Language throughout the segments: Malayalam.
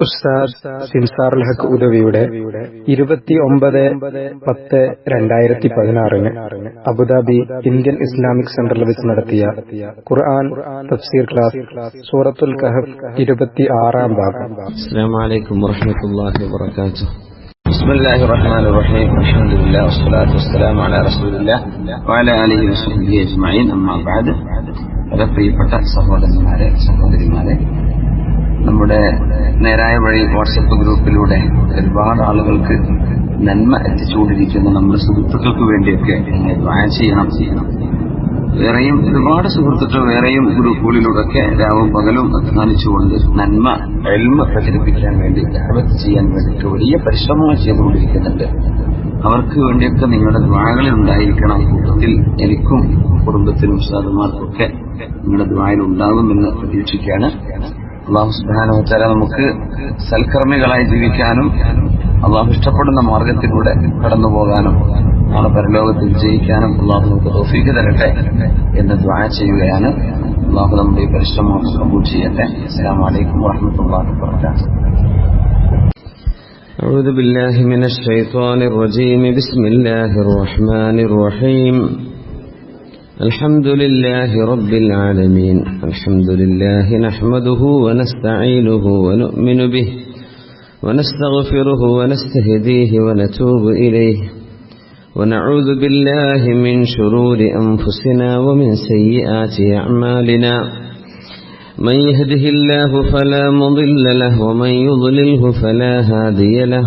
ഉസ്താദ് സിൻസാറുൽ ഹക്ക് ഉദവിയുടെ 29/10/2016 അബുദാബി ഇന്ത്യൻ ഇസ്ലാമിക് സെന്ററിൽ വെച്ച് നടത്തിയ ഖുർആൻ തഫ്സീർ ക്ലാസ് സൂറത്തുൽ കഹഫ് 26-ാം ഭാഗം. അസ്സലാമു അലൈക്കും വറഹ്മത്തുള്ളാഹി വബറകാതുഹു. ബിസ്മില്ലാഹിർ റഹ്മാനിർ റഹീം. അൽഹംദുലില്ലാഹി വസ്സലാത്തു വസ്സലാമു അലാ റസൂലില്ലാഹി വഅലാ ആലിഹി വസഹ്ബിഹി അജ്മഈൻ. അമ്മാ ബഅദ്. പ്രിയപ്പെട്ട സഹോദരന്മാരെ, സഹോദരിമാരെ, നമ്മുടെ നേരായ വഴി വാട്സപ്പ് ഗ്രൂപ്പിലൂടെ ഒരുപാട് ആളുകൾക്ക് നന്മ എത്തിച്ചുകൊണ്ടിരിക്കുന്ന നമ്മുടെ സുഹൃത്തുക്കൾക്ക് വേണ്ടിയൊക്കെ ദുആ ചെയ്യണം. വേറെയും ഒരുപാട് സുഹൃത്തുക്കൾ വേറെയും ഗ്രൂപ്പുകളിലൂടെയൊക്കെ രാവും പകലും അധ്വാനിച്ചുകൊണ്ട് നന്മ ഇൽമ പ്രചരിപ്പിക്കാൻ വേണ്ടി ദഅവത്ത് ചെയ്യാൻ വേണ്ടിയിട്ട് വലിയ പരിശ്രമങ്ങൾ ചെയ്തുകൊണ്ടിരിക്കുന്നുണ്ട്. അവർക്ക് വേണ്ടിയൊക്കെ നിങ്ങളുടെ ദുആകളിൽ ഉണ്ടായിരിക്കണം. കൂട്ടത്തിൽ എനിക്കും കുടുംബത്തിനും ഉസ്താദുമാർക്കൊക്കെ നിങ്ങളുടെ ദുആയിൽ ഉണ്ടാകുമെന്ന് പ്രതീക്ഷിക്കുകയാണ്. അല്ലാഹു സുബ്ഹാനഹു വ തആല നമുക്ക് സൽക്കർമ്മികളായി ജീവിക്കാനും അല്ലാഹു ഇഷ്ടപ്പെടുന്ന മാർഗത്തിലൂടെ കടന്നു പോകാനും നാളെ പരലോകത്തിൽ വിജയിക്കാനും അല്ലാഹു നമുക്ക് തൗഫീഖ് തരട്ടെ എന്ന് ദുആ ചെയ്യുകയാണ്. അല്ലാഹു നമ്മുടെ ഈ പരിശ്രമം കബൂൽ ചെയ്യട്ടെ. അസ്സലാമു അലൈക്കും വറഹ്മത്തുള്ളാഹി വബറകാതുഹു. أعوذ بالله من الشيطان الرجيم. بسم الله الرحمن الرحيم. الحمد لله رب العالمين. الحمد لله نحمده ونستعينه ونؤمن به ونستغفره ونستهديه ونتوب إليه ونعوذ بالله من شرور أنفسنا ومن سيئات أعمالنا. من يهده الله فلا مضل له ومن يضلله فلا هادي له.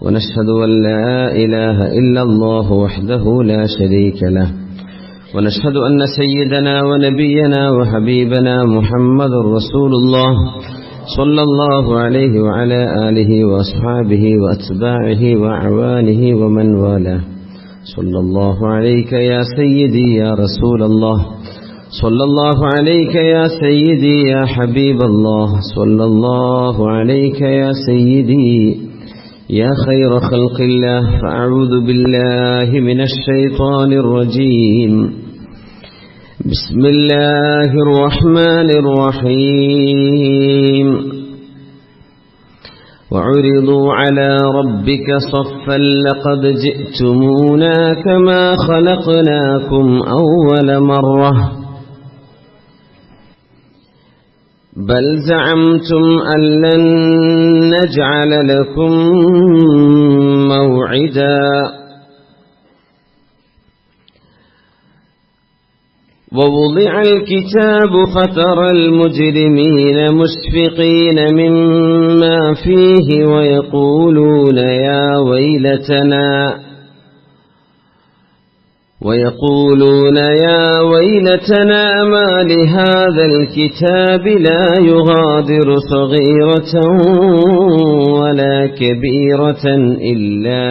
ونشهد أن لا إله إلا الله وحده لا شريك له. ونشهد أن سيدنا ونبينا وحبيبنا محمد رسول الله صلى الله عليه وعلى آله وأصحابه وأتباعه وأعوانه ومن والاه. صلى الله عليك يا سيدي يا رسول الله. صلى الله عليك يا سيدي يا حبيب الله. صلى الله عليك يا سيدي يا خير خلق الله. فأعوذ بالله من الشيطان الرجيم. بسم الله الرحمن الرحيم. وعرضوا على ربك صفا لقد جئتمونا كما خلقناكم أول مرة بل زعمتم أن لن نجعل لكم موعدا. ووضع الكتاب فترى المجرمين مشفقين مما فيه ويقولون يا ويلتنا ما لهذا الكتاب لا يغادر صغيرة ولا كبيرة إلا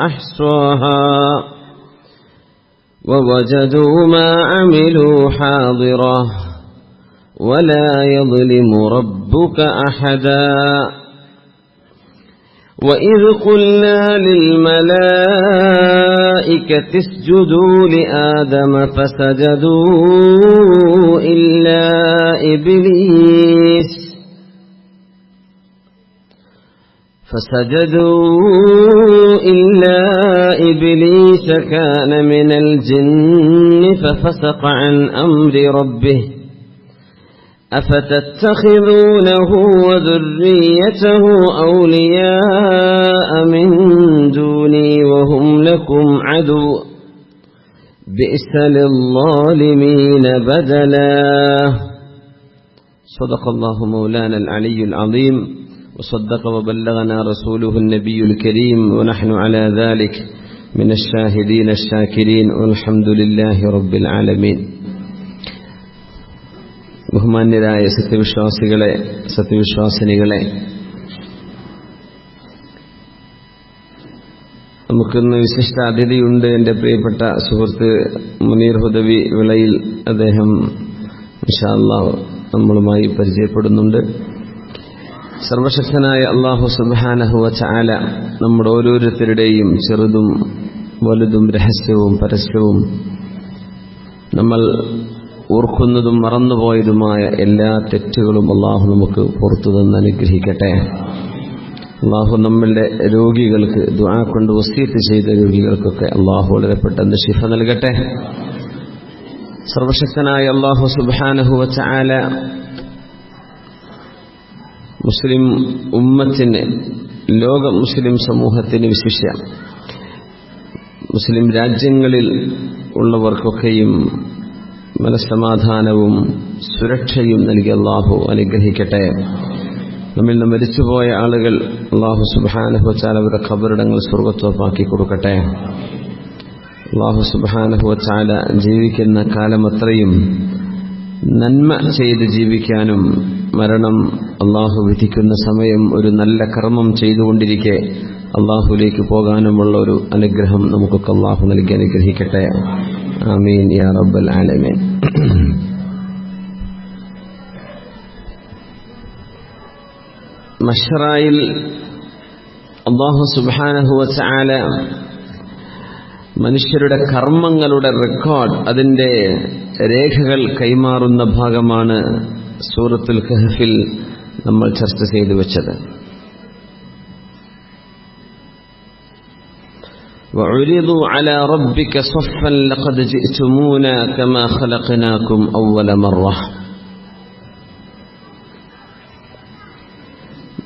أحصاها ووجدوا ما عملوا حاضرا ولا يظلم ربك أحدا. وإذ قلنا للملائكة اسجدوا لآدم فسجدوا إلا إبليس كان من الجن ففسق عن أمر ربه. أفتتخذونه وذريته أولياء من دوني وهم لكم عدو بئس للظالمين بدلا. صدق الله مولانا العلي العظيم وصدق وبلغنا رسوله النبي الكريم ونحن على ذلك من الشاهدين الشاكرين والحمد لله رب العالمين. ബഹുമാന്യരായ സത്യവിശ്വാസികളെ, സത്യവിശ്വാസിനികളെ, നമുക്കിന്ന് വിശിഷ്ട അതിഥിയുണ്ട്. എൻ്റെ പ്രിയപ്പെട്ട സുഹൃത്ത് മുനീർ ഹുദവി വിളയിൽ. അദ്ദേഹം ഇൻഷാ അല്ലാഹ് നമ്മളുമായി പരിചയപ്പെടുന്നുണ്ട്. സർവശക്തനായ അല്ലാഹു സുബ്ഹാനഹു വ തആല നമ്മുടെ ഓരോരുത്തരുടെയും ചെറുതും വലുതും രഹസ്യവും പരസ്യവും നമ്മൾ ഓർക്കുന്നതും മറന്നുപോയതുമായ എല്ലാ തെറ്റുകളും അള്ളാഹു നമുക്ക് പുറത്തു തന്ന് അനുഗ്രഹിക്കട്ടെ. അള്ളാഹു നമ്മളുടെ രോഗികൾക്ക് ദുആ കൊണ്ട് വസീയത്ത് ചെയ്ത രോഗികൾക്കൊക്കെ അള്ളാഹു വളരെ പെട്ടെന്ന് ശിഫ നൽകട്ടെ. സർവശക്തനായ അള്ളാഹു സുബ്ഹാനഹു വ തആല മുസ്ലിം ഉമ്മത്തിന്, ലോക മുസ്ലിം സമൂഹത്തിന്, വിശിഷ്യ മുസ്ലിം രാജ്യങ്ങളിൽ ഉള്ളവർക്കൊക്കെയും മനസ്സമാധാനവും സുരക്ഷയും നൽകി അള്ളാഹു അനുഗ്രഹിക്കട്ടെ. നമ്മിൽ നിന്ന് മരിച്ചുപോയ ആളുകൾ അള്ളാഹു സുബ്ഹാനഹു വ തആല അവരുടെ ഖബറിടങ്ങൾ സ്വർഗ്ഗത്തോപ്പാക്കി കൊടുക്കട്ടെ. അള്ളാഹു സുബ്ഹാനഹു വ തആല ജീവിക്കുന്ന കാലമത്രയും നന്മ ചെയ്ത് ജീവിക്കാനും മരണം അള്ളാഹു വിധിക്കുന്ന സമയം ഒരു നല്ല കർമ്മം ചെയ്തുകൊണ്ടിരിക്കെ അള്ളാഹുലേക്ക് പോകാനുമുള്ള ഒരു അനുഗ്രഹം നമുക്കൊക്കെ അള്ളാഹു നൽകി അനുഗ്രഹിക്കട്ടെ. ആമീൻ യാ റബ്ബൽ ആലമീൻ. മശ്റായിൽ അല്ലാഹു സുബ്ഹാനഹു വ തആല മനുഷ്യരുടെ കർമ്മങ്ങളുടെ റെക്കോർഡ്, അതിന്റെ രേഖകൾ കൈമാറുന്ന ഭാഗമാണ് സൂറത്തുൽ കഹ്ഫിൽ നമ്മൾ ചർച്ച ചെയ്തു വെച്ചത്. وعرضوا على ربك صفا لقد جئتمونا كما خلقناكم أول مرة.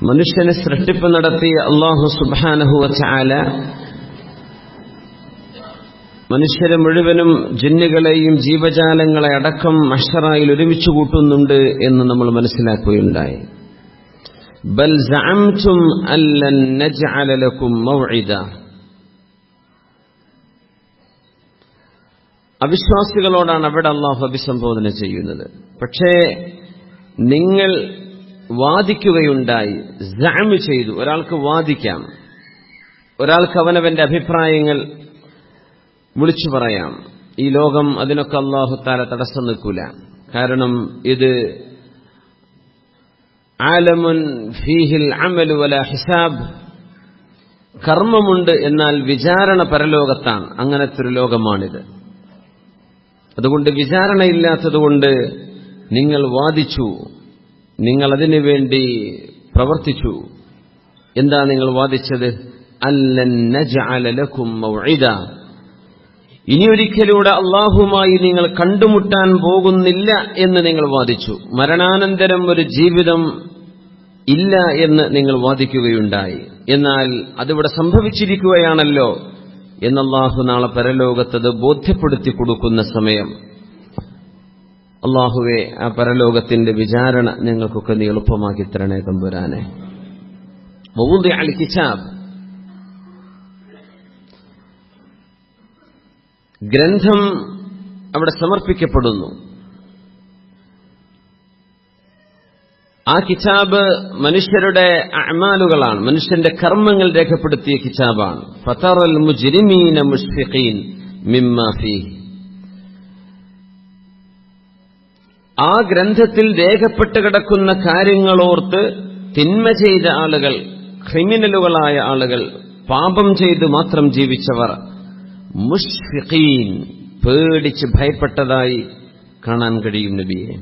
മനുഷ്യനെ സൃഷ്ടിപ്പ് നടത്തിയ അല്ലാഹു സുബ്ഹാനഹു വ തആല മനുഷ്യരെ മുഴുവനും ജിന്നുകളെയും ജീവജാലങ്ങളെ അടക്കം മഹ്ശറായിൽ ഒരുമിച്ച് കൂട്ടുന്നുണ്ട് എന്ന് നമ്മൾ മനസ്സിലാക്കുകയുണ്ടായി. ബൽ സഅംതും അല്ലൻ നജ്അല ലക്കും മൗഇദ. അവിശ്വാസികളോടാണ് അവിടെ അല്ലാഹു അഭിസംബോധന ചെയ്യുന്നത്. പക്ഷേ നിങ്ങൾ വാദിക്കുകയുണ്ടായി, സഅം ചെയ്തു. ഒരാൾക്ക് വാദിക്കാം, ഒരാൾക്ക് അവനവന്റെ അഭിപ്രായങ്ങൾ വിളിച്ചു പറയാം. ഈ ലോകം അതിനൊക്കെ അല്ലാഹു തആല തടസ്സം നിൽക്കൂല. കാരണം ഇത് ആലമുൻ ഫീഹിൽ അമലു വലാ ഹിസാബ്, കർമ്മമുണ്ട് എന്നാൽ വിചാരണ പരലോകത്താണ്. അങ്ങനത്തെ ഒരു ലോകമാണിത്. അതുകൊണ്ട് വിചാരണയില്ലാത്തതുകൊണ്ട് നിങ്ങൾ വാദിച്ചു, നിങ്ങൾ അതിനു വേണ്ടി പ്രവർത്തിച്ചു. എന്താ നിങ്ങൾ വാദിച്ചത്? അല്ലൻ നജ്അല ലക്കും മൗഇദ, ഇനിയൊരിക്കലൂടെ അള്ളാഹുമായി നിങ്ങൾ കണ്ടുമുട്ടാൻ പോകുന്നില്ല എന്ന് നിങ്ങൾ വാദിച്ചു. മരണാനന്തരം ഒരു ജീവിതം ഇല്ല എന്ന് നിങ്ങൾ വാദിക്കുകയുണ്ടായി. എന്നാൽ അതിവിടെ സംഭവിച്ചിരിക്കുകയാണല്ലോ എന്ന് അള്ളാഹു നാളെ പരലോകത്തത് ബോധ്യപ്പെടുത്തി കൊടുക്കുന്ന സമയം, അള്ളാഹുവെ ആ പരലോകത്തിന്റെ വിചാരണ ഞങ്ങൾക്കൊക്കെ നീ എളുപ്പമാക്കി തരണേ തമ്പുരാനെ. വവുദിഅൽ കിതാബ്, ഗ്രന്ഥം അവിടെ സമർപ്പിക്കപ്പെടുന്നു. ആ കിതാബ് മനുഷ്യരുടെ അഅമാലുകളാണ്, മനുഷ്യന്റെ കർമ്മങ്ങൾ രേഖപ്പെടുത്തിയ കിതാബാണ്. ഫതറൽ മുജ്രിമീന മുശ്ഫിഖീൻ മിമ്മാ ഫീഹി, ആ ഗ്രന്ഥത്തിൽ രേഖപ്പെട്ട് കിടക്കുന്ന കാര്യങ്ങളോർത്ത് തിന്മ ചെയ്ത ആളുകൾ, ക്രിമിനലുകളായ ആളുകൾ, പാപം ചെയ്ത് മാത്രം ജീവിച്ചവർ മുശ്ഫിഖീൻ, പേടിച്ച് ഭയപ്പെട്ടതായി കാണാൻ കഴിയും നബിയെ.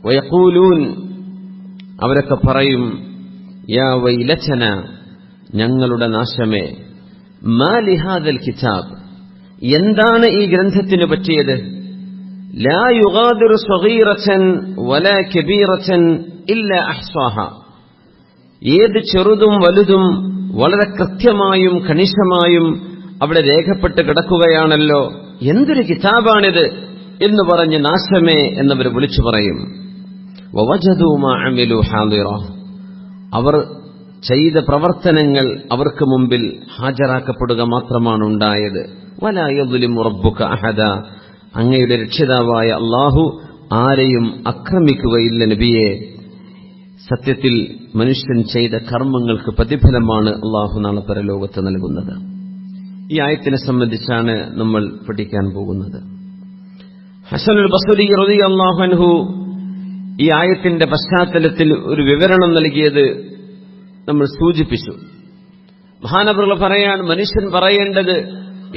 വയഖൂലൂൻ, അവരൊക്കെ പറയും, യാ വൈലതന, ഞങ്ങളുടെ നാശമേ, മാ ലിഹാദൽ കിതാബ്, എന്താണ് ഈ ഗ്രന്ഥത്തിന് പറ്റിയത്? ലാ യുഗാദിറു സഗീറതൻ വലാ കബീറതൻ ഇല്ലാ അഹ്സാഹ, ഏത് ചെറുതും വലുതും വളരെ കൃത്യമായും കണിശമായും അവിടെ രേഖപ്പെട്ട് കിടക്കുകയാണല്ലോ, എന്തൊരു കിതാബാണിത് എന്ന് പറഞ്ഞ് നാശമേ എന്നവർ വിളിച്ചു പറയും. വവജദൂ മാ അമിലു ഹാദിറ, അവർ ചെയ്ത പ്രവർത്തനങ്ങൾ അവർക്ക് മുമ്പിൽ ഹാജരാക്കപ്പെടുക മാത്രമാണ് ഉണ്ടായത്. വലാ യദ്ലിമു റബ്ബുക അഹദ, അങ്ങയുടെ രക്ഷിതാവായ അല്ലാഹു ആരെയും ആക്രമിക്കുകയില്ല നബിയെ. സത്യത്തിൽ മനുഷ്യൻ ചെയ്ത കർമ്മങ്ങൾക്ക് പ്രതിഫലമാണ് അല്ലാഹു നാളെ പരലോകത്ത് നൽകുന്നത്. ഈ ആയത്തിനെ സംബന്ധിച്ചാണ് നമ്മൾ പഠിക്കാൻ പോകുന്നത്. ഹസനുൽ ബസ്രി റളിയല്ലാഹു അൻഹു ഈ ആയത്തിന്റെ പശ്ചാത്തലത്തിൽ ഒരു വിവരണം നൽകിയത് നമ്മൾ സൂചിപ്പിച്ചു. മഹാനവറുകൾ പറയാണ്, മനുഷ്യൻ പറയേണ്ടത്,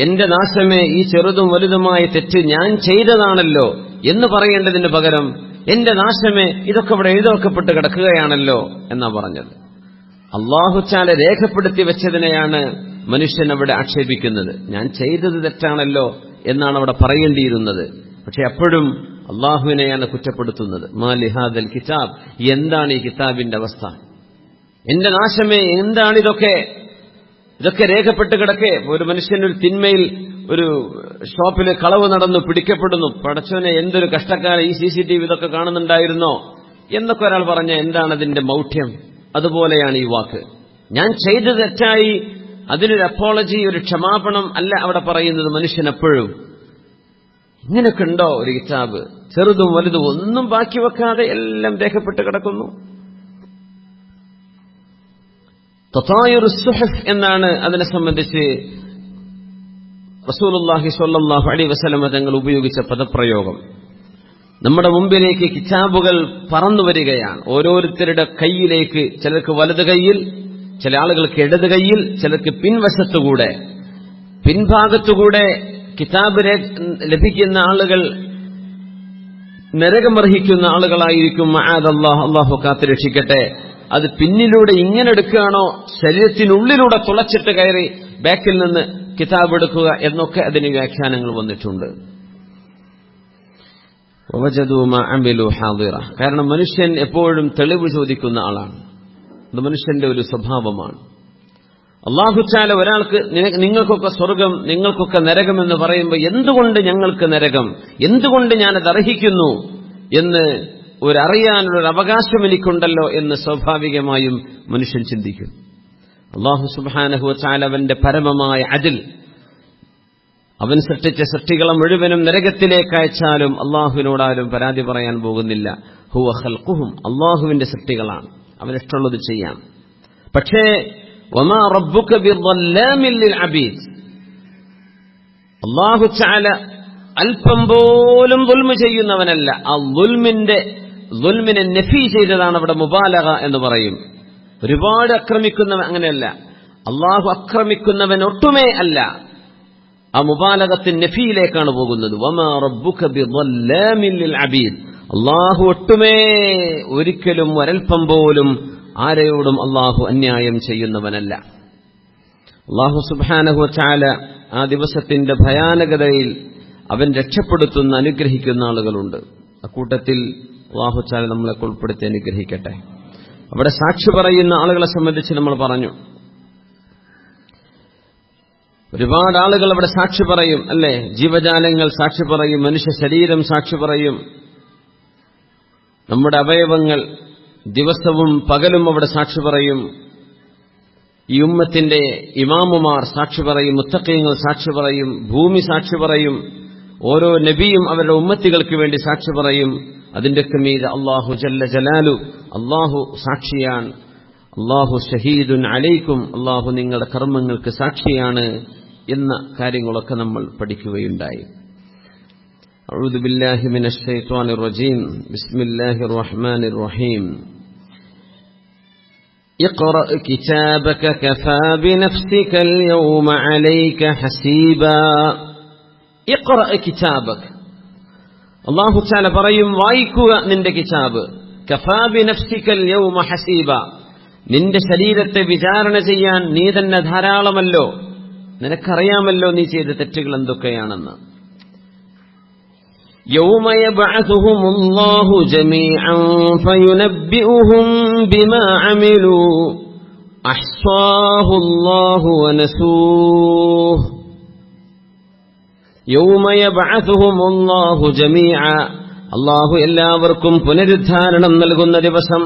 എന്റെ നാശമേ, ഈ ചെറുതും വലുതുമായ തെറ്റ് ഞാൻ ചെയ്തതാണല്ലോ എന്ന് പറയേണ്ടതിന് പകരം എന്റെ നാശമേ, ഇതൊക്കെ ഇവിടെ എഴുതവെക്കപ്പെട്ട് കിടക്കുകയാണല്ലോ എന്നാ പറഞ്ഞത്. അല്ലാഹു തആല രേഖപ്പെടുത്തി വെച്ചതിനെയാണ് മനുഷ്യൻ അവിടെ ആക്ഷേപിക്കുന്നത്. ഞാൻ ചെയ്തത് തെറ്റാണല്ലോ എന്നാണ് അവിടെ പറയേണ്ടിയിരുന്നത്. പക്ഷെ അപ്പോഴും അള്ളാഹുവിനെയാണ് കുറ്റപ്പെടുത്തുന്നത്. മാ ലിഹാദൽ കിതാബ്, എന്താണ് ഈ കിതാബിന്റെ അവസ്ഥ? എന്റെ നാശമേ, എന്താണിതൊക്കെ? ഇതൊക്കെ രേഖപ്പെട്ട് കിടക്കെ. ഒരു മനുഷ്യനൊരു തിന്മയിൽ ഒരു ഷോപ്പിൽ കളവ് നടന്നു, പിടിക്കപ്പെടുന്നു. പടച്ചോനെ, എന്തൊരു കഷ്ടക്കാരൻ, ഈ CCTV ഇതൊക്കെ കാണുന്നുണ്ടായിരുന്നോ എന്നൊക്കെ ഒരാൾ പറഞ്ഞ എന്താണ് അതിന്റെ മൗഢ്യം? അതുപോലെയാണ് ഈ വാക്ക്. ഞാൻ ചെയ്തത് തെറ്റായി, അതിനൊരു അപ്പോളജി, ഒരു ക്ഷമാപണം അല്ല അവിടെ പറയുന്നത്. മനുഷ്യൻ എപ്പോഴും ഇങ്ങനെയൊക്കെ ഉണ്ടോ ഒരു കിതാബ്? ചെറുതും വലുതും ഒന്നും ബാക്കി വെക്കാതെ എല്ലാം രേഖപ്പെട്ട് കിടക്കുന്നു. തതായുർ സുഹഫ് എന്നാണ് അതിനെ സംബന്ധിച്ച് റസൂലുള്ളാഹി സ്വല്ലല്ലാഹു അലൈഹി വസല്ലം തങ്ങൾ ഉപയോഗിച്ച പദപ്രയോഗം. നമ്മുടെ മുമ്പിലേക്ക് കിതാബുകൾ പറന്നു വരികയാണ്. ഓരോരുത്തരുടെ കൈയിലേക്ക്, ചിലർക്ക് വലത് കൈയിൽ, ചില ആളുകൾക്ക് ഇടത് കൈയിൽ, ചിലർക്ക് പിൻവശത്തുകൂടെ, പിൻഭാഗത്തുകൂടെ കിതാബ് ലഭിക്കുന്ന ആളുകൾ നരകമർഹിക്കുന്ന ആളുകളായിരിക്കും. മഅദല്ലാഹ്, അല്ലാഹു കാത്തുരക്ഷിക്കട്ടെ. അത് പിന്നിലൂടെ ഇങ്ങനെ എടുക്കുകയാണോ, ശരീരത്തിനുള്ളിലൂടെ തുളച്ചിട്ട് കയറി ബാക്കിൽ നിന്ന് കിതാബ് എടുക്കുക എന്നൊക്കെ അതിന് വ്യാഖ്യാനങ്ങൾ വന്നിട്ടുണ്ട്. കാരണം മനുഷ്യൻ എപ്പോഴും തെളിവ് ചോദിക്കുന്ന ആളാണ്. അത് മനുഷ്യന്റെ ഒരു സ്വഭാവമാണ്. അല്ലാഹു തആല ഒരാൾക്ക് നിങ്ങൾക്കൊക്കെ സ്വർഗം, നിങ്ങൾക്കൊക്കെ നരകം എന്ന് പറയുമ്പോൾ എന്തുകൊണ്ട് ഞങ്ങൾക്ക് നരകം, എന്തുകൊണ്ട് ഞാനത് അർഹിക്കുന്നു എന്ന് ഒരറിയാനുള്ളൊരു അവകാശം എനിക്കുണ്ടല്ലോ എന്ന് സ്വാഭാവികമായും മനുഷ്യൻ ചിന്തിക്കും. അല്ലാഹു സുബ്ഹാനഹു വ തആല അവന്റെ പരമമായ അദ്ൽ, അവൻ സൃഷ്ടിച്ച സൃഷ്ടികളെ മുഴുവനും നരകത്തിലേക്ക് അയച്ചാലും അള്ളാഹുവിനോടാരും പരാതി പറയാൻ പോകുന്നില്ല. ഹുവ ഖൽഖുഹും, അള്ളാഹുവിന്റെ സൃഷ്ടികളാണ്, അവനിഷ്ടമുള്ളത് ചെയ്യാം. പക്ഷേ വമാ റബ്ബുക ബിദ്ദല്ലാമിൻ ലിൽ അബീദ്, അല്ലാഹു തആല അല്പം പോലും ദുൽമ് ചെയ്യുന്നവനല്ല. ആ ദുൽമിനെ നഫി ചെയ്തതാണ് അവിടെ മുബാലഗ എന്ന് പറയും. ഒരുപാട് അക്രമിക്കുന്നവൻ അങ്ങനെയല്ല. അള്ളാഹു അക്രമിക്കുന്നവൻ ഒട്ടുമേ അല്ല. ആ മുബാലഗത്തിൻ നഫിയിലേക്കാണ് പോകുന്നത്. വമാ റബ്ബുക ബിദ്ദല്ലാമിൻ ലിൽ അബീദ്, അള്ളാഹു ഒട്ടുമേ ഒരിക്കലും ഒരൽപ്പം പോലും ആരെയോടും അള്ളാഹു അന്യായം ചെയ്യുന്നവനല്ല. അള്ളാഹു സുബ്ഹാനഹു വ തആല ആ ദിവസത്തിന്റെ ഭയാനകതയിൽ അവൻ രക്ഷപ്പെടുത്തുന്ന, അനുഗ്രഹിക്കുന്ന ആളുകളുണ്ട്. അക്കൂട്ടത്തിൽ അള്ളാഹു തആല നമ്മളെ ഉൾപ്പെടുത്തി അനുഗ്രഹിക്കട്ടെ. അവിടെ സാക്ഷി പറയുന്ന ആളുകളെ സംബന്ധിച്ച് നമ്മൾ പറഞ്ഞു. ഒരുപാട് ആളുകൾ അവിടെ സാക്ഷി പറയും, അല്ലേ? ജീവജാലങ്ങൾ സാക്ഷി പറയും, മനുഷ്യ ശരീരം സാക്ഷി പറയും, നമ്മുടെ അവയവങ്ങൾ ദിവസവും പകലും അവിടെ സാക്ഷി പറയും. ഈ ഉമ്മത്തിന്റെ ഇമാമുമാർ സാക്ഷി പറയും, മുത്തഖീങ്ങൾ സാക്ഷി പറയും, ഭൂമി സാക്ഷി പറയും, ഓരോ നബിയും അവരുടെ ഉമ്മത്തികൾക്ക് വേണ്ടി സാക്ഷി പറയും. അതിന്റെയൊക്കെ മീതെ അല്ലാഹു ജല്ല ജലാലു, അല്ലാഹു സാക്ഷിയാണ്. അല്ലാഹു ഷഹീദുൻ അലൈക്കും, അല്ലാഹു നിങ്ങളുടെ കർമ്മങ്ങൾക്ക് സാക്ഷിയാണ് എന്ന കാര്യങ്ങളൊക്കെ നമ്മൾ പഠിക്കുകയുണ്ടായി. അഊദു ബില്ലാഹി മിനശ് ശൈത്വാനിർ റജീം. ബിസ്മില്ലാഹിർ റഹ്മാനിർ റഹീം. اقرأ كتابك كفى بنفسك اليوم عليك حسيبا. اقرأ كتابك, അല്ലാഹു തആല പറയും, വായിക്കുക നിന്റെ കിതാബ്. കഫാ ബിനഫ്സിക اليوم حسيبا, നിന്റെ ശരീരത്തെ വിചാരണ ചെയ്യാൻ നീ തന്നെ ധാരാളമല്ലോ. നിനക്കറിയാമല്ലോ നീ ചെയ്ത തെറ്റുകൾ എന്തൊക്കെയാണെന്ന്. يوم يبعثهم الله جميعا فينبئهم بما عملوا أحصاه الله ونسوه. يوم يبعثهم الله جميعا, അല്ലാഹു എല്ലാവർക്കും പുനരുദ്ധാരണം നൽകുന്ന ദിവസം.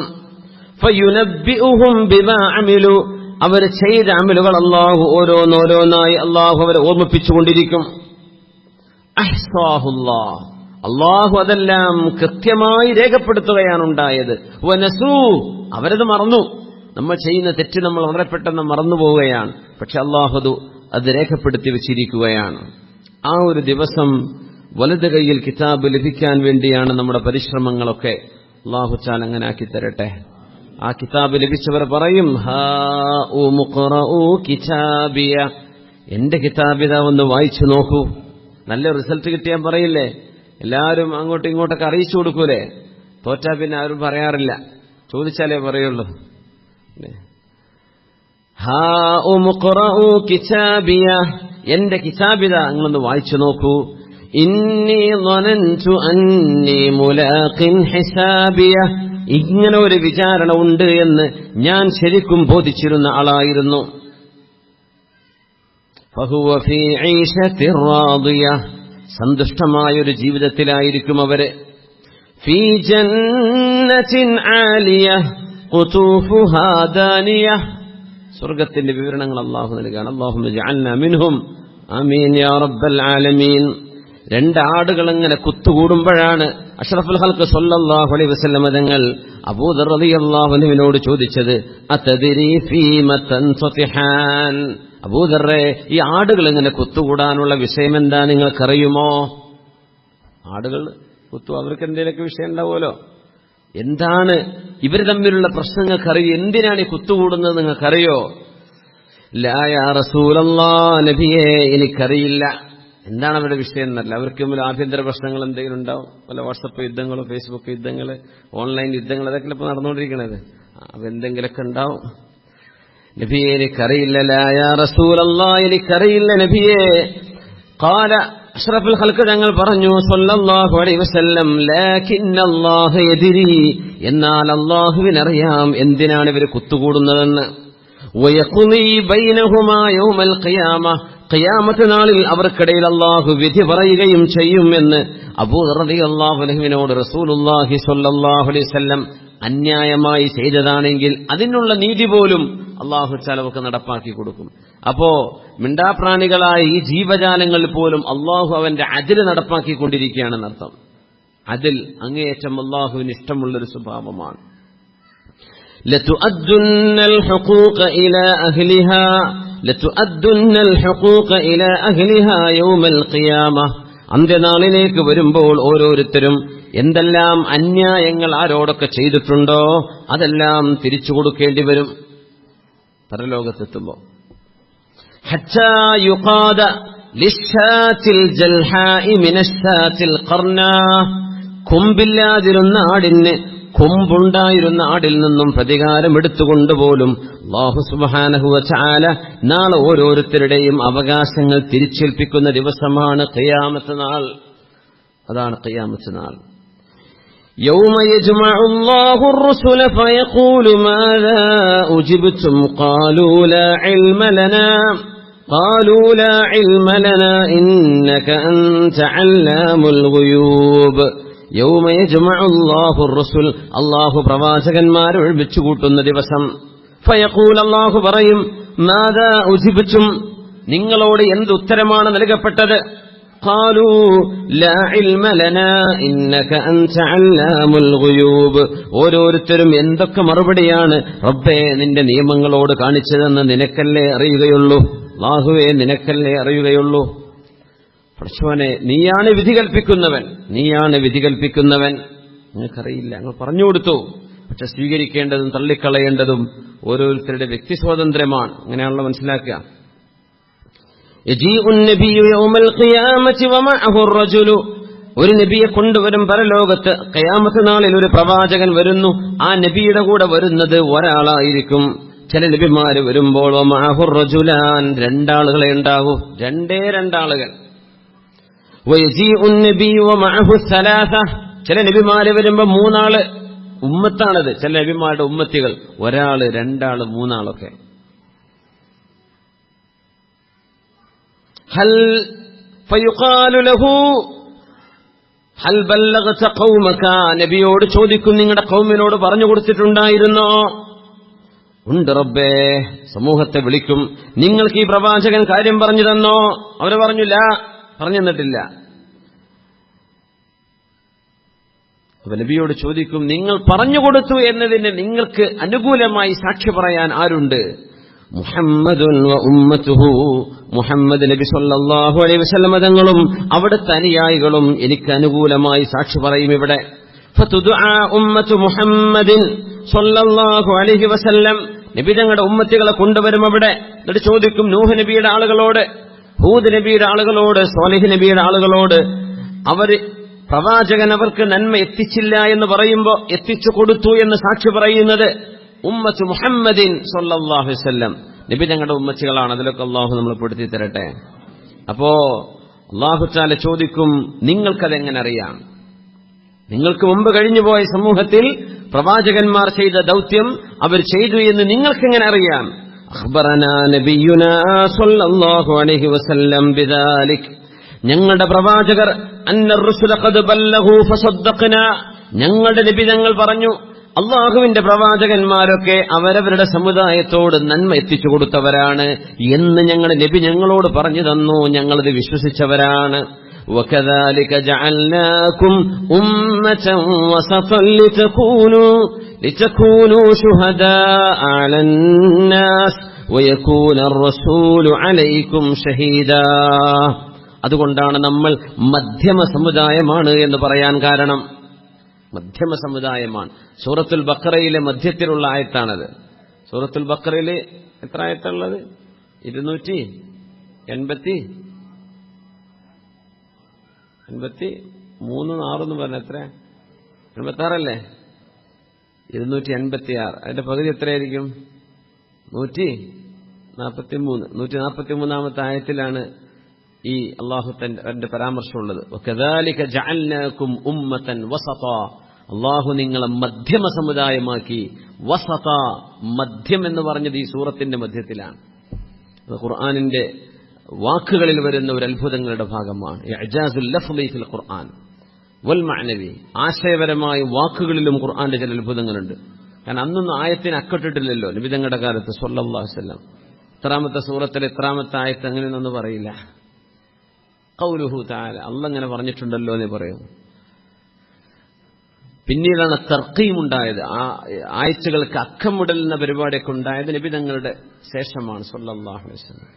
فينبئهم بما عملوا, അവർ ചെയ്ത അമലുകൾ അല്ലാഹു ഓരോന്നോരോന്നായി അല്ലാഹു അവരെ ഓർമ്മിപ്പിച്ചുകൊണ്ടിരിക്കും. അഹ്സാഹുല്ലാഹ്, അല്ലാഹു അതെല്ലാം കൃത്യമായി രേഖപ്പെടുത്തുകയാണ് ഉണ്ടായത്. വനസൂ, അവരത് മറന്നു. നമ്മൾ ചെയ്യുന്ന തെറ്റ് നമ്മൾ വളരെ പെട്ടെന്ന് മറന്നു പോവുകയാണ്. പക്ഷെ അല്ലാഹു അത് രേഖപ്പെടുത്തി വെച്ചിരിക്കുകയാണ്. ആ ഒരു ദിവസം വലത് കൈയിൽ കിതാബ് ലഭിക്കാൻ വേണ്ടിയാണ് നമ്മുടെ പരിശ്രമങ്ങളൊക്കെ. അല്ലാഹു തആല അങ്ങനെ ആക്കി തരട്ടെ. ആ കിതാബ് ലഭിച്ചവർ പറയും, ഹാ ഉഖ്റഊ കിതാബിയ, എന്റെ കിതാബ് ഇതാ ഒന്ന് വായിച്ചു നോക്കൂ. നല്ല റിസൾട്ട് കിട്ടിയാൽ പറയില്ലേ, എല്ലാവരും അങ്ങോട്ടും ഇങ്ങോട്ടൊക്കെ അറിയിച്ചു കൊടുക്കൂലേ? തോറ്റാ പിന്നെ ആരും പറയാറില്ല, ചോദിച്ചാലേ പറയുള്ളൂ. ഹാ ഉഖ്റഉ കിതാബിയ, എന്റെ കിതാബിത നിങ്ങളൊന്ന് വായിച്ചു നോക്കൂ. ഇന്നി ളനൻതു അന്നി മുലാഖിൻ ഹിസാബിയ, ഇങ്ങനെ ഒരു വിചാരണ ഉണ്ട് എന്ന് ഞാൻ ശരിക്കും ബോധിച്ചിരുന്ന ആളായിരുന്നു. ഫഹുവ ഫീ ഈശത്തിർ റാദിയ, സന്തുഷ്ടമായൊരു ജീവിതത്തിലായിരിക്കും അവര്. ഫീ ജന്നത്തിൻ ആലിയ ഖുതൂഫുഹാ ദാനിയ, സ്വർഗത്തിന്റെ വിവരണങ്ങൾ അല്ലാഹു നൽകുകയാണ്. അല്ലാഹുമ്മ ജഅൽനാ മിൻഹും ആമീൻ യാ റബ്ബൽ ആലമീൻ. രണ്ടാടുകൾ അങ്ങനെ കുത്തുകൂടുമ്പോഴാണ് അഷ്റഫുൽ ഖൽഖ് സ്വല്ലല്ലാഹു അലൈഹി വസല്ലം തങ്ങൾ അബൂദർ റളിയല്ലാഹു അൻഹുവിനോട് ചോദിച്ചത്, അതദ്രി ഫീമ തൻസതിഹാൻ, അബൂദർറെ, ഈ ആടുകൾ ഇങ്ങനെ കുത്തുകൂടാനുള്ള വിഷയം എന്താ നിങ്ങൾക്കറിയുമോ? ആടുകൾ കുത്തു, അവർക്ക് എന്തെങ്കിലുമൊക്കെ വിഷയം ഉണ്ടാവുമല്ലോ. എന്താണ് ഇവർ തമ്മിലുള്ള പ്രശ്നങ്ങൾക്കറിയോ? എന്തിനാണ് ഈ കുത്തുകൂടുന്നത് നിങ്ങൾക്കറിയോ? ലാ യാ റസൂലല്ലാഹ്, നബിയേ എനിക്കറിയില്ല. എന്താണ് അവരുടെ വിഷയം എന്നല്ല. അവർക്ക് തമ്മിൽ ആഭ്യന്തര പ്രശ്നങ്ങൾ എന്തെങ്കിലും ഉണ്ടാവും, പല വാട്സപ്പ് യുദ്ധങ്ങളോ ഫേസ്ബുക്ക് യുദ്ധങ്ങൾ, ഓൺലൈൻ യുദ്ധങ്ങൾ, അതൊക്കെ ഇപ്പോൾ നടന്നുകൊണ്ടിരിക്കണത്. അപ്പൊ എന്തെങ്കിലുമൊക്കെ ഉണ്ടാവും. നബിയെ എനിക്കറിയില്ല. ലാ യാ റസൂലല്ലാഹ്, എനിക്കറിയില്ല നബിയെ. ഖാല, അഷ്റഫുൽ ഖൽഖ് തങ്ങൾ പറഞ്ഞു സ്വല്ലല്ലാഹു അലൈഹി വസല്ലം, ലാകിന്നല്ലാഹു യദ്രി, എന്നാൽ അല്ലാഹുവിനറിയാം എന്തിനാണ് ഇവർ കുത്തുകൂടുന്നതെന്ന്. വയഖ്ളി ബൈനഹുമാ യൗമൽ ഖിയാമ, ഖിയാമത്ത് നാളിൽ അവർക്കിടയിൽ അല്ലാഹു വിധി പറയുകയും ചെയ്യും എന്ന് അബൂദർ റളിയല്ലാഹു അൻഹുവിനോട് റസൂലുള്ളാഹി സ്വല്ലല്ലാഹു അലൈഹി വസല്ലം അന്യായമായി ചെയ്തതാണെങ്കിൽ അതിനുള്ള നീതി പോലും അല്ലാഹു തആല നടപ്പാക്കി കൊടുക്കും. അപ്പോ മിണ്ടാപ്രാണികളായ ഈ ജീവജാലങ്ങളിൽ പോലും അല്ലാഹു അവന്റെ അദ്ൽ നടപ്പാക്കിക്കൊണ്ടിരിക്കുകയാണെന്നർത്ഥം. അദ്ൽ അങ്ങേയറ്റം അല്ലാഹുവിന് ഇഷ്ടമുള്ളൊരു സ്വഭാവമാണ്. ലതുഅദ്ദുന്നൽ ഹുഖൂഖ ഇലാ അഹ്ലിഹാ, ലതുഅദ്ദുന്നൽ ഹുഖൂഖ ഇലാ അഹ്ലിഹാ യൗമൽ ഖിയാമ, അന്ത്യനാളിലേക്ക് വരുമ്പോൾ ഓരോരുത്തരും എന്തെല്ലാം അന്യായങ്ങൾ ആരോടൊക്കെ ചെയ്തിട്ടുണ്ടോ അതെല്ലാം തിരിച്ചു കൊടുക്കേണ്ടി വരും പരലോകത്തെത്തുമ്പോൾ. ഹത്താ യുഖാദ ലിശ്ശാത്തിൽ ജൽഹാഇ മിനശ്ശാത്തിൽ ഖർനാ, കൊമ്പില്ലാതിരുന്ന ആടിന് കൊമ്പുണ്ടായിരുന്ന ആടിൽ നിന്നും പ്രതികാരം എടുത്തുകൊണ്ടുപോലും അല്ലാഹു സുബ്ഹാനഹു വ തആല നാളെ ഓരോരുത്തരുടെയും അവകാശങ്ങൾ തിരിച്ചേൽപ്പിക്കുന്ന ദിവസമാണ് ഖിയാമത്ത് നാൾ. അതാണ് ഖിയാമത്ത് നാൾ. യൗമ യജ്മഉ അല്ലാഹു الرسل فيقول ماذا أجبتم قالوا لا علم لنا قالوا لا علم لنا إنك أنت علام الغيوب. യൗമ യജ്മഉ അല്ലാഹു الرسل, അല്ലാഹു പ്രവാചകന്മാരെ ഒരുമിച്ച് കൂട്ടുന്ന ദിവസം. ഫയഖൂൽ, അല്ലാഹു പറയും, മാദാ ഉജിബ്തും, നിങ്ങളോട് എന്ത് ഉത്തരമാണ് നൽകപ്പെട്ടത്? ഖാലൂ ലാ ഇൽമ ലനാ ഇന്നക അൻത അല്ലാമുൽ ഗുയൂബ്. ഓരോരുത്തരും എന്തൊക്കെ മറുപടിയാണ് റബ്ബേ നിന്റെ നിയമങ്ങളോട് കാണിച്ചതെന്ന് നിനക്കല്ലേ അറിയുകയുള്ളൂ, അല്ലാഹുവേ നിനക്കല്ലേ അറിയുകയുള്ളൂ. പടച്ചോനെ, നീയാണ് വിധി കൽപ്പിക്കുന്നവൻ, നീയാണ് വിധി കൽപ്പിക്കുന്നവൻ. നിങ്ങൾക്കറിയില്ല, ഞങ്ങൾ പറഞ്ഞു കൊടുത്തു. പക്ഷെ സ്വീകരിക്കേണ്ടതും തള്ളിക്കളയേണ്ടതും ഓരോരുത്തരുടെ വ്യക്തി സ്വാതന്ത്ര്യമാണ്. അങ്ങനെയാണല്ലോ മനസ്സിലാക്കുക. യജീഉൻ നബിയ്യു യൗമൽ ഖിയാമത്തി വമഅഹു റജുലു, ഒരു നബിയെ കൊണ്ടുവരും പരലോകത്ത്. ഖിയാമത്ത് നാളിൽ ഒരു പ്രവാചകൻ വരുന്നു. ആ നബിയുടെ കൂടെ വരുന്നത് ഒരാളായിരിക്കും. ചില നബിമാര് വരുമ്പോൾ വമഅഹു റജുലാൻ, രണ്ടാളുകളെ ഉണ്ടാകൂ, രണ്ടാളുകൾ. വയജീഉൻ നബിയ്യു വമഅഹു സലാസ, ചില നബിമാര് വരുമ്പോ മൂന്നാള്. ഉമ്മത്താണത്, ചില നബിമാരുടെ ഉമ്മത്തികൾ, ഒരാള്, രണ്ടാള്, മൂന്നാളൊക്കെ. ഹൽ ഫയുഖാലു ലഹു ഹൽ ബല്ലഗത ഖൗമക, നബിയോട് ചോദിക്കും, നിങ്ങളുടെ ഖൗമിനോട് പറഞ്ഞു കൊടുത്തിട്ടുണ്ടായിരുന്നോ? ഉണ്ട് റബ്ബേ. സമൂഹത്തെ വിളിക്കും, നിങ്ങൾക്ക് ഈ പ്രവാചകൻ കാര്യം പറഞ്ഞു തന്നോ? അവര് പറഞ്ഞില്ല, പറഞ്ഞു തന്നിട്ടില്ല. അപ്പൊ നബിയോട് ചോദിക്കും, നിങ്ങൾ പറഞ്ഞു കൊടുത്തു എന്നതിന് നിങ്ങൾക്ക് അനുകൂലമായി സാക്ഷി പറയാൻ ആരുണ്ട്? മുഹമ്മദുൻ വ ഉമ്മത്തുഹു, മുഹമ്മദ് നബി സല്ലല്ലാഹു അലൈഹി വസല്ലം തങ്ങളും അവിടുത്തെ അനുയായികളും എനിക്ക് അനുകൂലമായി സാക്ഷി പറയും. ഇവിടെ ഫതുദുആ ഉമ്മത്തു മുഹമ്മദിൻ സല്ലല്ലാഹു അലൈഹി വസല്ലം, നബി തങ്ങളുടെ ഉമ്മത്തികളെ കൊണ്ടുവരും അവിടെ. എന്നിട്ട് ചോദിക്കും നൂഹ് നബിയുടെ ആളുകളോട്, ഹൂദ് നബിയുടെ ആളുകളോട്, സ്വാലിഹ് നബിയുടെ ആളുകളോട്, അവർ പ്രവാചകൻ അവർക്ക് നന്മ എത്തിച്ചില്ല എന്ന് പറയുമ്പോൾ എത്തിച്ചു കൊടുത്തു എന്ന് സാക്ഷി പറയുന്നത് ഉമ്മത്ത് മുഹമ്മദിൻ സ്വല്ലല്ലാഹു അലൈഹി വസല്ലം, നബി ഞങ്ങളുടെ ഉമ്മച്ചികളാണ്. അതിലൊക്കെ അള്ളാഹു നമ്മൾ പെടുത്തി തരട്ടെ. അപ്പോ അള്ളാഹു തആല ചോദിക്കും, നിങ്ങൾക്കതെങ്ങനെ അറിയാം? നിങ്ങൾക്ക് മുമ്പ് കഴിഞ്ഞുപോയ സമൂഹത്തിൽ പ്രവാചകന്മാർ ചെയ്ത ദൗത്യം അവർ ചെയ്തു എന്ന് നിങ്ങൾക്കെങ്ങനെ അറിയാം? അഖ്ബറനാ നബിയുനാ സ്വല്ലല്ലാഹു അലൈഹി വസല്ലം ബിദാലിക്, ഞങ്ങളുടെ പ്രവാചകർ അന്ന റുസുല ഖദ് ബല്ലഗു ഫസദ്ദഖ്നാ, ഞങ്ങളുടെ നബി ഞങ്ങൾ പറഞ്ഞു അള്ളാഹുവിന്റെ പ്രവാചകന്മാരൊക്കെ അവരവരുടെ സമുദായത്തോട് നന്മ എത്തിച്ചു കൊടുത്തവരാണ് എന്ന് ഞങ്ങളുടെ നബി ഞങ്ങളോട് പറഞ്ഞു തന്നു, ഞങ്ങളത് വിശ്വസിച്ചവരാണ്. وَكَذَلِكَ جَعَلْنَاكُمْ أُمَّةً وَسَطًا لِتَكُونُوا شُهَدَاءَ عَلَى النَّاسِ وَيَكُونَ الرَّسُولُ عَلَيْكُمْ شَهِيدًا. അതുകൊണ്ടാണ് നമ്മൾ മധ്യമ സമുദായമാണ് എന്ന് പറയാൻ കാരണം. മധ്യമ സമുദായമാണ്. സൂറത്തുൽ ബഖറയിലെ മധ്യത്തിലുള്ള ആയത്താണത്. സൂറത്തുൽ ബഖറയിൽ എത്ര ആയത്തുള്ളത്? 283 എന്ന് പറഞ്ഞ എത്ര? 86 അല്ലേ? 286. അതിന്റെ പകുതി എത്രയായിരിക്കും? 143. ആയത്തിലാണ് ഈ അള്ളാഹു തന്റെ പരാമർശമുള്ളത്. വകദാലിക ജഅൽനാകും ഉമ്മതൻ വസത, അള്ളാഹു നിങ്ങളെ മധ്യമ സമുദായമാക്കി. വസത, മധ്യം എന്ന് പറഞ്ഞത് ഈ സൂറത്തിന്റെ മധ്യത്തിലാണ്. അത് ഖുർആനിന്റെ വാക്കുകളിൽ വരുന്ന ഒരു അത്ഭുതങ്ങളുടെ ഭാഗമാണ്. ഇഅ്ജാസുൽ ലഫ്ളി ഫിൽ ഖുർആൻ വൽ മഅനവി, ആശയപരമായ വാക്കുകളിലും ഖുർആന്റെ ചില അത്ഭുതങ്ങളുണ്ട്. കാരണം അന്നൊന്നും ആയത്തിന് അക്കട്ടിട്ടില്ലല്ലോ നബി തങ്ങളുടെ കാലത്ത് സ്വല്ലല്ലാഹു അലൈഹി വസല്ലം. എത്രാമത്തെ സൂറത്തിലെ എത്രാമത്തെ ആയത്ത് അങ്ങനെയൊന്നും പറയില്ല. ഖൗലുഹു തആല, അല്ലാഹ് അങ്ങനെ പറഞ്ഞിട്ടുണ്ടല്ലോ എന്ന് പറയും. പിന്നീടാണ് തർക്കീമുണ്ടായത്. ആ ആയത്തുകൾക്ക് അക്കമിടലുന്ന പരിപാടിയൊക്കെ ഉണ്ടായത് നബി തങ്ങളുടെ ശേഷമാണ് സ്വല്ലല്ലാഹു അലൈഹി വസല്ലം.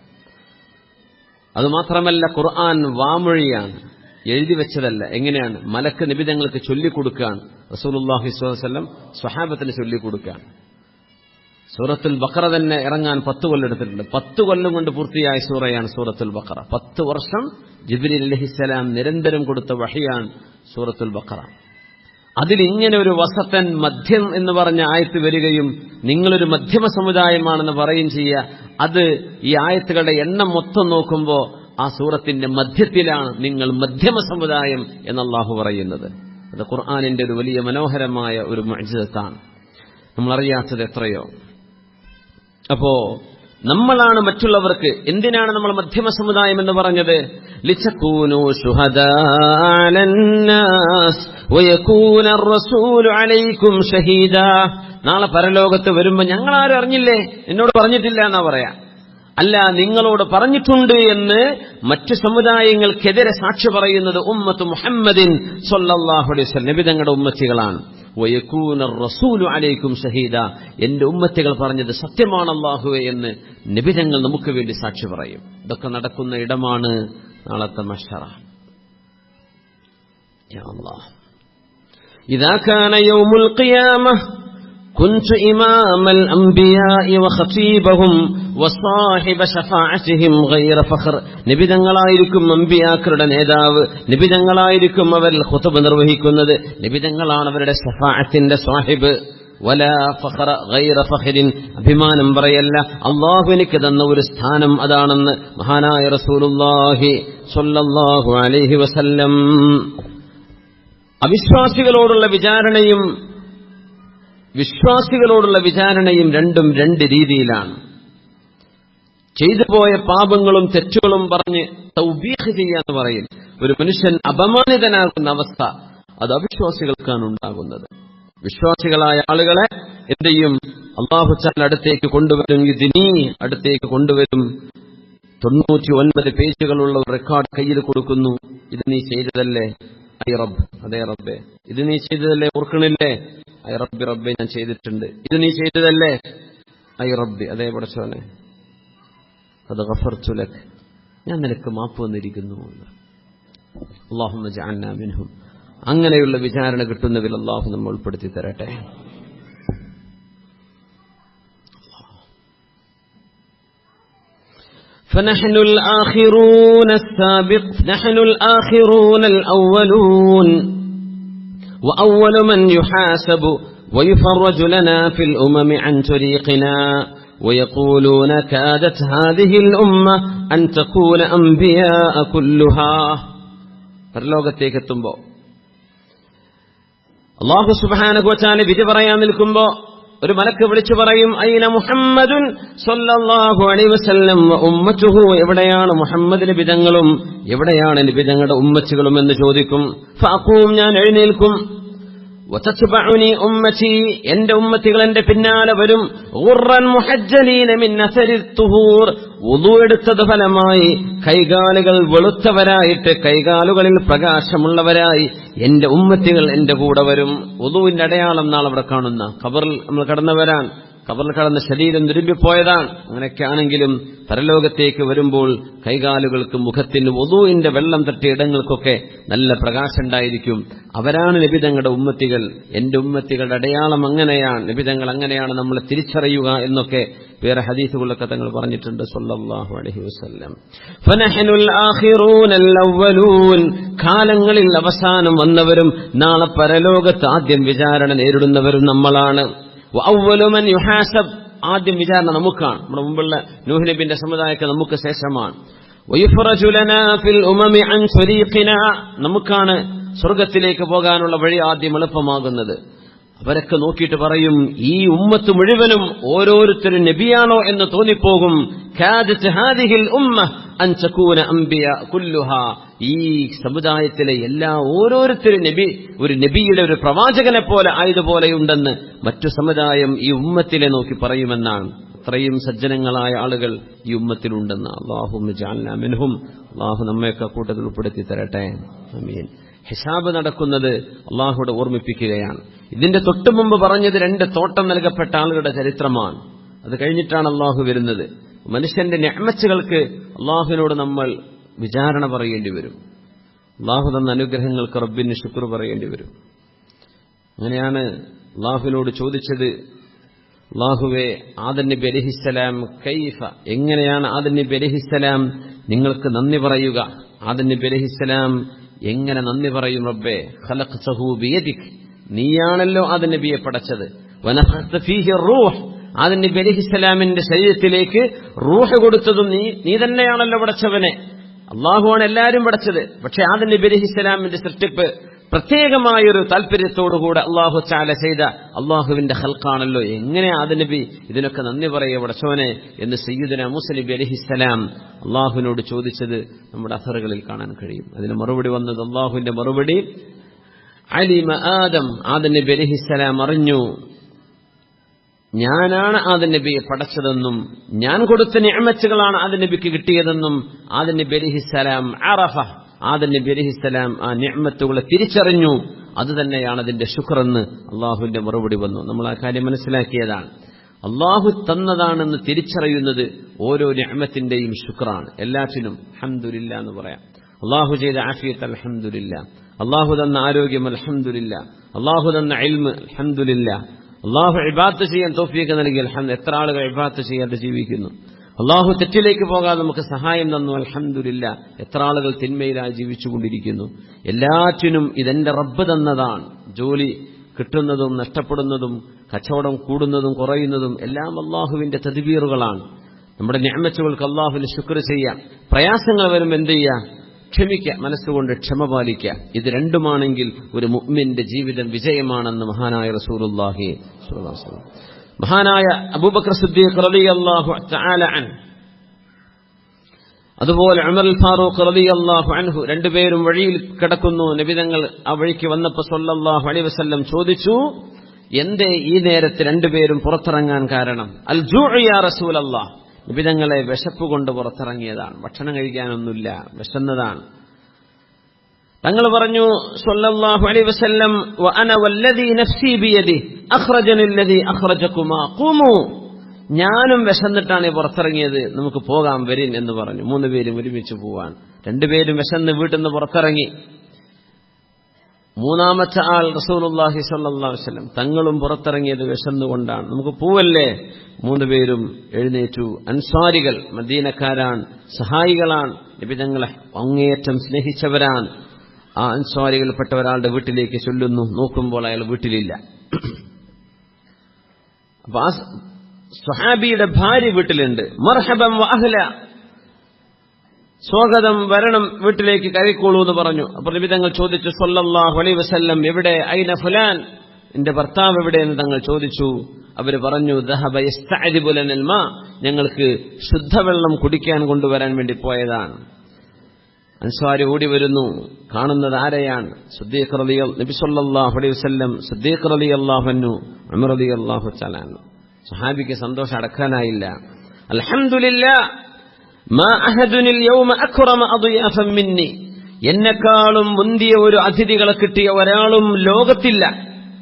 അതുമാത്രമല്ല, ഖുർആൻ വാമൊഴിയാണ്, എഴുതി വെച്ചതല്ല. എങ്ങനെയാണ്? മലക്ക് നബി തങ്ങൾക്ക് ചൊല്ലിക്കൊടുക്കുകയാണ്. റസൂലുള്ളാഹി സ്വല്ലല്ലാഹു അലൈഹി വസല്ലം സ്വഹാബത്തിന് ചൊല്ലിക്കൊടുക്കുകയാണ്. സൂറത്തുൽ ബഖറ തന്നെ ഇറങ്ങാൻ 10 കൊല്ലം എടുത്തിട്ടുണ്ട്. 10 കൊല്ലം കൊണ്ട് പൂർത്തിയായ സൂറയാണ് സൂറത്തുൽ ബഖറ. 10 വർഷം ജിബ്രീൽ അലൈഹിസ്സലാം നിരന്തരം കൊടുത്ത വഹിയാണ് സൂറത്തുൽ ബഖറ. അതിലിങ്ങനെ ഒരു വസത്തൻ, മധ്യം എന്ന് പറഞ്ഞ ആയത്ത് വരികയും നിങ്ങളൊരു മധ്യമ സമുദായമാണെന്ന് പറയുകയും ചെയ്യുക. അത് ഈ ആയത്തുകളുടെ എണ്ണം മൊത്തം നോക്കുമ്പോൾ ആ സൂറത്തിന്റെ മധ്യത്തിലാണ് നിങ്ങൾ മധ്യമ സമുദായം എന്ന് അല്ലാഹു പറയുന്നത്. അത് ഖുർആനിന്റെ ഒരു വലിയ മനോഹരമായ ഒരു മുഅ്ജിസത്താണ്, നമ്മളറിയാത്തത് എത്രയോ. അപ്പോ നമ്മളാണ് മറ്റുള്ളവർക്ക്, എന്തിനാണ് നമ്മൾ മധ്യമ സമുദായം എന്ന് പറഞ്ഞത്? ലിതകൂനൂ ശുഹദാഅ അലന്നാസ് വയകൂന അർറസൂലു അലൈക്കും ഷഹീദാ. നാളെ പരലോകത്ത് വരുമ്പോൾ ഞങ്ങളാരും അറിഞ്ഞില്ലേ, എന്നോട് പറഞ്ഞിട്ടില്ല എന്നാ പറയാ. അല്ല, നിങ്ങളോട് പറഞ്ഞിട്ടുണ്ട് എന്ന് മറ്റു സമുദായങ്ങൾക്കെതിരെ സാക്ഷി പറയുന്നത് ഉമ്മത്ത് മുഹമ്മദിൻ സ്വല്ലല്ലാഹു അലൈഹി വസല്ലം, നബി തങ്ങളുടെ ഉമ്മത്തികളാണ്. വയകൂന റസൂലു അലൈക്കും ഷഹീദ, എന്റെ ഉമ്മത്തികൾ പറഞ്ഞത് സത്യമാണ് അല്ലാഹുവേ എന്ന് നബി തങ്ങൾ നമുക്ക് വേണ്ടി സാക്ഷി പറയും. ഇതൊക്കെ നടക്കുന്ന ഇടമാണ് നാളത്തെ മഹ്ശറ. യാ അല്ലാഹ്, ഇദാ കാന യൗമുൽ ഖിയാമഹ് കുൻതു ഇമാമൽ അംബിയാഇ വഖതീബഹും വസാഹിബ ശഫാഅതിഹിം ഗൈറ ഫഖർ. നബിതങ്ങളായിരിക്കും അംബിയാക്കളുടെ നേതാവ്, നബിതങ്ങളായിരിക്കും അവർ ഖുതുബ നിർവഹിക്കുന്നത്, നബിതങ്ങളാണ് അവരുടെ ശഫാഅത്തിന്റെ സാഹിബ്. വലാ ഫഖറ ഗൈറ ഫഖരിൻ, അഭിമാനം പറയല്ല, അല്ലാഹു എനിക്ക് തന്ന ഒരു സ്ഥാനം അതാണെന്ന് മഹാനായ റസൂലുള്ളാഹി സ്വല്ലല്ലാഹു അലൈഹി വസല്ലം. അവിശ്വാസികളോടുള്ള വിശ്വാസികളോടുള്ള വിചാരണയും രണ്ടും രണ്ട് രീതിയിലാണ്. ചെയ്തുപോയ പാപങ്ങളും തെറ്റുകളും പറഞ്ഞ് തൗബീഖ് ചെയ്യാന്ന് പറയും. ഒരു മനുഷ്യൻ അപമാനിതനാകുന്ന അവസ്ഥ അത് അവിശ്വാസികൾക്കാണ് ഉണ്ടാകുന്നത്. വിശ്വാസികളായ ആളുകളെ എന്ത് ചെയ്യും? അല്ലാഹു തആല അടുത്തേക്ക് കൊണ്ടുവരും, ഇതിനീ അടുത്തേക്ക് കൊണ്ടുവരും. 99 പേജുകളുള്ള ഒരു റെക്കോർഡ് കയ്യിൽ കൊടുക്കുന്നു. ഇത് നീ ചെയ്തതല്ലേ? ഐ റബ്ബ്, അതേ റബ്ബേ. ഇത് നീ ചെയ്തതല്ലേ? ഓർക്കണില്ലേ? ഐ റബ്ബി, റബ്ബേ ഞാൻ ചെയ്തിട്ടുണ്ട്. ഇത് നീ ചെയ്തതല്ലേ? ഐ റബ്ബി, അതേ പടച്ചോനെ. അത് ഗഫർതു ലക്, ഞാൻ നിനക്ക് മാപ്പ് വന്നിരിക്കുന്നു. അല്ലാഹുമ്മ ജഅൽനാ മിൻഹും. അങ്ങനെയുള്ള വിചാരണ കിട്ടുന്നതിൽ അല്ലാഹു നമ്മെ ഉൾപ്പെടുത്തി തരട്ടെ. فنحن الآخرون السابق نحن الآخرون الأولون وأول من يحاسب ويفرج لنا في الأمم عن طريقنا ويقولون كادت هذه الأمة أن تكون أنبياء كلها. പരലോകത്തേക്ക് എത്തുമ്പോൾ അല്ലാഹു സുബ്ഹാനഹു വ തആല വിധി പറയാൻ നിൽക്കുമ്പോൾ ഒരു മലക്ക് വിളിച്ചു പറയും, ഐന മുഹമ്മദുൻ സ്വല്ലല്ലാഹു അലൈഹി വസല്ലം വ ഉമ്മത്തുഹു, എവിടെയാണ് മുഹമ്മദ് നബിതങ്ങളും എവിടെയാണ് നബിതങ്ങളുടെ ഉമ്മത്തുകളും എന്ന് ചോദിക്കും. ഫഅഖൂം, ഞാൻ എഴുന്നേൽക്കും. വതത്ബഉനി ഉമ്മതി, എന്റെ ഉമ്മത്തികൾ എന്റെ പിന്നാലെ വരും. ഗുർറൻ മുഹജ്ജലീന മിൻ അസരി തുഹൂർ, വുളു എടുത്തത് ഫലമായി കൈകാലുകൾ വെളുത്തവരായിട്ട്, കൈകാലുകളിൽ പ്രകാശമുള്ളവരായി എന്റെ ഉമ്മത്തികൾ എന്റെ കൂടെ വരും. വുളുവിന്റെ അടയാളം നാളെ അവിടെ കാണുന്ന ഖബറിൽ നമ്മൾ കടന്നവരാൻ, ഖബറിൽ കടന്ന ശരീരം തുരുമ്പിപ്പോയതാണ്. അങ്ങനെയൊക്കെ ആണെങ്കിലും പരലോകത്തേക്ക് വരുമ്പോൾ കൈകാലുകൾക്ക് മുഖത്തിന് വുളുവിന്റെ വെള്ളം തട്ടിയ ഇടങ്ങൾക്കൊക്കെ നല്ല പ്രകാശം ഉണ്ടായിരിക്കും. അവരാണ് നബിതങ്ങളുടെ ഉമ്മത്തികൾ. എന്റെ ഉമ്മത്തികളുടെ അടയാളം അങ്ങനെയാണ്, നബിതങ്ങൾ അങ്ങനെയാണ് നമ്മളെ തിരിച്ചറിയുക എന്നൊക്കെ വേറെ ഹദീസുകളൊക്കെ തങ്ങൾ പറഞ്ഞിട്ടുണ്ട് സല്ലല്ലാഹു അലൈഹി വസല്ലം. ഫനഹ്നുൽ ആഖിറൂനൽ അവ്വലൂൻ, കാലങ്ങളിൽ അവസാനം വന്നവരും നാളെ പരലോകത്ത് ആദ്യം വിചാരണ നേരിടുന്നവരും നമ്മളാണ്. വഅവ്വലു മൻ യുഹാസബ്, ആദ്യം വിചാരണ നമുക്കാണ്. നമ്മുടെ മുമ്പുള്ള നൂഹ് നബിയുടെ സമുദായക്ക് നമുക്ക് ശേഷമാണ്. വയുഫ്റജു ലനാ ഫിൽ ഉമമി അൻ സ്വരീഖിനാ, നമുക്കാണ് സ്വർഗത്തിലേക്ക് പോകാനുള്ള വഴി ആദ്യം എളുപ്പമാകുന്നത്. അവരൊക്കെ നോക്കിയിട്ട് പറയും, ഈ ഉമ്മത്ത് മുഴുവനും ഓരോരുത്തരും നബിയാണോ എന്ന് തോന്നിപ്പോകും. കാദത്ത് ഹാദിഹിൽ ഉമ്മ അൻ തകൂന അംബിയാ കുല്ലുഹാ, ഈ സമുദായത്തിലെ എല്ലാ ഓരോരുത്തരും ഒരു നബിയുടെ ഒരു പ്രവാചകനെ പോലെ ആയതുപോലെയുണ്ടെന്ന് മറ്റു സമുദായം ഈ ഉമ്മത്തിലെ നോക്കി പറയുമെന്നാണ്. അത്രയും സജ്ജനങ്ങളായ ആളുകൾ ഈ ഉമ്മത്തിലുണ്ടെന്ന്. അല്ലാഹുമ്മ ജഅൽനാ മിൻഹും, അല്ലാഹു നമ്മയൊക്കെ കൂട്ടത്തിൽ ഉൾപ്പെടുത്തി തരട്ടെ, ആമീൻ. ഹിസാബ് നടക്കുന്നത് അല്ലാഹുവോട് ഓർമ്മിപ്പിക്കുകയാണ്. ഇതിന്റെ തൊട്ടു മുമ്പ് പറഞ്ഞത് 2 തോട്ടം നൽകപ്പെട്ട ആളുകളുടെ ചരിത്രമാണ്. അത് കഴിഞ്ഞിട്ടാണ് അല്ലാഹു വരുന്നത്. മനുഷ്യന്റെ നിഅമത്തുകൾക്ക് അല്ലാഹുവിനോട് നമ്മൾ വിചാരണ പറയേണ്ടി വരും. അല്ലാഹു തന്ന അനുഗ്രഹങ്ങൾക്ക് റബ്ബിന് ശുക്ർ പറയേണ്ടി വരും. അങ്ങനെയാണ് അല്ലാഹുവിനോട് ചോദിച്ചത്, അല്ലാഹുവേ, ആദം നബി അലൈഹിസ്സലാം കൈഫ, എങ്ങനെയാണ് ആദം നബി അലൈഹിസ്സലാം നിങ്ങൾക്ക് നന്ദി പറയുക? ആദം നബി അലൈഹിസ്സലാം എങ്ങനെ നന്ദി പറയും റബ്ബേ? ഖലഖ്തഹു ബിയദിക്, നീയാണല്ലോ ആദം നബിയെ പടച്ചത്. വനഫഖ്ത ഫീഹി റൂഹ്, ആദം നബി അലൈഹിസ്സലാമിന്റെ ശരീരത്തിലേക്ക് റൂഹ് കൊടുത്തതും നീ തന്നെയാണല്ലോ പടച്ചവനെ. അല്ലാഹുവാണ് എല്ലാവരും പടച്ചത്. പക്ഷെ ആദം നബി അലൈഹിസ്സലാമിന്റെ സൃഷ്ടിപ്പ് പ്രത്യേകമായൊരു താല്പര്യത്തോടുകൂടെ അല്ലാഹു തആല ചെയ്ത അല്ലാഹുവിന്റെ ഖൽഖാണല്ലോ. എങ്ങനെ ആദം നബി ഇതിനൊക്കെ നന്ദി പറയുക പടച്ചവനെ എന്ന് സയ്യിദുനാ മൂസാ നബി അലൈഹിസ്സലാം അല്ലാഹുവിനോട് ചോദിച്ചത് നമ്മുടെ അസറുകളിൽ കാണാൻ കഴിയും. അതിന് മറുപടി വന്നത്, അല്ലാഹുവിന്റെ മറുപടി, അലിമ ആദം, ആദം നബി അലൈഹിസ്സലാം അറിഞ്ഞു ഞാനാണ് ആദം നബിയെ പടച്ചതെന്നും ഞാൻ കൊടുത്ത നിഅമത്തുകളാണ് ആദം നബിക്ക് കിട്ടിയതെന്നും ആദം നബി അലൈഹിസ്സലാം അറഫ, ആദം നബി അലൈഹിസ്സലാം ആ നിഅമത്തുകളെ തിരിച്ചറിഞ്ഞു. അത് തന്നെയാണ് അതിന്റെ ശുക്റെന്ന് അള്ളാഹുവിന്റെ മറുപടി വന്നു. നമ്മൾ ആ കാര്യം മനസ്സിലാക്കിയതാണ്. അള്ളാഹു തന്നതാണെന്ന് തിരിച്ചറിയുന്നത് ഓരോ നിഅമത്തിന്റെയും ശുക്റാണ്. എല്ലാറ്റിനും അൽഹംദുലില്ലാ എന്ന് പറയാം. അള്ളാഹു ചെയ്ത ആഫിയത്ത് അൽഹംദുലില്ലാ, അള്ളാഹു തന്ന ആരോഗ്യം അൽഹംദുലില്ലാ, അള്ളാഹു തന്ന ഇൽമ് അൽഹംദുലില്ലാ, അള്ളാഹു ഇബാദത്ത് ചെയ്യാൻ തൗഫീഖ് നൽകി അൽഹംദുലില്ലാ. എത്ര ആളുകൾ ഇബാദത്ത് ചെയ്യാതെ ജീവിക്കുന്നു. അള്ളാഹു തെറ്റിലേക്ക് പോകാതെ നമുക്ക് സഹായം തന്നു അൽഹംദുലില്ലാ. എത്ര ആളുകൾ തിന്മയിലായി ജീവിച്ചുകൊണ്ടിരിക്കുന്നു. എല്ലാറ്റിനും ഇതെന്റെ റബ്ബ് തന്നതാണ്. ജോലി കിട്ടുന്നതും നഷ്ടപ്പെടുന്നതും കച്ചവടം കൂടുന്നതും കുറയുന്നതും എല്ലാം അള്ളാഹുവിന്റെ തദ്ബീറുകളാണ്. നമ്മുടെ നിഅമത്തുകൾക്ക് അള്ളാഹുവിന് ശുക്ർ ചെയ്യാം. പ്രയാസങ്ങൾ വരുമ്പോൾ എന്ത് ചെയ്യാം? ക്ഷമിക്കുക, മനസ്സുകൊണ്ട് ക്ഷമ പാലിക്കുക. ഇത് രണ്ടുമാണെങ്കിൽ ഒരു മുഅ്മിന്റെ ജീവിതം വിജയമാണെന്ന് മഹാനായ റസൂലുള്ളാഹി സ്വല്ലല്ലാഹു അലൈഹി വസല്ലം, മഹാനായ അബൂബക്കർ സിദ്ദീഖ് റളിയല്ലാഹു തആല അൻഹു, അതുപോലെ ഉമർ ഫാറൂഖ് റളിയല്ലാഹു അൻഹു, രണ്ടുപേരും വഴിയിൽ കിടക്കുന്നു. നബി തങ്ങൾ ആ വഴിക്ക് വന്നപ്പോൾ സ്വല്ലല്ലാഹു അലൈഹി വസല്ലം ചോദിച്ചു, എന്തേ ഈ നേരത്ത് രണ്ടുപേരും പുറത്തിറങ്ങാൻ കാരണം? അൽ ജൂഉ യാ റസൂലല്ലാഹ്, നബി തങ്ങളെ വിശപ്പ് കൊണ്ട് പുറത്തിറങ്ങിയതാണ്, ഭക്ഷണം കഴിക്കാനൊന്നുമില്ല, വിശന്നതാണ്. തങ്ങൾ പറഞ്ഞു സ്വല്ലല്ലാഹു അലൈഹി വസല്ലം, വഅന വല്ലദീ നഫ്സി ബിയദിഹി അഖ്റജനി അല്ലദീ അഖ്റജകുമാ ഖുമൂ, ഞാനും വിശന്നിട്ടാണ് പുറത്തിറങ്ങിയത്, നമുക്ക് പോകാം വരിൻ എന്ന് പറഞ്ഞു. 3 പേരും ഒരുമിച്ച് പോവാൻ. 2 പേരും വിശന്ന് വീട്ടിൽ നിന്ന് പുറത്തിറങ്ങി. മൂന്നാമത്തെ ആൾ റസൂലുള്ളാഹി സ്വല്ലല്ലാഹു അലൈഹി വസല്ലം. തങ്ങളും പുറത്തിറങ്ങിയത് വിശന്നുകൊണ്ടാണ്. നമുക്ക് പോവല്ലേ? 3 പേരും എഴുന്നേറ്റു. അൻസാരികൾ, മദീനക്കാരാണ്, സഹായികളാണ്, നബി തങ്ങളെ അങ്ങേയറ്റം സ്നേഹിച്ചവരാണ്. ആ അൻസാരികൾപ്പെട്ട ഒരാളുടെ വീട്ടിലേക്ക് ചൊല്ലുന്നു. നോക്കുമ്പോൾ അയാൾ വീട്ടിലില്ല. അപ്പൊ ആ സ്വഹാബിയുടെ ഭാര്യ വീട്ടിലുണ്ട്. മർഹബൻ വ അഹ്ല, സ്വാഗതം, വരണം, വീട്ടിലേക്ക് കയറിക്കോളൂ എന്ന് പറഞ്ഞു. അപ്പോൾ നബി തങ്ങൾ ചോദിച്ചു സല്ലല്ലാഹു അലൈഹി വസല്ലം, എവിടെ? ഐന ഫുലാൻ, എന്റെ ഭർത്താവ് എവിടെ എന്ന് തങ്ങൾ ചോദിച്ചു. അവര് പറഞ്ഞു ദഹബ യസ്തഅദിബു ലനൽ മാ, ഞങ്ങൾക്ക് ശുദ്ധവെള്ളം കുടിക്കാൻ കൊണ്ടുവരാൻ വേണ്ടി പോയതാണ്. അൻസാരി ഓടി വരുന്നു. കാണുന്നത് ആരെയാണ്? സിദ്ദീഖ് നബി സല്ലല്ലാഹു അലൈഹി വസല്ലം, സിദ്ദീഖ് റളിയല്ലാഹു അൻഹു, ഉമർ റളിയല്ലാഹു തആല അൻഹു. സ്വഹാബിക്ക് സന്തോഷം അടക്കാനായില്ല. അൽഹംദുലില്ലാഹ് മാ അഹദുനിൽ യൗമ അക്റമ അദ്യാഫൻ മിന്നി, എന്നെക്കാളും മുന്തിയ ഒരു അതിഥികളെ കിട്ടിയ ഒരാളും ലോകത്തില്ല.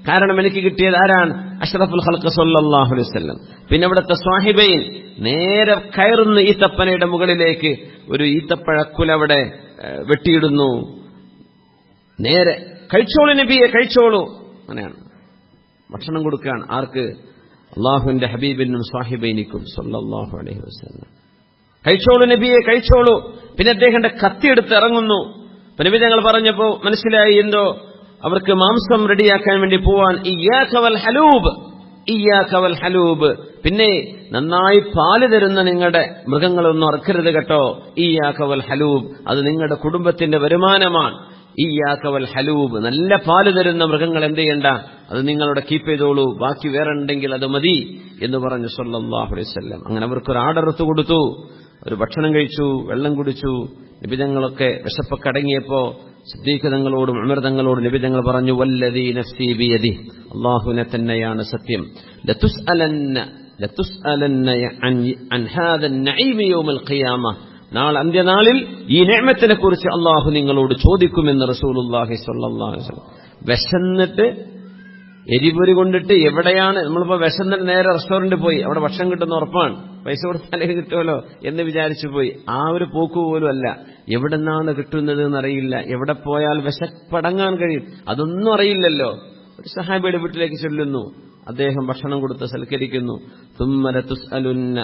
കാരണം എനിക്ക് കിട്ടിയത് ആരാണ്? അഷ്റഫുൽ ഖൽഖ് സല്ലല്ലാഹു അലൈഹി വസല്ലം. പിന്നെ ഇവിടുത്തെ സ്വാഹിബൈൻ നേരെ കയറുന്ന ഈത്തപ്പനയുടെ മുകളിലേക്ക് ഒരു ഈത്തപ്പഴക്കുല അവിടെ വെട്ടിയിടുന്നു. നേരെ കഴിച്ചോളൂ നബിയെ, കഴിച്ചോളൂ. അങ്ങനെയാണ് ഭക്ഷണം കൊടുക്കുകയാണ്. ആർക്ക്? അള്ളാഹുവിന്റെ ഹബീബിനും സ്വാഹിബൈനിക്കും സല്ലല്ലാഹു അലൈഹി വസല്ലം. കഴിച്ചോളൂ നബിയെ, കഴിച്ചോളൂ. പിന്നെ അദ്ദേഹത്തിന്റെ കത്തിയെടുത്ത് ഇറങ്ങുന്നു. നബി ഞങ്ങൾ പറഞ്ഞപ്പോ മനസ്സിലായി എന്തോ അവർക്ക് മാംസം റെഡിയാക്കാൻ വേണ്ടി പോവാൻ. ഇയ്യാക വൽ ഹലൂബ്, ഇയ്യാക വൽ ഹലൂബ്, പിന്നെ നന്നായി പാല് തരുന്ന നിങ്ങളുടെ മൃഗങ്ങളൊന്നും അറക്കരുത് കേട്ടോ. ഇയ്യാക വൽ ഹലൂബ്, അത് നിങ്ങളുടെ കുടുംബത്തിന്റെ വരുമാനമാണ്. ഇയ്യാക വൽ ഹലൂബ്, നല്ല പാല് തരുന്ന മൃഗങ്ങൾ എന്ത് ചെയ്യണ്ട, അത് നിങ്ങളുടെ കീപ്പ് ചെയ്തോളൂ, ബാക്കി വേറെ ഉണ്ടെങ്കിൽ അത് മതി എന്ന് പറഞ്ഞു സല്ലല്ലാഹു അലൈഹി വസല്ലം. അങ്ങനെ അവർക്കൊരു ആർഡർ കൊടുത്തു. ഒരു ഭക്ഷണം കഴിച്ചു, വെള്ളം കുടിച്ചു. നിബിധങ്ങളൊക്കെ വിശപ്പൊക്കെ അടങ്ങിയപ്പോ സിദ്ദീഖ് തങ്ങളോടും ഉമർ തങ്ങളോടും നിബിധങ്ങൾ പറഞ്ഞു വല്ലദീ നഫ്സി ബിയദി, അല്ലാഹുവിനെ തന്നെയാണ് സത്യം, ലതുസ്അലന്ന അൻ ഹാദ നഈമ യൗമൽ ഖിയാമ, നാളെ അന്ത്യനാളിൽ ഈ നിഅമത്തിനെ കുറിച്ച് അല്ലാഹു നിങ്ങളോട് ചോദിക്കുമെന്ന് റസൂലുള്ളാഹി സ്വല്ലല്ലാഹു അലൈഹി വസല്ലം. വിശന്നിട്ട് എരിപൊരി കൊണ്ടിട്ട് എവിടെയാണ് നമ്മളിപ്പോ വിശന്നിട്ട് നേരെ റെസ്റ്റോറന്റിൽ പോയി അവിടെ ഭക്ഷണം കിട്ടുന്ന ഉറപ്പാണ്, പൈസ കൊടുത്താലേ കിട്ടുമല്ലോ എന്ന് വിചാരിച്ചു പോയി. ആ ഒരു പോക്ക് പോലും അല്ല. എവിടെ നിന്നാണ് കിട്ടുന്നത് എന്നറിയില്ല, എവിടെ പോയാൽ വിശപ്പടങ്ങാൻ കഴിയും അതൊന്നും അറിയില്ലല്ലോ. ഒരു സഹാബിയുടെ വീട്ടിലേക്ക് ചെല്ലുന്നു, അദ്ദേഹം ഭക്ഷണം കൊടുത്ത് സൽക്കരിക്കുന്നു. തുമ്മ ലതുസ്അലുന്ന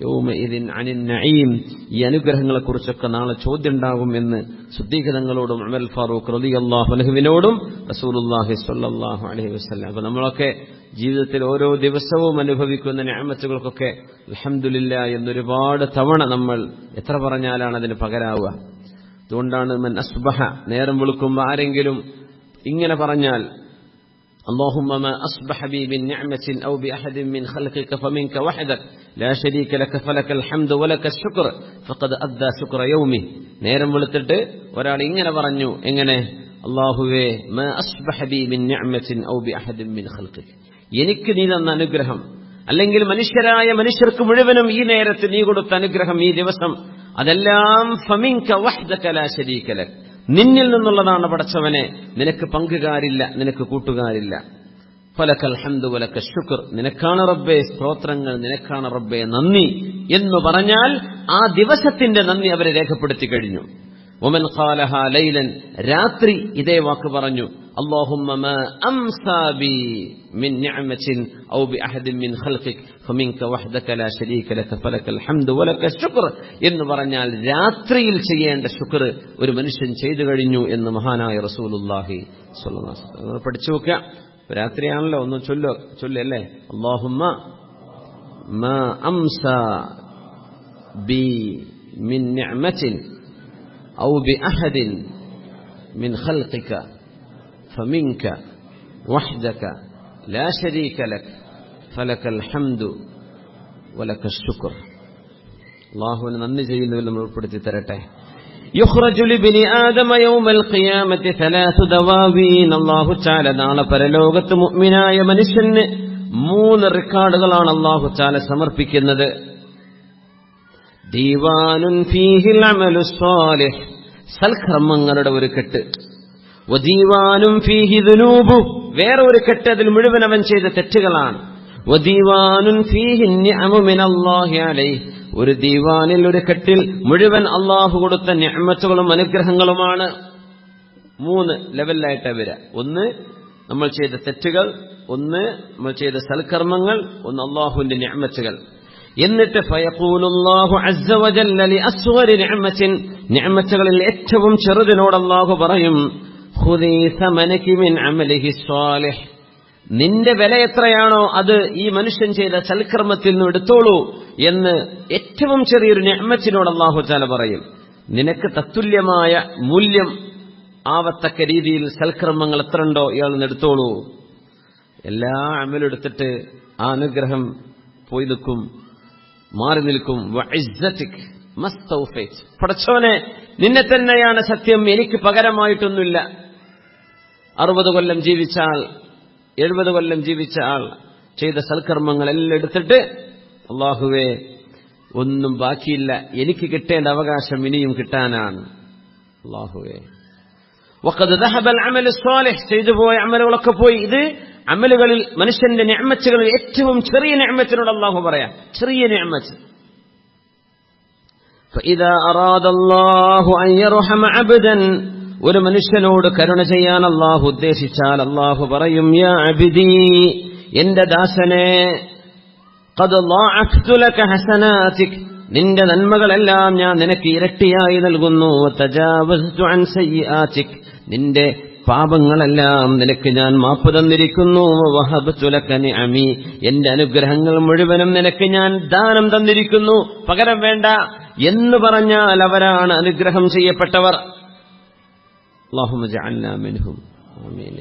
യൗമഇദിൻ അനിൻ നഈം, ഈ അനുഗ്രഹങ്ങളെ കുറിച്ചൊക്കെ നാളെ ചോദ്യം ഉണ്ടാകും എന്ന് സിദ്ദീഖ് തങ്ങളോടും ഉമർ ഫാറൂഖ് റളിയല്ലാഹു അൻഹുവിനോടും റസൂലുള്ളാഹി സ്വല്ലല്ലാഹു അലൈഹി വസല്ലം. അപ്പോൾ നമ്മളൊക്കെ ജീവിതത്തിൽ ഓരോ ദിവസവും അനുഭവിക്കുന്ന നിഅമത്തുകൾക്കൊക്കെ അൽഹംദുലില്ലാഹ് എന്നൊരുപാട് തവണ നമ്മൾ എത്ര പറഞ്ഞാലാണ് അതിന് പകരാവുക. അതുകൊണ്ടാണ് മൻ അസ്ബഹ, നേരം വെളുക്കുമ്പോൾ ആരെങ്കിലും ഇങ്ങനെ പറഞ്ഞാൽ اللهم ما أصبح بي من نعمة أو بأحد من خلقك فمنك وحدك لا شريك لك فلك الحمد ولك الشكر فقد أدى شكر يومه. നേരം വെളുത്തിട്ട് ഒരാൾ ഇങ്ങനെ പറഞ്ഞു, എങ്ങനെ? അല്ലാഹുവേ മാ അസ്ബഹ ബി മിൻ നിഅമത്തിൻ ഔ ബിഅഹദ മിൻ ഖൽഖിക, എനിക്ക് നീ തന്ന അനുഗ്രഹം അല്ലെങ്കിൽ മനുഷ്യരായ മനുഷ്യർക്ക് മുഴുവനും ഈ നേരത്ത് നീ കൊടുത്ത അനുഗ്രഹം, ഈ ദിവസം, അതെല്ലാം ഫമിൻക വഹ്ദക ലാ ശരീക ലക്, നിന്നിൽ നിന്നുള്ളതാണ് പടച്ചവനെ, നിനക്ക് പങ്കുകാരില്ല, നിനക്ക് കൂട്ടുകാരില്ല. ഫലക്കൽ ഹംദു വലക ശുക്ർ, നിനക്കാണ് റബ്ബേ സ്തോത്രങ്ങൾ, നിനക്കാണ് റബ്ബേ നന്ദി എന്ന് പറഞ്ഞാൽ ആ ദിവസത്തിന്റെ നന്ദി അവരെ രേഖപ്പെടുത്തി കഴിഞ്ഞു. വമൻ ഖാലഹാ ലൈലൻ, രാത്രി ഇതേ വാക്ക് പറഞ്ഞു, അല്ലാഹുമ്മ മാ അംസാ ബി മിൻ നിഅമത്തിൻ ഔ ബിഅഹദിൻ മിൻ ഖൽഖിക ഫമിൻക വഹ്ദക ലാ ശരീക ലക ഫലക്കൽ ഹംദു വലക ശുക്ർ എന്ന് പറഞ്ഞാൽ രാത്രിയിൽ ചെയ്യേണ്ട ശുക്ർ ഒരു മനുഷ്യൻ ചെയ്തു കഴിഞ്ഞു എന്ന് മഹാനായ റസൂലുള്ളാഹി സ്വല്ലല്ലാഹു അലൈഹി വസല്ലം. പഠിച്ചു നോക്കുക. രാത്രിയാണല്ലോ, ഒന്ന് ചൊല്ലല്ലേ, അല്ലാഹുമ്മ മാ അംസാ ബി മിൻ നിഅമത്തിൻ ഔ ബിഅഹദിൻ മിൻ ഖൽഖിക ഫമിൻക വഹ്ദക ലാ ശരീക ലക ഫലക്കൽ ഹംദു വലക ശുക്ർ. അല്ലാഹുവിന് നന്ദി ചെയ്യുന്നതിൽ നമ്മൾ ഉൾപ്പെടുത്തി തരട്ടെ. യുഖ്റജു ലിബ്നി ആദമ യൗമൽ ഖിയാമത്തി സലാസു ദവാവീൻ, അല്ലാഹു തആല നാളെ പരലോകത്ത് മുഅ്മിനായ മനുഷ്യന് 3 റെക്കോർഡുകളാണ് അല്ലാഹു തആല സമർപ്പിക്കുന്നത്. ദീവാനുൻ ഫീഹിൽ അമലു സ്വാലിഹ്, സൽക്കർമ്മങ്ങളുടെ ഒരു കെട്ട്. വദീവാനും ഫീഹി ദുനൂബു, വേറെ ഒരു കെട്ട്, അതിൽ മുഴുവൻ അവൻ ചെയ്ത തെറ്റുകളാണ്. വദീവാനുൻ ഫീഹി നിഅമു മിനല്ലാഹി അലൈഹി, ഒരു ദീവാനിൽ, ഒരു കെട്ടിൽ മുഴുവൻ അള്ളാഹു കൊടുത്ത നിഅമത്തുകളും അനുഗ്രഹങ്ങളുമാണ്. 3 ലെവലിലായിട്ടാണ് വരിക. ഒന്ന് നമ്മൾ ചെയ്ത തെറ്റുകൾ, ഒന്ന് നമ്മൾ ചെയ്ത സൽക്കർമ്മങ്ങൾ, ഒന്ന് അല്ലാഹുവിന്റെ നിഅമത്തുകൾ. എന്നിട്ട് ഫയഖൂലുല്ലാഹു അസ്സ വജല്ല ലിഅസ്ഗരി നിഅമത്തിൻ, നിഅമത്തുകളിൽ ഏറ്റവും ചെറുതിനോട് അല്ലാഹു പറയും, ഖുദീ സമനകി മിൻ അമലിഹി സ്വാലിഹ്, നിന്റെ വില എത്രയാണോ അത് ഈ മനുഷ്യൻ ചെയ്ത സൽക്കർമ്മത്തിൽ നിന്ന് എടുത്തോളൂ എന്ന് ഏറ്റവും ചെറിയൊരു നിഅമത്തിനോട് അല്ലാഹു തആല പറയും. നിനക്ക് തത്തുല്യമായ മൂല്യം ആവത്തക്ക രീതിയിൽ സൽക്കർമ്മങ്ങൾ എത്ര ഉണ്ടോ ഇയാൾ എടുത്തോളൂ. എല്ലാ അമലെടുത്തിട്ട് ആ അനുഗ്രഹം പോയി നിൽക്കും, മാറി നിൽക്കും. വഇസ്സതിക് മസ്തൗഫൈത്, പടച്ചോനെ നിന്നെ തന്നെയാണ് സത്യം, എനിക്ക് പകരമായിട്ടൊന്നുമില്ല. 60 കൊല്ലം ജീവിച്ച ആൾ, 70 കൊല്ലം ജീവിച്ച ആൾ ചെയ്ത സൽക്കർമ്മങ്ങളെല്ലാം എടുത്തിട്ട് അല്ലാഹുവേ ഒന്നും ബാക്കിയില്ല, എനിക്ക് കിട്ടേണ്ട അവകാശം ഇനിയും കിട്ടാനാണ്. അല്ലാഹുവേ വഖദ് ദഹബൽ അമലു സ്വാലിഹ്, ചെയ്തു പോയ അമലുകളൊക്കെ പോയി. ഇത് അമലുകളിൽ മനുഷ്യന്റെ നിഅമത്തുകളിൽ ഏറ്റവും ചെറിയ നിഅമത്തിനോട് അല്ലാഹു പറയാം, ചെറിയ നിഅമത്ത്. ഫഇദാ അറാദല്ലാഹു അൻ യർഹമ അബ്ദൻ, ഒരു മനുഷ്യനോട് കരുണ ചെയ്യാൻ അല്ലാഹു ഉദ്ദേശിച്ചാൽ അല്ലാഹു പറയും, യാ അബ്ദി, എന്റെ ദാസനെ, ഖദ് ളഅഫ്തു ലക ഹസനാതിക്, നിന്റെ നന്മകളെല്ലാം ഞാൻ നിനക്ക് ഇരട്ടിയായി നൽകുന്നു. തജാവസ്തു അൻ സയ്യിആതിക്, നിന്റെ പാപങ്ങളെല്ലാം നിനക്ക് ഞാൻ മാപ്പ് തന്നിരിക്കുന്നു. വഹബ്തു ലക നിഅമി, എന്റെ അനുഗ്രഹങ്ങൾ മുഴുവനും നിനക്ക് ഞാൻ ദാനം തന്നിരിക്കുന്നു, പകരം വേണ്ട എന്ന് പറഞ്ഞാൽ അവരാണ് അനുഗ്രഹം ചെയ്യപ്പെട്ടവർ. അല്ലാഹുമ്മ ജഅൽനാ മിൻഹും. ആമീൻ.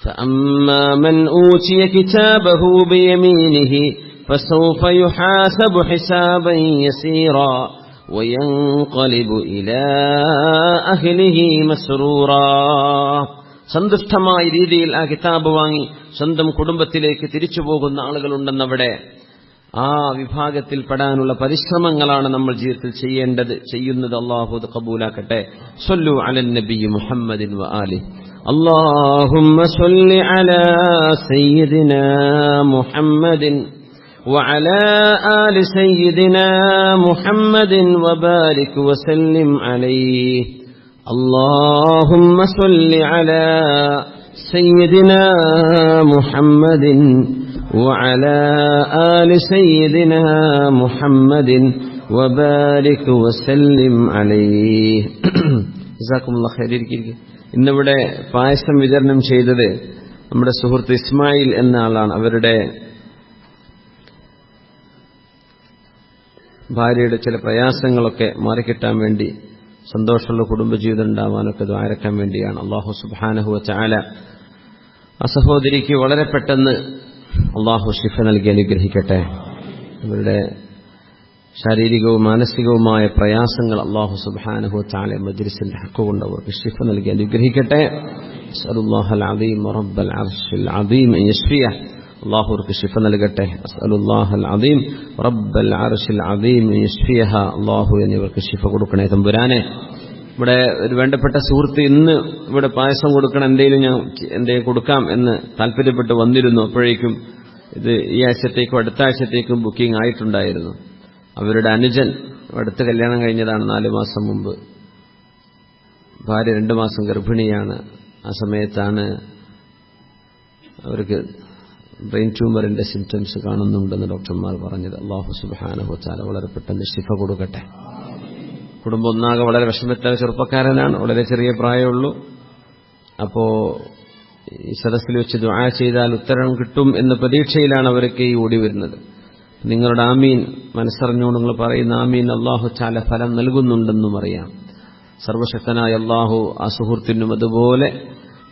ഫഅമ്മാ മൻ ഊതിയ കിതാബഹു ബിയമീനിഹി فسوف يحاسب حسابا يسيرا وينقلب إلى أهله مسرورا. സന്തുഷ്ടമായ രീതിയിൽ ആ കിതാബ് വാങ്ങി സ്വന്തം കുടുംബത്തിലേക്ക് തിരിച്ചു പോകുന്ന ആളുകളുണ്ടെന്നവിടെ. ആ വിഭാഗത്തിൽ പെടാനുള്ള പരിശ്രമങ്ങളാണ് നമ്മൾ ജീവിതത്തിൽ ചെയ്യുന്നത്. അല്ലാഹു അത് കബൂലാക്കട്ടെ. സ്വല്ലു അലൻ നബി മുഹമ്മദിൻ വ ആലിഹി. അല്ലാഹുമ്മ സ്വല്ലി അലാ സയ്യിദിനാ മുഹമ്മദിൻ وعلى آل سيدنا محمد وبارك وسلم عليه. اللهم صل على سيدنا محمد وعلى آل سيدنا محمد وبارك وسلم عليه. جزاكم الله خير. ഇന്നിവിടെ പായസം വിതരണം ചെയ്തത് നമ്മുടെ സുഹൃത്ത് ഇസ്മായിൽ എന്ന ആളാണ്. അവരുടെ ഭാര്യയുടെ ചില പ്രയാസങ്ങളൊക്കെ മാറിക്കിട്ടാൻ വേണ്ടി, സന്തോഷമുള്ള കുടുംബജീവിതം ഉണ്ടാവാനൊക്കെ ദ്വാരക്കാൻ വേണ്ടിയാണ്. അല്ലാഹു സുബ്ഹാനഹു വ തആല ആ സഹോദരിക്ക് വളരെ പെട്ടെന്ന് അല്ലാഹു ശിഫ നൽകി അനുഗ്രഹിക്കട്ടെ. അവരുടെ ശാരീരികവും മാനസികവുമായ പ്രയാസങ്ങൾ അല്ലാഹു സുബ്ഹാനഹു വ തആല മജ്ലിസിന്റെ ഹഖ് കൊണ്ട് അവർക്ക് ശിഫ നൽകി അനുഗ്രഹിക്കട്ടെ. അസ്അലുല്ലാഹൽ അദീം റബ്ബൽ അർശിൽ അദീം അൻ യശ്ഫിയ, അല്ലാഹുർക്ക് ശിഫ നൽകട്ടെ. അസ്അലുല്ലാഹൽ അദീം റബ്ബൽ അർശിൽ അദീം അൻ യശ്ഫിയഹ, അല്ലാഹു എന്നിവർക്ക് ശിഫ കൊടുക്കണേ തമ്പുരാനെ. ഇവിടെ ഒരു വേണ്ടപ്പെട്ട സുഹൃത്ത് ഇന്ന് ഇവിടെ പായസം കൊടുക്കണം, എന്തെങ്കിലും കൊടുക്കാം എന്ന് താല്പര്യപ്പെട്ട് വന്നിരുന്നു. അപ്പോഴേക്കും ഇത് ഈ ആഴ്ചത്തേക്കും അടുത്ത ആഴ്ചത്തേക്കും ബുക്കിംഗ് ആയിട്ടുണ്ടായിരുന്നു. അവരുടെ അനുജൻ അടുത്ത് കല്യാണം കഴിഞ്ഞതാണ് 4 മാസം മുമ്പ്. ഭാര്യ 2 മാസം ഗർഭിണിയാണ്. ആ സമയത്താണ് അവർക്ക് ബ്രെയിൻ ട്യൂമറിന്റെ സിംറ്റംസ് കാണുന്നുണ്ടെന്ന് ഡോക്ടർമാർ പറഞ്ഞത്. അല്ലാഹു സുബ്ഹാനഹു വ തആല വളരെ പെട്ടെന്ന് ശിഫ കൊടുക്കട്ടെ. കുടുംബം ഒന്നാകെ വളരെ വിഷമത്തിലെ ചെറുപ്പക്കാരനാണ്, വളരെ ചെറിയ പ്രായമുള്ളൂ. അപ്പോ ഈ സദസ്സിൽ വെച്ച് ദുആ ചെയ്താൽ ഉത്തരം കിട്ടും എന്ന പ്രതീക്ഷയിലാണ് അവരൊക്കെ ഈ ഓടി വരുന്നത്. നിങ്ങളുടെ ആമീൻ മനസ്സറിഞ്ഞുകൊണ്ട് നിങ്ങൾ പറയുന്ന ആമീൻ അല്ലാഹു തആല ഫലം നൽകുന്നുണ്ടെന്നും അറിയാം. സർവശക്തനായ അല്ലാഹു ആ സുഹൃത്തിനും അതുപോലെ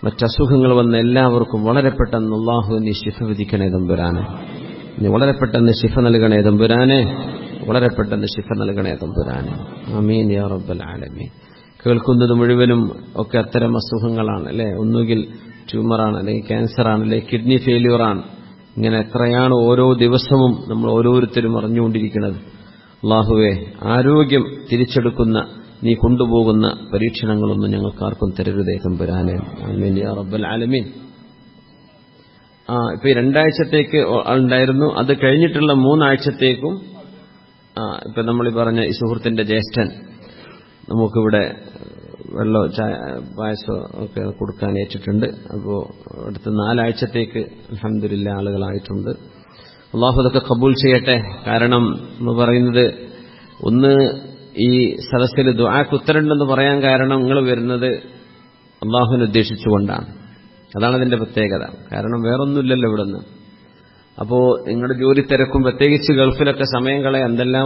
മറ്റസുഖങ്ങൾ വന്ന എല്ലാവർക്കും വളരെ പെട്ടെന്ന് അല്ലാഹു നീ ശിഫ വിധിക്കണേ തമ്പുരാനെ, നീ വളരെ പെട്ടെന്ന് ശിഫ നൽകണേ തമ്പുരാനെ, വളരെ പെട്ടെന്ന് ശിഫ നൽകണേ തമ്പുരാനെ. ആമീൻ യാ റബ്ബൽ ആലമീൻ. കേൾക്കുന്നത് മുഴുവനും ഒക്കെ അത്തരം അസുഖങ്ങളാണ് അല്ലേ. ഒന്നുകിൽ ട്യൂമറാണ്, അല്ലെങ്കിൽ ക്യാൻസറാണ്, അല്ലെങ്കിൽ കിഡ്നി ഫെയില്യൂറാണ്. ഇങ്ങനെ എത്രയാണ് ഓരോ ദിവസവും നമ്മൾ ഓരോരുത്തരും അറിഞ്ഞുകൊണ്ടിരിക്കുന്നത്. അല്ലാഹുവേ, ആരോഗ്യം തിരിച്ചെടുക്കുന്ന നീ കൊണ്ടുപോകുന്ന പരീക്ഷണങ്ങളൊന്നും ഞങ്ങൾക്കാർക്കും തരരുതേ തമ്പുരാനെ. ആമീൻ യാ റബ്ബൽ ആലമീൻ. ഇപ്പൊ ഈ 2 ആഴ്ചത്തേക്ക് ഉണ്ടായിരുന്നു. അത് കഴിഞ്ഞിട്ടുള്ള 3 ആഴ്ചത്തേക്കും ഇപ്പൊ നമ്മൾ പറഞ്ഞ ഈ സുഹൃത്തിന്റെ ജ്യേഷ്ഠൻ നമുക്കിവിടെ വെള്ളമോ പായസമോ ഒക്കെ കൊടുക്കാൻ ഏറ്റിട്ടുണ്ട്. അപ്പോൾ അടുത്ത 4 ആഴ്ചത്തേക്ക് അൽഹംദുലില്ലാ ആളുകളായിട്ടുണ്ട്. അള്ളാഹു അതൊക്കെ കബൂൽ ചെയ്യട്ടെ. കാരണം എന്ന് പറയുന്നത്, ഒന്ന് ഈ സദസ്സിൽ ദുആക്ക് ഉത്തരമുണ്ടെന്ന് പറയാൻ കാരണം നിങ്ങൾ വരുന്നത് അള്ളാഹുവിനെ ഉദ്ദേശിച്ചുകൊണ്ടാണ്. അതാണ് അതിന്റെ പ്രത്യേകത. കാരണം വേറൊന്നുമില്ലല്ലോ ഇവിടെ നിന്ന്. അപ്പോൾ നിങ്ങളുടെ ജോലി തിരക്കും, പ്രത്യേകിച്ച് ഗൾഫിലൊക്കെ സമയം കളയാൻ എന്തെല്ലാം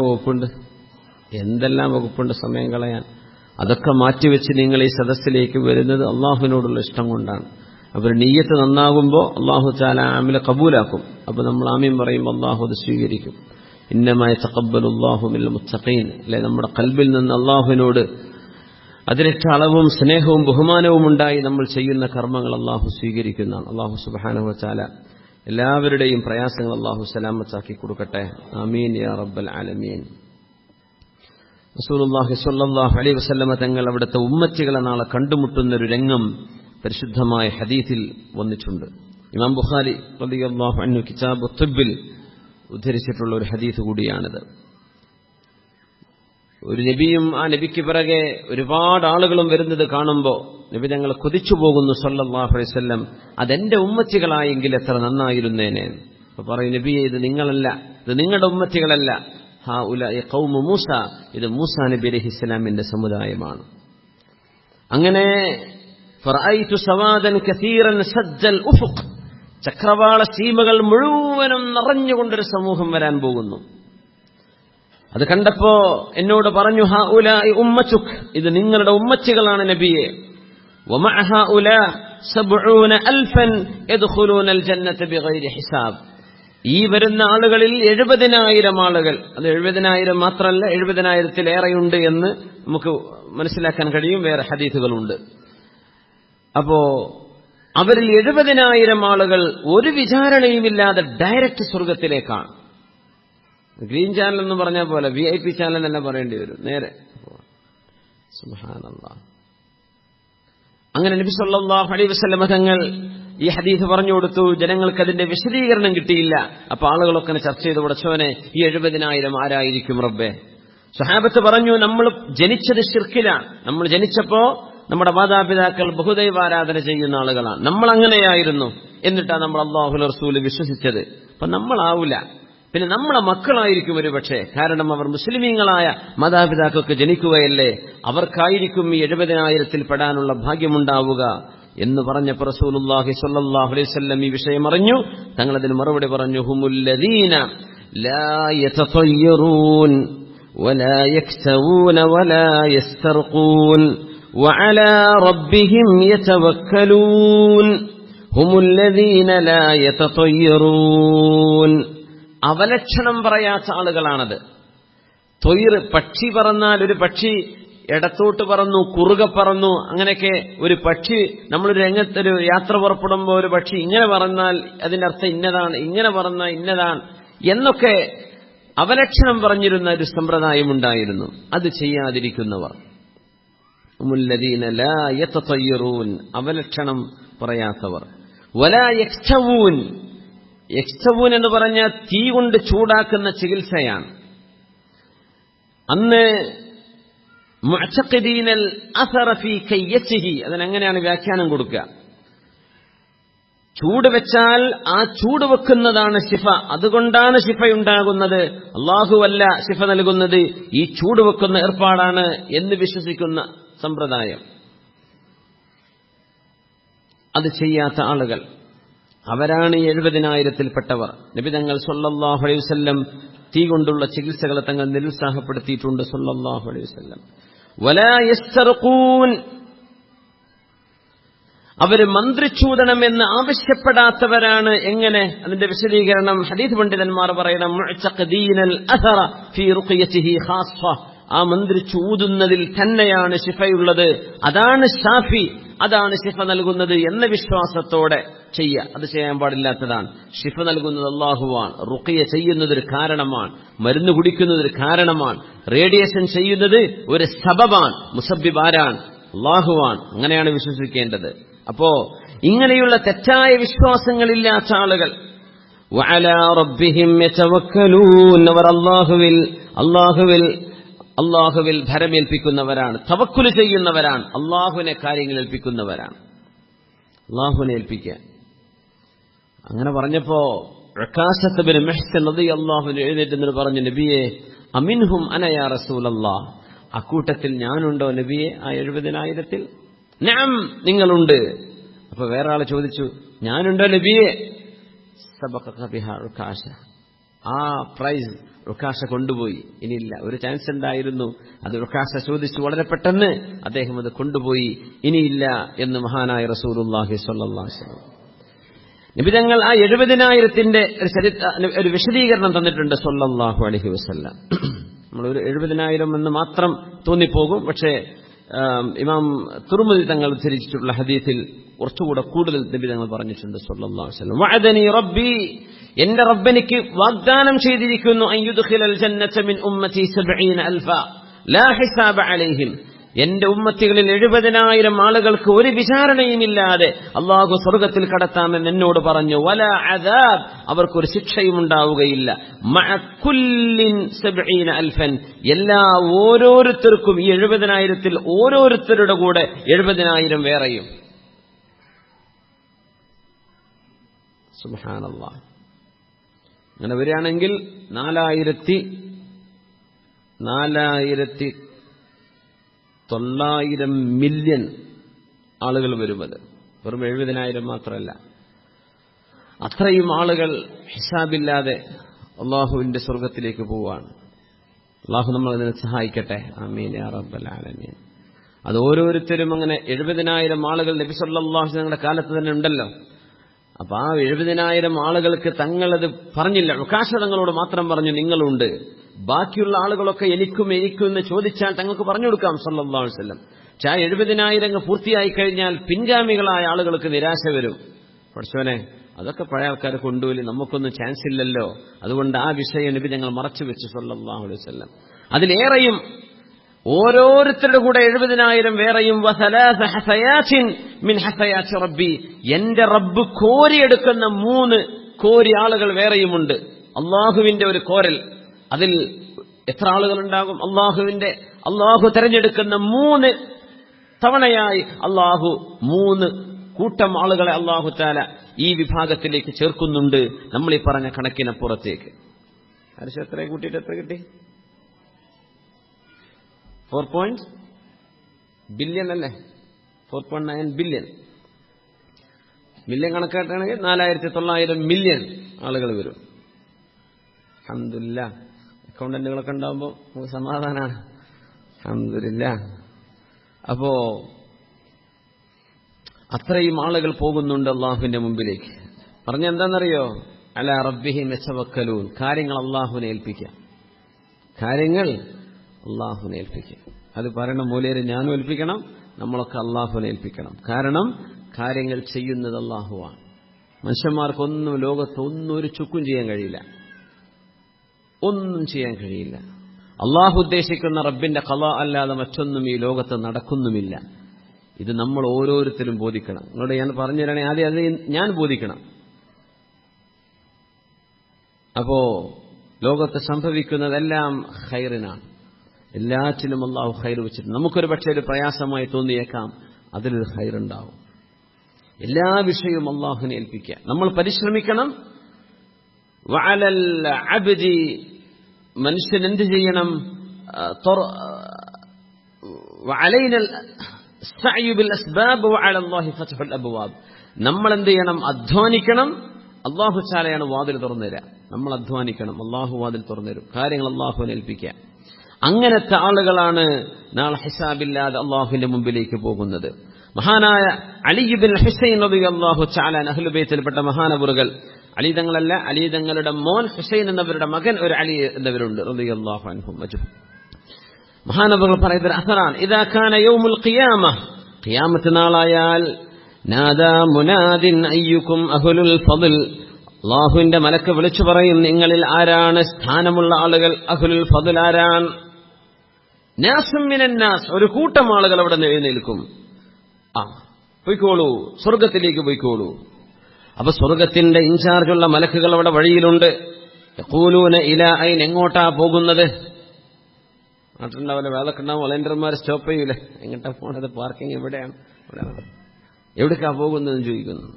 വകുപ്പുണ്ട് സമയം കളയാൻ. അതൊക്കെ മാറ്റിവെച്ച് നിങ്ങൾ ഈ സദസ്സിലേക്ക് വരുന്നത് അള്ളാഹുവിനോടുള്ള ഇഷ്ടം കൊണ്ടാണ്. അപ്പോൾ നീയത്ത് നന്നാകുമ്പോൾ അള്ളാഹു തആല അമല കബൂലാക്കും. അപ്പോൾ നമ്മൾ ആമീൻ പറയുമ്പോൾ അള്ളാഹു അത് സ്വീകരിക്കും. ഇന്നമാ യതഖബ്ബലുല്ലാഹു മിനൽ മുത്തഖീൻ. അല്ലെ, നമ്മുടെ ഖൽബിൽ നിന്ന് അള്ളാഹുവിനോട് അതിരറ്റ അളവും സ്നേഹവും ബഹുമാനവും ഉണ്ടായി നമ്മൾ ചെയ്യുന്ന കർമ്മങ്ങൾ അള്ളാഹു സ്വീകരിക്കുന്നതാണ്. അള്ളാഹു സുബ്ഹാനഹു വ തആല എല്ലാവരുടെയും പ്രയാസങ്ങൾ അള്ളാഹു സലാമത്താക്കി കൊടുക്കട്ടെ. ആമീൻ യാ റബ്ബൽ ആലമീൻ. റസൂലുള്ളാഹി സ്വല്ലല്ലാഹു അലൈഹി വസല്ലമ തങ്ങൾ അവിടുത്തെ ഉമ്മത്തികളെ നാളെ കണ്ടുമുട്ടുന്നൊരു രംഗം പരിശുദ്ധമായ ഹദീസിൽ വന്നിട്ടുണ്ട്. ഇമാം ബുഖാരി റളിയല്ലാഹു അൻഹു കിതാബു തിബ്ബിൽ ഉദ്ധരിച്ചിട്ടുള്ള ഒരു ഹദീസ് കൂടിയാണിത്. ഒരു നബിയും ആ നബിക്ക് പിറകെ ഒരുപാട് ആളുകളും വരുന്നത് കാണുമ്പോൾ നബി തങ്ങൾ കൊതിച്ചു പോകുന്നു സല്ലല്ലാഹു അലൈഹി വസല്ലം, അതെന്റെ ഉമ്മത്തികളായെങ്കിൽ എത്ര നന്നായിരുന്നേനെ. അപ്പോൾ പറയും, നബിയെ ഇത് നിങ്ങളല്ല, ഇത് നിങ്ങളുടെ ഉമ്മത്തികളല്ല, ഹൗലാഇ ഖൗമു മൂസ, ഇത് മൂസാ നബി അലൈഹിസ്സലാമിന്റെ സമുദായമാണ്. അങ്ങനെ ഫറഅയ്തു സവാദൻ കസീറൻ സജ്ജൽ ഉഫുഖ്, ചക്രവാള സീമകൾ മുഴുവനും നിറഞ്ഞുകൊണ്ടൊരു സമൂഹം വരാൻ പോകുന്നു. അത് കണ്ടപ്പോ എന്നോട് പറഞ്ഞു, ഹൗലാഇ ഉമ്മതുക്, ഇത് നിങ്ങളുടെ ഉമ്മത്തികളാണ് നബിയെ. വമഅ ഹൗലാ 70,000 യദ്ഖുലൂനൽ ജന്നത ബിഗൈരി ഹിസാബ്, ഈ വരുന്ന ആളുകളിൽ 70,000 ആളുകൾ, അത് 70,000 മാത്രമല്ല 70,000-ത്തിലേറെയുണ്ട് എന്ന് നമുക്ക് മനസ്സിലാക്കാൻ കഴിയും. വേറെ ഹദീസുകളുണ്ട്. അപ്പോ അവരിൽ 70,000 ആളുകൾ ഒരു വിചാരണയുമില്ലാതെ ഡയറക്റ്റ് സ്വർഗത്തിലേക്കാണ്. ഗ്രീൻ ചാനൽ എന്ന് പറഞ്ഞ പോലെ VIP ചാനൽ തന്നെ പറയേണ്ടി വരും, നേരെ. സുബ്ഹാനല്ലാഹ്. അങ്ങനെ നബി സല്ലല്ലാഹു അലൈഹി വസല്ലം തങ്ങൾ ഈ ഹദീസ് പറഞ്ഞു കൊടുത്തു. ജനങ്ങൾക്ക് അതിന്റെ വിശദീകരണം കിട്ടിയില്ല. അപ്പൊ ആളുകളൊക്കെ ചർച്ച ചെയ്ത്, പടച്ചോനെ ഈ 70,000 ആരായിരിക്കും റബ്ബേ? സ്വഹാബത്ത് പറഞ്ഞു, നമ്മൾ ജനിച്ചത് ശിർക്കിലാണ്. നമ്മൾ ജനിച്ചപ്പോ നമ്മുടെ മാതാപിതാക്കൾ ബഹുദൈവാരാധന ചെയ്യുന്ന ആളുകളാണ്. നമ്മൾ അങ്ങനെയായിരുന്നു. എന്നിട്ടാണ് നമ്മൾ അല്ലാഹുവിന്റെ റസൂൽ വിശ്വസിച്ചത്. അപ്പൊ നമ്മളാവൂല, പിന്നെ നമ്മളെ മക്കളായിരിക്കും ഒരു പക്ഷേ. കാരണം അവർ മുസ്ലിമീങ്ങളായ മാതാപിതാക്കൾക്ക് ജനിക്കുകയല്ലേ, അവർക്കായിരിക്കും ഈ 70,000-ത്തിൽ പെടാനുള്ള ഭാഗ്യമുണ്ടാവുക എന്ന് പറഞ്ഞപ്പോൾ റസൂലുള്ളാഹി സ്വല്ലല്ലാഹു അലൈഹി വസല്ലം ഈ വിഷയം അറിഞ്ഞു. തങ്ങൾ അതിന് മറുപടി പറഞ്ഞു, ഹുമുല്ലദീന ലാ യതതയ്യറൂൻ വലാ യക്തവൂന വലാ യസ്തർഖൂൻ വഅലാ റബ്ബിഹിം യതവക്കലൂൻ. ഹുമുല്ലദീന ലാ യതതയ്യറൂൻ, അവലക്ഷണം പറയാത്ത ആളുകളാണത്. തൊയ്ർ, പക്ഷി പറന്നാൽ ഒരു പക്ഷി ഇടത്തോട്ട് പറന്നു, കുറുകെ പറന്നു, അങ്ങനെയൊക്കെ ഒരു പക്ഷി. നമ്മളൊരു രംഗത്തൊരു യാത്ര പുറപ്പെടുമ്പോൾ ഒരു പക്ഷി ഇങ്ങനെ പറന്നാൽ അതിന്റെ അർത്ഥം ഇന്നതാണ്, ഇങ്ങനെ പറന്നാൽ ഇന്നതാണ് എന്നൊക്കെ അവലക്ഷണം പറഞ്ഞിരുന്ന ഒരു സമ്പ്രദായം ഉണ്ടായിരുന്നു. അത് ചെയ്യാതിരിക്കുന്നവർ ഉമുല്ലദീന ലാ യതതയ്യറൂൻ, അവലക്ഷണം പറയാത്തവർ. വലാ യക്തവൂൻ, യക്തവൂൻ എന്ന് പറഞ്ഞാൽ തീ കൊണ്ട് ചൂടാക്കുന്ന ചികിത്സയാണ്. അന്ന് മുഅ്തഖിദീനൽ അസറ ഫീ കയ്യതിഹി, അതിനെങ്ങനെയാണ് വ്യാഖ്യാനം കൊടുക്കുക? ചൂട് വെച്ചാൽ ആ ചൂട് വെക്കുന്നതാണ് ശിഫ, അതുകൊണ്ടാണ് ശിഫയുണ്ടാകുന്നത്, അല്ലാഹുവല്ല ശിഫ നൽകുന്നത്, ഈ ചൂട് വെക്കുന്ന ഏർപ്പാടാണ് എന്ന് വിശ്വസിക്കുന്ന സമ്പ്രദായം. അത് ചെയ്യാത്ത ആളുകൾ, അവരാണ് 70,000-ത്തിൽപ്പെട്ടവർ. നബി തങ്ങൾ സ്വല്ലല്ലാഹു അലൈഹി വസല്ലം തീ കൊണ്ടുള്ള ചികിത്സകളെ തങ്ങൾ നിരുത്സാഹപ്പെടുത്തിയിട്ടുണ്ട് സ്വല്ലല്ലാഹു അലൈഹി വസല്ലം. വലാ യസ്തർഖൂൻ, അവര് മന്ത്രിച്ചൂതണമെന്ന് ആവശ്യപ്പെടാത്തവരാണ്. എങ്ങനെ? അതിന്റെ വിശദീകരണം ഹദീസ് പണ്ഡിതന്മാർ പറയണം, മുഅ്തഖിദീനൽ അസറ ഫീ റുഖിയതിഹി ഖാസ്സ, ആ മന്ത്രിച്ചൂതുന്നതിൽ തന്നെയാണ് ശിഫയുള്ളത്, അതാണ് ഷാഫി, അതാണ് ശിഫ നൽകുന്നത് എന്ന വിശ്വാസത്തോടെ ചെയ്യുക. അത് ചെയ്യാൻ പാടില്ലാത്തതാണ്. ശിഫ നൽകുന്നത് അല്ലാഹുവാണ്, റുഖിയ ചെയ്യുന്നത് ഒരു കാരണമാണ്, മരുന്ന് കുടിക്കുന്നത് ഒരു കാരണമാണ്, റേഡിയേഷൻ ചെയ്യുന്നത് ഒരു സബബാണ്, മുസബ്ബിബ് ആരാണ്? അല്ലാഹുവാണ്. അങ്ങനെയാണ് വിശ്വസിക്കേണ്ടത്. അപ്പോ ഇങ്ങനെയുള്ള തെറ്റായ വിശ്വാസങ്ങളില്ലാത്ത ആളുകൾ വഅലാ റബ്ബിഹിം യതവക്കലൂൻ, അവർ അല്ലാഹുവിൽ അള്ളാഹുവിൽ ഭരമേൽപ്പിക്കുന്നവരാണ്, തവക്കുല് ചെയ്യുന്നവരാണ്, അള്ളാഹുവിനെ കാര്യങ്ങൾ ഏൽപ്പിക്കുന്നവരാണ്. അള്ളാഹുവിനെ ഏൽപ്പിക്കുക. അങ്ങനെ പറഞ്ഞപ്പോ ഉക്കാശത്ത് ബിൻ മുഹ്സിൻ റളിയല്ലാഹു അൻഹു എഴുന്നേറ്റ് പറഞ്ഞു, നബിയെ അമിൻഹും അന യാ റസൂലല്ലാഹ്, അക്കൂട്ടത്തിൽ ഞാനുണ്ടോ നബിയെ? ആ 70,000-ൽ? നഅം, നിങ്ങളുണ്ട്. അപ്പൊ വേറെ ആള് ചോദിച്ചു, ഞാനുണ്ടോ നബിയെ? സബഖക ബിഹാ ഉക്കാശ, ആ പ്രൈസ് ഉക്കാശ കൊണ്ടുപോയി. ഇനിയില്ല, ഒരു ചാൻസ് ഉണ്ടായിരുന്നു, അത് ഉക്കാശ ചോദിച്ചു, വളരെ പെട്ടെന്ന് അദ്ദേഹം അത് കൊണ്ടുപോയി. ഇനിയില്ല എന്ന് മഹാനായ റസൂലുള്ളാഹി സ്വല്ലല്ലാഹു അലൈഹി വസല്ലം നബി തങ്ങൾ ആ 70,000-ന്റെ ഒരു വിശദീകരണം തന്നിട്ടുണ്ട് സ്വല്ലല്ലാഹു അലൈഹി വസല്ലം. നമ്മളൊരു 70,000 എന്ന് മാത്രം തോന്നിപ്പോകും. പക്ഷേ ഇമാം തുർമുദി തങ്ങൾ ഉദ്ധരിച്ചിട്ടുള്ള ഹദീസിൽ കുറച്ചുകൂടെ കൂടുതൽ നബി തങ്ങൾ പറഞ്ഞിട്ടുണ്ട് സ്വല്ലല്ലാഹു അലൈഹി വസല്ലം. വഅദനി റബ്ബി, എന്റെ റബ്ബെനിക്ക് വാഗ്ദാനം ചെയ്തിരിക്കുന്നു, അൻ യുദ്ഖിലൽ ജന്നത മിൻ ഉമ്മതി 70,000 ലാ ഹിസാബ അലൈഹിം, എന്റെ ഉമ്മത്തികളിൽ 70,000 ആളുകൾക്ക് ഒരു വിചാരണയുമില്ലാതെ അള്ളാഹു സ്വർഗത്തിൽ കടത്താമെന്ന് എന്നോട് പറഞ്ഞു. വലാ അദാബ്, അവർക്കൊരു ശിക്ഷയും ഉണ്ടാവുകയില്ല. മഅ കുല്ലിൻ 70,000, എല്ലാ ഓരോരുത്തർക്കും ഈ 70,000-ൽ ഓരോരുത്തരുടെ കൂടെ 70,000 വേറെയും. സുബ്ഹാനല്ലാഹ്. അങ്ങനെ വരികയാണെങ്കിൽ 4,900 മില്യൺ ആളുകൾ വരുന്നത്, വെറും 70,000 മാത്രമല്ല. അത്രയും ആളുകൾ ഹിസാബില്ലാതെ അള്ളാഹുവിന്റെ സ്വർഗത്തിലേക്ക് പോവുകയാണ്. അള്ളാഹു നമ്മൾ അതിനെ സഹായിക്കട്ടെ. ആമീൻ യാ റബ്ബൽ ആലമീൻ. അത് ഓരോരുത്തരും അങ്ങനെ 70,000 ആളുകൾ നബി സല്ലല്ലാഹു അലൈഹി വസല്ലമയുടെ കാലത്ത് തന്നെ ഉണ്ടല്ലോ. അപ്പൊ ആ 70,000 ആളുകൾക്ക് തങ്ങളത് പറഞ്ഞില്ല, ഉക്കാശ തങ്ങളോട് മാത്രം പറഞ്ഞു നിങ്ങളുണ്ട്. ബാക്കിയുള്ള ആളുകളൊക്കെ എനിക്കും എന്ന് ചോദിച്ചാൽ തങ്ങൾക്ക് പറഞ്ഞു കൊടുക്കാം സല്ലല്ലാഹു അലൈഹി വസല്ലം. പക്ഷെ ആ 70,000 പൂർത്തിയായി കഴിഞ്ഞാൽ പിൻഗാമികളായ ആളുകൾക്ക് നിരാശ വരും. പഠിച്ചോനെ, അതൊക്കെ പഴയ ആൾക്കാരെ കൊണ്ടുപോയി, നമുക്കൊന്നും ചാൻസ് ഇല്ലല്ലോ. അതുകൊണ്ട് ആ വിഷയം നബി ഞങ്ങൾ മറച്ചു വെച്ചു സല്ലല്ലാഹു അലൈഹി വസല്ലം. അതിലേറെയും ഓരോരുത്തരുടെ കൂടെ 70,000 വേറെയും. വസലാസ ഹസയാത്തിൻ മിൻ ഹസയാത്തി റബ്ബി, എന്റെ റബ്ബ് കോരിയെടുക്കുന്ന 3 കോരി ആളുകൾ വേറെയുമുണ്ട്. അള്ളാഹുവിന്റെ ഒരു കോരൽ, അതിൽ എത്ര ആളുകളുണ്ടാകും? അള്ളാഹു തെരഞ്ഞെടുക്കുന്ന 3 തവണയായി അള്ളാഹു 3 കൂട്ടം ആളുകളെ അള്ളാഹു തആല ഈ വിഭാഗത്തിലേക്ക് ചേർക്കുന്നുണ്ട്, നമ്മൾ ഈ പറഞ്ഞ കണക്കിനപ്പുറത്തേക്ക്. അരിശം എത്ര കൂട്ടിയിട്ട് എത്ര കിട്ടി? 4 ബില്യൺ അല്ലേ? 4.9 ബില്യൺ. മില്യൺ കണക്കാക്കുകയാണെങ്കിൽ 4,900 മില്യൺ ആളുകൾ വരും. അൽഹംദുലില്ലാഹ്. അക്കൗണ്ടന്റുകളൊക്കെ ഉണ്ടാകുമ്പോൾ നമുക്ക് സമാധാനമാണ്. അൽഹംദുലില്ലാഹ്. അപ്പോ അത്രയും ആളുകൾ പോകുന്നുണ്ട് അള്ളാഹുവിന്റെ മുമ്പിലേക്ക്. പറഞ്ഞെന്താണെന്നറിയോ? അലാ റബ്ബിഹിം യതവക്കലൂൻ, കാര്യങ്ങൾ അള്ളാഹുവിനെ ഏൽപ്പിക്കുക. കാര്യങ്ങൾ അള്ളാഹുവിനെ ഏൽപ്പിക്കുക. അത് പറയണം മൂലര് ഞാനും ഏൽപ്പിക്കണം, നമ്മളൊക്കെ അള്ളാഹുവിനെ ഏൽപ്പിക്കണം. കാരണം കാര്യങ്ങൾ ചെയ്യുന്നത് അള്ളാഹുവാണ്. മനുഷ്യന്മാർക്കൊന്നും ലോകത്തൊന്നും ഒരു ചുക്കും ചെയ്യാൻ കഴിയില്ല, ഒന്നും ചെയ്യാൻ കഴിയില്ല. അള്ളാഹു ഉദ്ദേശിക്കുന്ന റബ്ബിന്റെ ഖളാ അല്ലാതെ മറ്റൊന്നും ഈ ലോകത്ത് നടക്കുന്നുമില്ല. ഇത് നമ്മൾ ഓരോരുത്തരും ബോധിക്കണം. നിങ്ങളോട് ഞാൻ പറഞ്ഞു തരണേ, ആദ്യം അത് ഞാൻ ബോധിക്കണം. അപ്പോ ലോകത്ത് സംഭവിക്കുന്നതെല്ലാം ഖൈറിനാണ്. എല്ലാറ്റിലും അള്ളാഹു ഖൈർ വെച്ചിട്ടുണ്ട്. നമുക്കൊരു പക്ഷേ ഒരു പ്രയാസമായി തോന്നിയേക്കാം, അതിലൊരു ഖൈറുണ്ടാവും. എല്ലാ വിഷയവും അള്ളാഹുവിനെ ഏൽപ്പിക്കുക. നമ്മൾ പരിശ്രമിക്കണം. വഅലൽ അബ്ദി, മനുഷ്യൻ എന്ത് ചെയ്യണം? വഅലൈനൽ സഅയു ബിൽ അസ്ബാബ് വഅലല്ലാഹി ഫത്ഹുൽ അബ്വാബ്. നമ്മൾ എന്ത് ചെയ്യണം? അധ്വാനിക്കണം. അള്ളാഹു തആലയാണ് വാതിൽ തുറന്നു തരിക. നമ്മൾ അധ്വാനിക്കണം, അള്ളാഹു വാതിൽ തുറന്നു തരും. കാര്യങ്ങൾ അള്ളാഹുവിനെ ഏൽപ്പിക്കുക. അങ്ങനത്തെ ആളുകളാണ് നാളെ ഹിസാബില്ലാതെ അള്ളാഹുവിന്റെ മുമ്പിലേക്ക് പോകുന്നത്. മഹാനായ അലി ഇബ്നുൽ ഹുസൈൻ റളിയല്ലാഹു തആല അഹ്ലു ബൈത്തിൽപ്പെട്ട മഹാനവറുകൾ, അലി തങ്ങളല്ല, അലി തങ്ങളുടെ മോൻ ഹുസൈൻ എന്നവരുടെ മകൻ ഒരു അലി എന്നവരുണ്ട് റളിയല്ലാഹു അൻഹും അജ്മഈൻ. മഹാനവറുകൾ പറയുന്ന അസറാൻ, ഇദാ കാന യൗമുൽ ഖിയാമ, ഖിയാമത്ത് നാളായാൽ, നാദാ മുനാദിൻ അയ്യുക്കും അഹ്ലുൽ ഫദ്ൽ, അല്ലാഹുവിന്റെ മലക്ക് വിളിച്ചു പറയും, നിങ്ങളിൽ ആരാണ് സ്ഥാനമുള്ള ആളുകൾ? അഹ്ലുൽ ഫദ്ൽ ആരാണ്? നാസും മിനൻ നാസ്, ഒരു കൂട്ടം ആളുകൾ അവിടെ എഴുന്നേൽക്കും. പോയിക്കോളൂ, സ്വർഗത്തിലേക്ക് പോയിക്കോളൂ. അപ്പൊ സ്വർഗത്തിന്റെ ഇൻചാർജുള്ള മലക്കുകൾ അവിടെ വഴിയിലുണ്ട്. യഖൂലൂന ഇലാ ഐൻ, എങ്ങോട്ടാ പോകുന്നത്? നാട്ടിലുണ്ടാവില്ല, വേദൊക്കെ ഉണ്ടാവും, വളണ്ടിയർമാർ സ്റ്റോപ്പ് ചെയ്യൂലേ, എങ്ങോട്ടാ പോണത്, പാർക്കിംഗ് എവിടെയാണ്, എവിടേക്കാ പോകുന്നതെന്ന് ചോദിക്കുന്നു.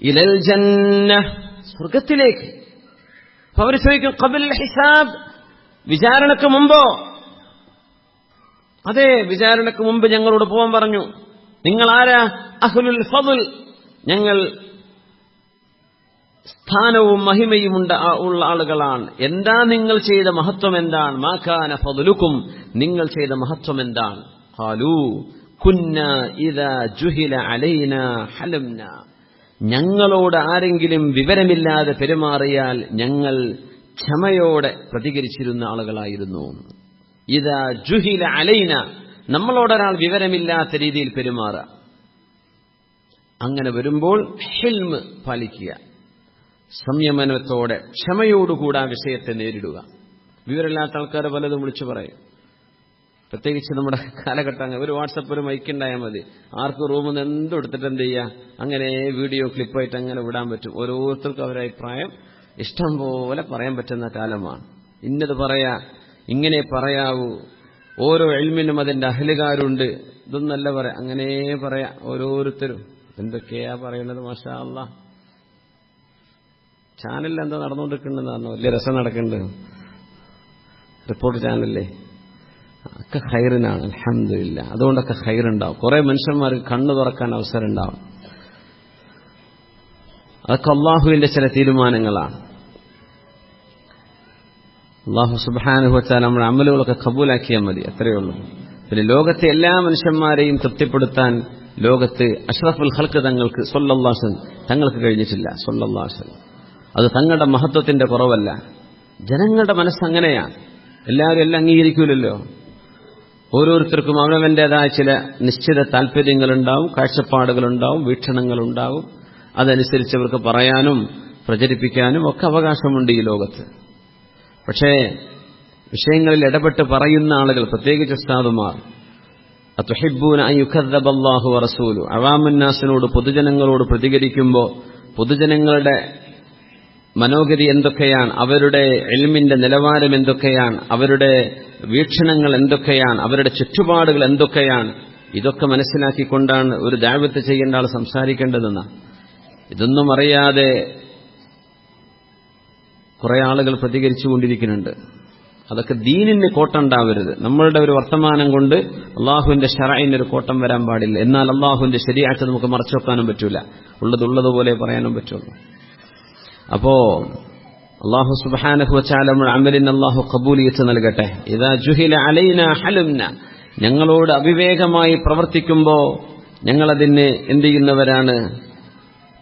ഇലൽ ജന്ന, സ്വർഗത്തിലേക്ക്. അപ്പൊ അവർ ചോദിക്കും, ഖബൽ ഹിസാബ്, വിചാരണക്ക് മുമ്പോ? അതെ, വിചാരണക്ക് മുമ്പ് ഞങ്ങളോട് പോകാൻ പറഞ്ഞു. നിങ്ങൾ ആരാ? അഹ്ലുൽ ഫضൽ, ഞങ്ങൾ സ്ഥാനവും മഹിമയും ഉള്ള ആളുകളാണ്. എന്താ നിങ്ങൾ ചെയ്ത മഹത്വം എന്താണ്? മാ കാന ഫضലുക്കും, നിങ്ങൾ ചെയ്ത മഹത്വം എന്താണ്? ഖാലൂ കുന്നാ ഇദാ ജുഹില അലൈനാ ഹലംനാ, ഞങ്ങളോട് ആരെങ്കിലും വിവരമില്ലാതെ പെരുമാറിയാൽ ഞങ്ങൾ ക്ഷമയോടെ പ്രതികരിച്ചിരുന്ന ആളുകളായിരുന്നു. ഇദാ ജുഹില അലൈന, നമ്മളോടൊരാൾ വിവരമില്ലാത്ത രീതിയിൽ പെരുമാറുക. അങ്ങനെ വരുമ്പോൾ ഹിൽമ് പാലിക്കുക, സംയമനത്തോടെ ക്ഷമയോടുകൂടി ആ വിഷയത്തെ നേരിടുക. വിവരമില്ലാത്ത ആൾക്കാർ പലതും വിളിച്ചു പറയും. പ്രത്യേകിച്ച് നമ്മുടെ കാലഘട്ടം, ഒരു വാട്സപ്പ്, ഒരു മൈക്കുണ്ടായാൽ മതി, ആർക്കും റൂമിൽ നിന്ന് എന്തും എടുത്തിട്ട് എന്ത് ചെയ്യുക, അങ്ങനെ വീഡിയോ ക്ലിപ്പായിട്ട് അങ്ങനെ വിടാൻ പറ്റും. ഓരോരുത്തർക്കും അവരുടെ അഭിപ്രായം ഇഷ്ടം പോലെ പറയാൻ പറ്റുന്ന കാലമാണ്. ഇന്നത് പറയാ, ഇങ്ങനെ പറയാവൂ, ഓരോ എൽമിനും അതിന്റെ അഹലുകാരുണ്ട്, ഇതൊന്നല്ല പറയാം, അങ്ങനെ പറയാം. ഓരോരുത്തരും എന്തൊക്കെയാ പറയുന്നത്. മാഷാ അല്ലാഹ്, ചാനലിൽ എന്താ നടന്നുകൊണ്ടിരിക്കുന്നുണ്ടെന്ന് പറഞ്ഞു, വലിയ രസം നടക്കുന്നുണ്ട്, റിപ്പോർട്ട് ചാനലിലെ ഒക്കെ ഖൈറിനാണ്. അൽഹംദുലില്ലാ, അതുകൊണ്ടൊക്കെ ഖൈറുണ്ടാവും. കുറെ മനുഷ്യന്മാർക്ക് കണ്ണു തുറക്കാൻ അവസരം ഉണ്ടാവും. അതൊക്കെ അള്ളാഹുവിന്റെ ചില തീരുമാനങ്ങളാണ്. അള്ളാഹു സുബ്ഹാനഹു വ തആല നമ്മുടെ അമലുകളൊക്കെ കബൂലാക്കിയാൽ മതി, അത്രയേ ഉള്ളൂ. പിന്നെ ലോകത്തെ എല്ലാ മനുഷ്യന്മാരെയും തൃപ്തിപ്പെടുത്താൻ ലോകത്ത് അഷ്റഫുൽ ഖൽഖ് തങ്ങൾക്ക് സ്വല്ലല്ലാഹു അലൈഹി വസല്ലം തങ്ങൾക്ക് കഴിഞ്ഞിട്ടില്ല. സ്വല്ലല്ലാഹു അലൈഹി വസല്ലം, അത് തങ്ങളുടെ മഹത്വത്തിന്റെ കുറവല്ല. ജനങ്ങളുടെ മനസ്സങ്ങനെയാണ്. എല്ലാവരും എല്ലാം അംഗീകരിക്കൂലല്ലോ. ഓരോരുത്തർക്കും അവനവന്റേതായ ചില നിശ്ചിത താല്പര്യങ്ങളുണ്ടാവും, കാഴ്ചപ്പാടുകളുണ്ടാവും, വീക്ഷണങ്ങളുണ്ടാവും. അതനുസരിച്ച് അവർക്ക് പറയാനും പ്രചരിപ്പിക്കാനും ഒക്കെ അവകാശമുണ്ട് ഈ ലോകത്ത്. പക്ഷേ വിഷയങ്ങളിൽ ഇടപെട്ട് പറയുന്ന ആളുകൾ, പ്രത്യേകിച്ച് ഉസ്താദുമാർ, അതുഹിബ്ബൂന അൻ യുകദ്ദബ അല്ലാഹു വറസൂലു, അവാമുന്നാസിനോട്, പൊതുജനങ്ങളോട് പ്രതികരിക്കുമ്പോൾ പൊതുജനങ്ങളുടെ മനോഗതി എന്തൊക്കെയാണ്, അവരുടെ ഇൽമിന്റെ നിലവാരം എന്തൊക്കെയാണ്, അവരുടെ വീക്ഷണങ്ങൾ എന്തൊക്കെയാണ്, അവരുടെ ചുറ്റുപാടുകൾ എന്തൊക്കെയാണ്, ഇതൊക്കെ മനസ്സിലാക്കിക്കൊണ്ടാണ് ഒരു ദഅവത്ത് ചെയ്യേണ്ട ആൾ സംസാരിക്കേണ്ടതെന്ന്. ഇതൊന്നും അറിയാതെ കുറെ ആളുകൾ പ്രതികരിച്ചുകൊണ്ടിരിക്കുന്നുണ്ട്. അതൊക്കെ ദീനിന് കോട്ടമുണ്ടാവരുത്. നമ്മളുടെ ഒരു വർത്തമാനം കൊണ്ട് അള്ളാഹുവിന്റെ ശറഇന് ഒരു കോട്ടം വരാൻ പാടില്ല. എന്നാൽ അള്ളാഹുവിന്റെ ശരീഅത്ത് നമുക്ക് മറച്ചു വെക്കാനും പറ്റൂല, ഉള്ളതുപോലെ പറയാനും പറ്റുള്ളൂ. അപ്പോ അല്ലാഹു സുബ്ഹാനഹു വ തആല നമ്മുടെ അമലിന് അല്ലാഹു ഖബൂലിയത്ത് നൽകട്ടെ. ഇദാ ജുഹില അലൈനാ ഹലംന, ഞങ്ങളോട് അവിവേകമായി പ്രവർത്തിക്കുമ്പോൾ ഞങ്ങളതിന് എന്ത് ചെയ്യുന്നവരാണ്?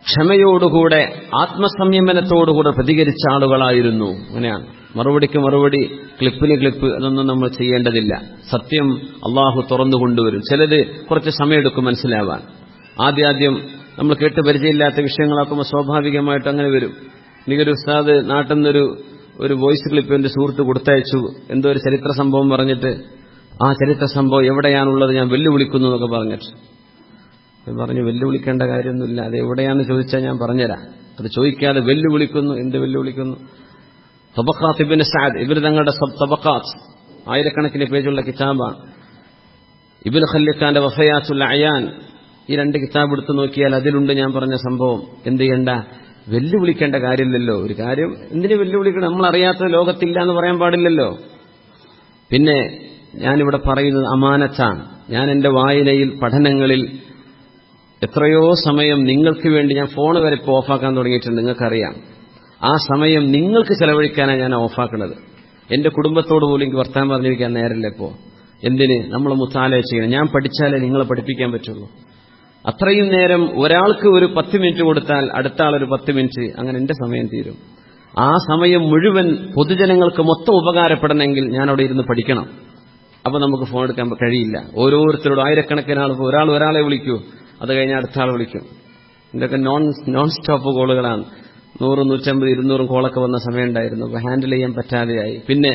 ക്ഷമയോടുകൂടെ ആത്മസംയമനത്തോടുകൂടെ പ്രതികരിച്ച ആളുകളായിരുന്നു. അങ്ങനെയാണ്. മറുപടിക്ക് മറുപടി, ക്ലിപ്പിന് ക്ലിപ്പ്, അതൊന്നും നമ്മൾ ചെയ്യേണ്ടതില്ല. സത്യം അള്ളാഹു തുറന്നു കൊണ്ടുവരും. ചിലത് കുറച്ച് സമയമെടുക്കും മനസ്സിലാവാൻ. ആദ്യം നമ്മൾ കേട്ട് പരിചയമില്ലാത്ത വിഷയങ്ങളാക്കുമ്പോൾ സ്വാഭാവികമായിട്ട് അങ്ങനെ വരും. എനിക്കൊരു ഉസ്താദ് നാട്ടിൽ നിന്നൊരു വോയിസ് ക്ലിപ്പ് എൻ്റെ സുഹൃത്ത് കൊടുത്തയച്ചു. എന്തോ ഒരു ചരിത്ര സംഭവം പറഞ്ഞിട്ട്, ആ ചരിത്ര സംഭവം എവിടെയാണുള്ളത് ഞാൻ വെല്ലുവിളിക്കുന്നു എന്നൊക്കെ പറഞ്ഞിട്ട് പറഞ്ഞു, വെല്ലുവിളിക്കേണ്ട കാര്യമൊന്നുമില്ല, അത് എവിടെയാണെന്ന് ചോദിച്ചാൽ ഞാൻ പറഞ്ഞുതരാം. അത് ചോദിക്കാതെ വെല്ലുവിളിക്കുന്നു. എന്ത് വെല്ലുവിളിക്കുന്നു? തബഖാത്ത് ഇബ്നു സഅദ്, ഇവർ തങ്ങളുടെ തബഖാത്ത്, ആയിരക്കണക്കിന് പേജുള്ള കിതാബാണ്. ഇബ്നു ഖല്ലിഖാന്റെ വഫയാത്തുൽ അയാൻ, ഈ രണ്ട് കിതാബ് എടുത്തു നോക്കിയാൽ അതിലുണ്ട് ഞാൻ പറഞ്ഞ സംഭവം. എന്ത് ചെയ്യണ്ട? വെല്ലുവിളിക്കേണ്ട കാര്യമില്ലല്ലോ. ഒരു കാര്യം എന്തിനു വെല്ലുവിളിക്കണം? നമ്മളറിയാത്ത ലോകത്തില്ല എന്ന് പറയാൻ പാടില്ലല്ലോ. പിന്നെ ഞാനിവിടെ പറയുന്നത് അമാനത്താണ്. ഞാൻ എൻ്റെ വായനയിൽ, പഠനങ്ങളിൽ എത്രയോ സമയം നിങ്ങൾക്ക് വേണ്ടി ഞാൻ ഫോൺ വരെ ഇപ്പോൾ ഓഫാക്കാൻ തുടങ്ങിയിട്ടുണ്ട്. നിങ്ങൾക്കറിയാം, ആ സമയം നിങ്ങൾക്ക് ചെലവഴിക്കാനാണ് ഞാൻ ഓഫാക്കുന്നത്. എൻ്റെ കുടുംബത്തോട് പോലും എനിക്ക് വർത്താനം പറഞ്ഞിരിക്കാൻ നേരമില്ല ഇപ്പോൾ. എന്തിന്? നമ്മൾ മുത്താല ചെയ്യണം. ഞാൻ പഠിച്ചാലേ നിങ്ങളെ പഠിപ്പിക്കാൻ പറ്റുള്ളൂ. അത്രയും നേരം ഒരാൾക്ക് ഒരു 10 മിനിറ്റ് കൊടുത്താൽ അടുത്ത ആളൊരു 10 മിനിറ്റ്, അങ്ങനെ എൻ്റെ സമയം തീരും. ആ സമയം മുഴുവൻ പൊതുജനങ്ങൾക്ക് മൊത്തം ഉപകാരപ്പെടണമെങ്കിൽ ഞാൻ അവിടെ ഇരുന്ന് പഠിക്കണം. അപ്പോൾ നമുക്ക് ഫോൺ എടുക്കാൻ കഴിയില്ല. ഓരോരുത്തരോട് ആയിരക്കണക്കിന് ആൾ, ഒരാളെ വിളിക്കൂ, അത് കഴിഞ്ഞാൽ അടുത്ത ആൾ വിളിക്കും. ഇതൊക്കെ നോൺ സ്റ്റോപ്പ് കോളുകളാണ്. 100, 150, 200 കോളൊക്കെ വന്ന സമയം ഉണ്ടായിരുന്നു. അപ്പോൾ ഹാൻഡിൽ ചെയ്യാൻ പറ്റാതെയായി. പിന്നെ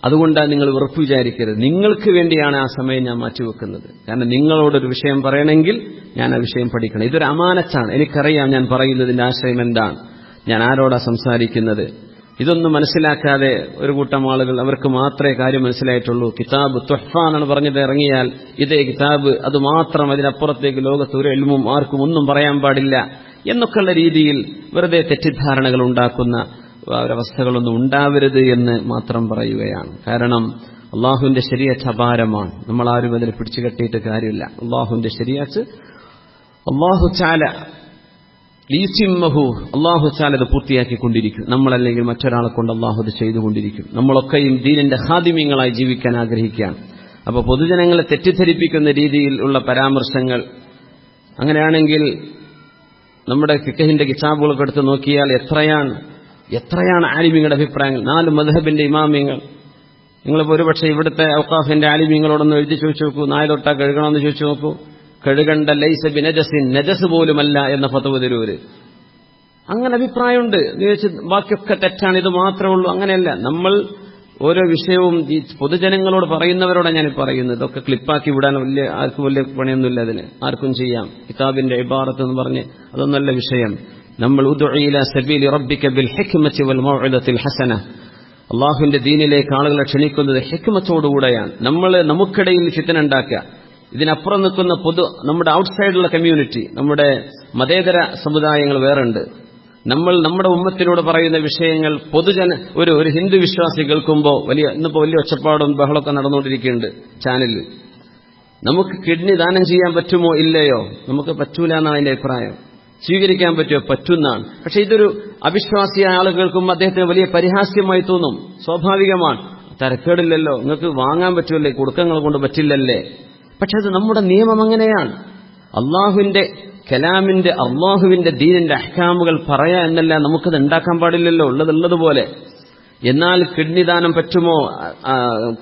അതുകൊണ്ടാണ് നിങ്ങൾ വെറുപ്പ് വിചാരിക്കരുത്. നിങ്ങൾക്ക് വേണ്ടിയാണ് ആ സമയം ഞാൻ മാറ്റിവെക്കുന്നത്. കാരണം നിങ്ങളോടൊരു വിഷയം പറയണമെങ്കിൽ ഞാൻ ആ വിഷയം പഠിക്കണം. ഇതൊരു അമാനത്താണ്. എനിക്കറിയാം ഞാൻ പറയുന്നതിന്റെ ആശയം എന്താണ്, ഞാൻ ആരോടാ സംസാരിക്കുന്നത്, ഇതൊന്നും മനസ്സിലാക്കാതെ ഒരു കൂട്ടം ആളുകൾ അവർക്ക് മാത്രമേ കാര്യം മനസ്സിലായിട്ടുള്ളൂ. കിതാബ് തുഹ്ഫ എന്നാണ് പറഞ്ഞത് ഇറങ്ങിയാൽ ഇതേ കിതാബ്, അത് മാത്രം, അതിനപ്പുറത്തേക്ക് ലോകത്ത് ഒരു ഇൽമും ആർക്കും ഒന്നും പറയാൻ പാടില്ല എന്നൊക്കെയുള്ള രീതിയിൽ വെറുതെ തെറ്റിദ്ധാരണകൾ ഉണ്ടാക്കുന്ന ഒരവസ്ഥകളൊന്നും ഉണ്ടാവരുത് എന്ന് മാത്രം പറയുകയാണ്. കാരണം അള്ളാഹുവിന്റെ ശരീഅത്ത് അപാരമാണ്. നമ്മളാരും അതിനെ പിടിച്ചു കെട്ടിയിട്ട് കാര്യമില്ല. അള്ളാഹുവിന്റെ ശരീഅത്ത് അള്ളാഹു തആല അള്ളാഹു തആല അത് പൂർത്തിയാക്കിക്കൊണ്ടിരിക്കും. നമ്മളല്ലെങ്കിൽ മറ്റൊരാളെ കൊണ്ട് അള്ളാഹു അത് ചെയ്തുകൊണ്ടിരിക്കും. നമ്മളൊക്കെയും ദീനിന്റെ ഖാദിമീങ്ങളായി ജീവിക്കാൻ ആഗ്രഹിക്കുകയാണ്. അപ്പോൾ പൊതുജനങ്ങളെ തെറ്റിദ്ധരിപ്പിക്കുന്ന രീതിയിൽ ഉള്ള പരാമർശങ്ങൾ, അങ്ങനെയാണെങ്കിൽ നമ്മുടെ ഫിഖഹിന്റെ കിതാബുകളൊക്കെ എടുത്ത് നോക്കിയാൽ എത്രയാണ് ആലിമീങ്ങളുടെ അഭിപ്രായങ്ങൾ. 4 മദ്ഹബിന്റെ ഇമാമിങ്ങൾ. നിങ്ങളിപ്പോൾ ഒരുപക്ഷെ ഇവിടുത്തെ ഔഖാഫിന്റെ ആലിമീങ്ങളോടൊന്ന് എഴുതി ചോദിച്ചു നോക്കൂ, 4 തൊട്ടാ കഴുകണമെന്ന് ചോദിച്ചു നോക്കൂ. കഴുകണ്ട ലൈസ ബിനജസിൻ, നജസ് പോലുമല്ല എന്ന ഫത്വ തരൂര്. അങ്ങനെ അഭിപ്രായമുണ്ട്. ബാക്കിയൊക്കെ തെറ്റാണ്, ഇത് മാത്രമേ ഉള്ളൂ. അങ്ങനെയല്ല. നമ്മൾ ഓരോ വിഷയവും ഈ പൊതുജനങ്ങളോട് പറയുന്നവരോടെ ഞാൻ പറയുന്നത്. ഇതൊക്കെ ക്ലിപ്പാക്കി വിടാൻ ആർക്കും വലിയ പണിയൊന്നുമില്ല. അതിന് ആർക്കും ചെയ്യാം. കിതാബിന്റെ ഇബാറത്ത് എന്ന് പറഞ്ഞ് അതൊന്നല്ല വിഷയം. നമ്മൾ ഉദ്ഉ ഇലാ സബീലി റബ്ബിക ബിൽ ഹിക്മതി വൽ മൗഇദത്തിൽ ഹസന, അള്ളാഹുവിന്റെ ദീനിലേക്ക് ആളുകളെ ക്ഷണിക്കുന്നത് ഹിക്മത്തോടുകൂടെയാണ്. നമുക്കിടയിൽ ഫിത്ന ഉണ്ടാക്കുക. ഇതിനപ്പുറം നിൽക്കുന്ന നമ്മുടെ ഔട്ട്സൈഡുള്ള കമ്മ്യൂണിറ്റി, നമ്മുടെ മതേതര സമുദായങ്ങൾ വേറുണ്ട്. നമ്മുടെ ഉമ്മത്തിലൂടെ പറയുന്ന വിഷയങ്ങൾ ഒരു ഹിന്ദു വിശ്വാസി കേൾക്കുമ്പോൾ ഇന്നിപ്പോ വലിയ ഒച്ചപ്പാടും ബഹളമൊക്കെ നടന്നുകൊണ്ടിരിക്കുന്നുണ്ട് ചാനലിൽ. നമുക്ക് കിഡ്നി ദാനം ചെയ്യാൻ പറ്റുമോ ഇല്ലയോ? നമുക്ക് പറ്റൂല എന്നാണ് അതിന്റെ അഭിപ്രായം. സ്വീകരിക്കാൻ പറ്റുമോ? പറ്റുന്നതാണ്. പക്ഷെ ഇതൊരു അവിശ്വാസിയായ ആൾ കേൾക്കുമ്പോൾ അദ്ദേഹത്തിന് വലിയ പരിഹാസ്യമായി തോന്നും. സ്വാഭാവികമാണ്. തരക്കേടില്ലല്ലോ, നിങ്ങൾക്ക് വാങ്ങാൻ പറ്റുമല്ലേ, കൊടുക്കങ്ങൾ കൊണ്ട് പറ്റില്ലല്ലേ. പക്ഷെ അത് നമ്മുടെ നിയമം അങ്ങനെയാണ്. അള്ളാഹുവിന്റെ കലാമിന്റെ, അള്ളാഹുവിന്റെ ദീനിന്റെ അഹ്കാമുകൾ പറയാ എന്നല്ല, നമുക്കത് ഉണ്ടാക്കാൻ പാടില്ലല്ലോ, ഉള്ളതുപോലെ. എന്നാൽ കിഡ്നി ദാനം പറ്റുമോ,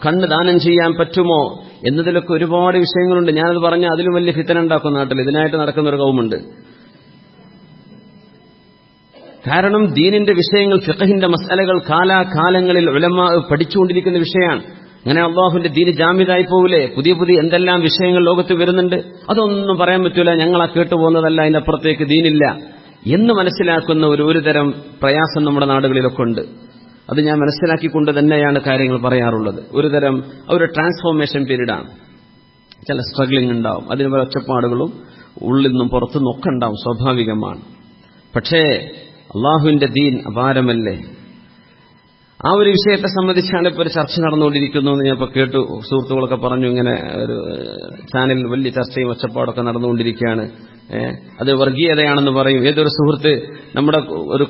കണ്ണ് ദാനം ചെയ്യാൻ പറ്റുമോ എന്നതിലൊക്കെ ഒരുപാട് വിഷയങ്ങളുണ്ട്. ഞാനത് പറഞ്ഞാൽ അതിലും വലിയ ഫിത്ന ഉണ്ടാക്കും നാട്ടിൽ. ഇതിനായിട്ട് നടക്കുന്ന ഒരു കൗമുണ്ട്. കാരണം ദീനിന്റെ വിഷയങ്ങൾ, ഫിഖഹിന്റെ മസ്അലകൾ കാലാകാലങ്ങളിൽ ഉലമാ പഠിച്ചുകൊണ്ടിരിക്കുന്ന വിഷയമാണ്. അങ്ങനെ അള്ളാഹുവിന്റെ ദീന് ജാമിദായി പോവില്ലേ? പുതിയ എന്തെല്ലാം വിഷയങ്ങൾ ലോകത്ത് വരുന്നുണ്ട്. അതൊന്നും പറയാൻ പറ്റൂല, ഞങ്ങളാ കേട്ടുപോകുന്നതല്ല, അതിനപ്പുറത്തേക്ക് ദീനില്ല എന്ന് മനസ്സിലാക്കുന്ന ഒരു തരം പ്രയാസം നമ്മുടെ നാടുകളിലൊക്കെ ഉണ്ട്. അത് ഞാൻ മനസ്സിലാക്കിക്കൊണ്ട് തന്നെയാണ് കാര്യങ്ങൾ പറയാറുള്ളത്. ഒരു ട്രാൻസ്ഫോർമേഷൻ പീരീഡാണ്. ചില സ്ട്രഗ്ലിംഗ് ഉണ്ടാവും, അതിന് പല ഒച്ചപ്പാടുകളും ഉള്ളിൽ നിന്നും പുറത്തുനിന്നും ഒക്കെ ഉണ്ടാവും, സ്വാഭാവികമാണ്. പക്ഷേ അള്ളാഹുവിന്റെ ദീൻ അപാരമല്ലേ. ആ ഒരു വിഷയത്തെ സംബന്ധിച്ചാണ് ഇപ്പോൾ ഒരു ചർച്ച നടന്നുകൊണ്ടിരിക്കുന്നു എന്ന് ഞാൻ ഇപ്പോൾ കേട്ടു. സുഹൃത്തുക്കളൊക്കെ പറഞ്ഞു, ഇങ്ങനെ ഒരു ചാനലിൽ വലിയ ചർച്ചയും ഒച്ചപ്പാടൊക്കെ നടന്നുകൊണ്ടിരിക്കുകയാണ്. അത് വർഗീയതയാണെന്ന് പറയും. ഏതൊരു സുഹൃത്ത് നമ്മുടെ ഒരു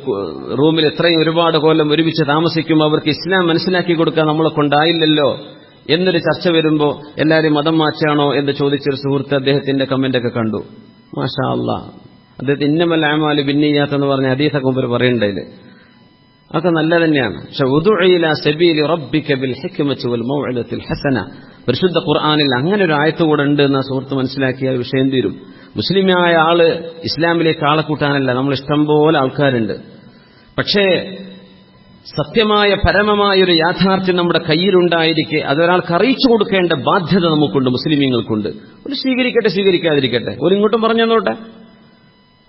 റൂമിൽ ഇത്രയും ഒരുപാട് കൊല്ലം ഒരുമിച്ച് താമസിക്കുമ്പോൾ അവർക്ക് ഇസ്ലാം മനസ്സിലാക്കി കൊടുക്കാൻ നമ്മളെ കൊണ്ടായില്ലല്ലോ എന്നൊരു ചർച്ച വരുമ്പോൾ എല്ലാവരും മതം മാറ്റാണോ എന്ന് ചോദിച്ചൊരു സുഹൃത്ത് അദ്ദേഹത്തിന്റെ കമന്റൊക്കെ കണ്ടു. മാഷാ അല്ലാഹ്. അദ്ദേഹത്തിന് ഇന്നമൽ അഅ്മാലു ബിന്നിയ്യാത്ത് എന്ന് പറഞ്ഞ ഹദീസൊക്കെ മുമ്പ് പറയണ്ടതിൽ അതൊക്കെ നല്ല തന്നെയാണ്. പക്ഷെ ഉദ്ഉ ഇലാ സബീലി റബ്ബിക ബിൽ ഹിക്മതി വൽ മൗഇദത്തിൽ ഹസന, പരിശുദ്ധ ഖുർആനിൽ അങ്ങനെ ഒരു ആയത്ത് കൂടെ ഉണ്ട് എന്ന സുഹൃത്ത് മനസ്സിലാക്കിയ വിഷയം തീരും. മുസ്ലിമായ ആള് ഇസ്ലാമിലേക്ക് ആളെ കൂട്ടാനല്ല, നമ്മൾ ഇഷ്ടംപോലെ ആൾക്കാരുണ്ട്. പക്ഷേ സത്യമായ പരമമായ ഒരു യാഥാർത്ഥ്യം നമ്മുടെ കയ്യിലുണ്ടായിരിക്കെ അതൊരാൾക്ക് അറിയിച്ചു കൊടുക്കേണ്ട ബാധ്യത നമുക്കുണ്ട്, മുസ്ലിമീങ്ങൾക്കുണ്ട്. ഒരു സ്വീകരിക്കാതിരിക്കട്ടെ, ഒരിങ്ങോട്ടും പറഞ്ഞു തന്നോട്ടെ,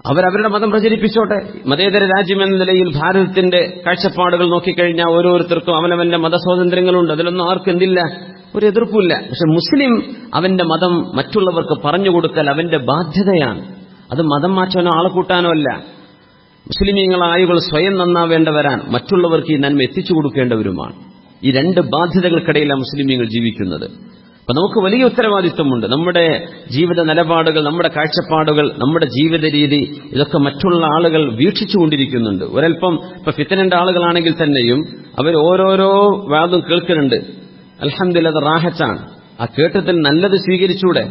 അവരവരുടെ മതം പ്രചരിപ്പിച്ചോട്ടെ. മതേതര രാജ്യം എന്ന നിലയിൽ ഭാരതത്തിന്റെ കാഴ്ചപ്പാടുകൾ നോക്കിക്കഴിഞ്ഞാൽ ഓരോരുത്തർക്കും അവനവന്റെ മതസ്വാതന്ത്ര്യങ്ങളുണ്ട്. അതിലൊന്നും ആർക്കും എന്തില്ല, ഒരു എതിർപ്പില്ല. പക്ഷെ മുസ്ലിം അവന്റെ മതം മറ്റുള്ളവർക്ക് പറഞ്ഞു കൊടുക്കൽ അവന്റെ ബാധ്യതയാണ്. അത് മതം മാറ്റാനോ ആളെ കൂട്ടാനോ അല്ല. മുസ്ലിമീങ്ങളായുകൾ സ്വയം നന്നാവേണ്ടവരാൻ, മറ്റുള്ളവർക്ക് ഈ നന്മ എത്തിച്ചു കൊടുക്കേണ്ടവരുമാണ്. ഈ 2 ബാധ്യതകൾക്കിടയിലാണ് മുസ്ലിമീങ്ങൾ ജീവിക്കുന്നത്. അപ്പൊ നമുക്ക് വലിയ ഉത്തരവാദിത്വമുണ്ട്. നമ്മുടെ ജീവിത നിലപാടുകൾ, നമ്മുടെ കാഴ്ചപ്പാടുകൾ, നമ്മുടെ ജീവിത രീതി, ഇതൊക്കെ മറ്റുള്ള ആളുകൾ വീക്ഷിച്ചുകൊണ്ടിരിക്കുന്നുണ്ട്. ഒരൽപ്പം ഇപ്പൊ ഫിത്നന്റെ ആളുകളാണെങ്കിൽ തന്നെയും അവർ ഓരോരോ വാദം കേൾക്കുന്നുണ്ട്. അൽഹംദുലില്ലാഹ്, അത് റാഹത്താണ്. ആ കേട്ടത്തിൽ നല്ലത് സ്വീകരിച്ചൂടെ?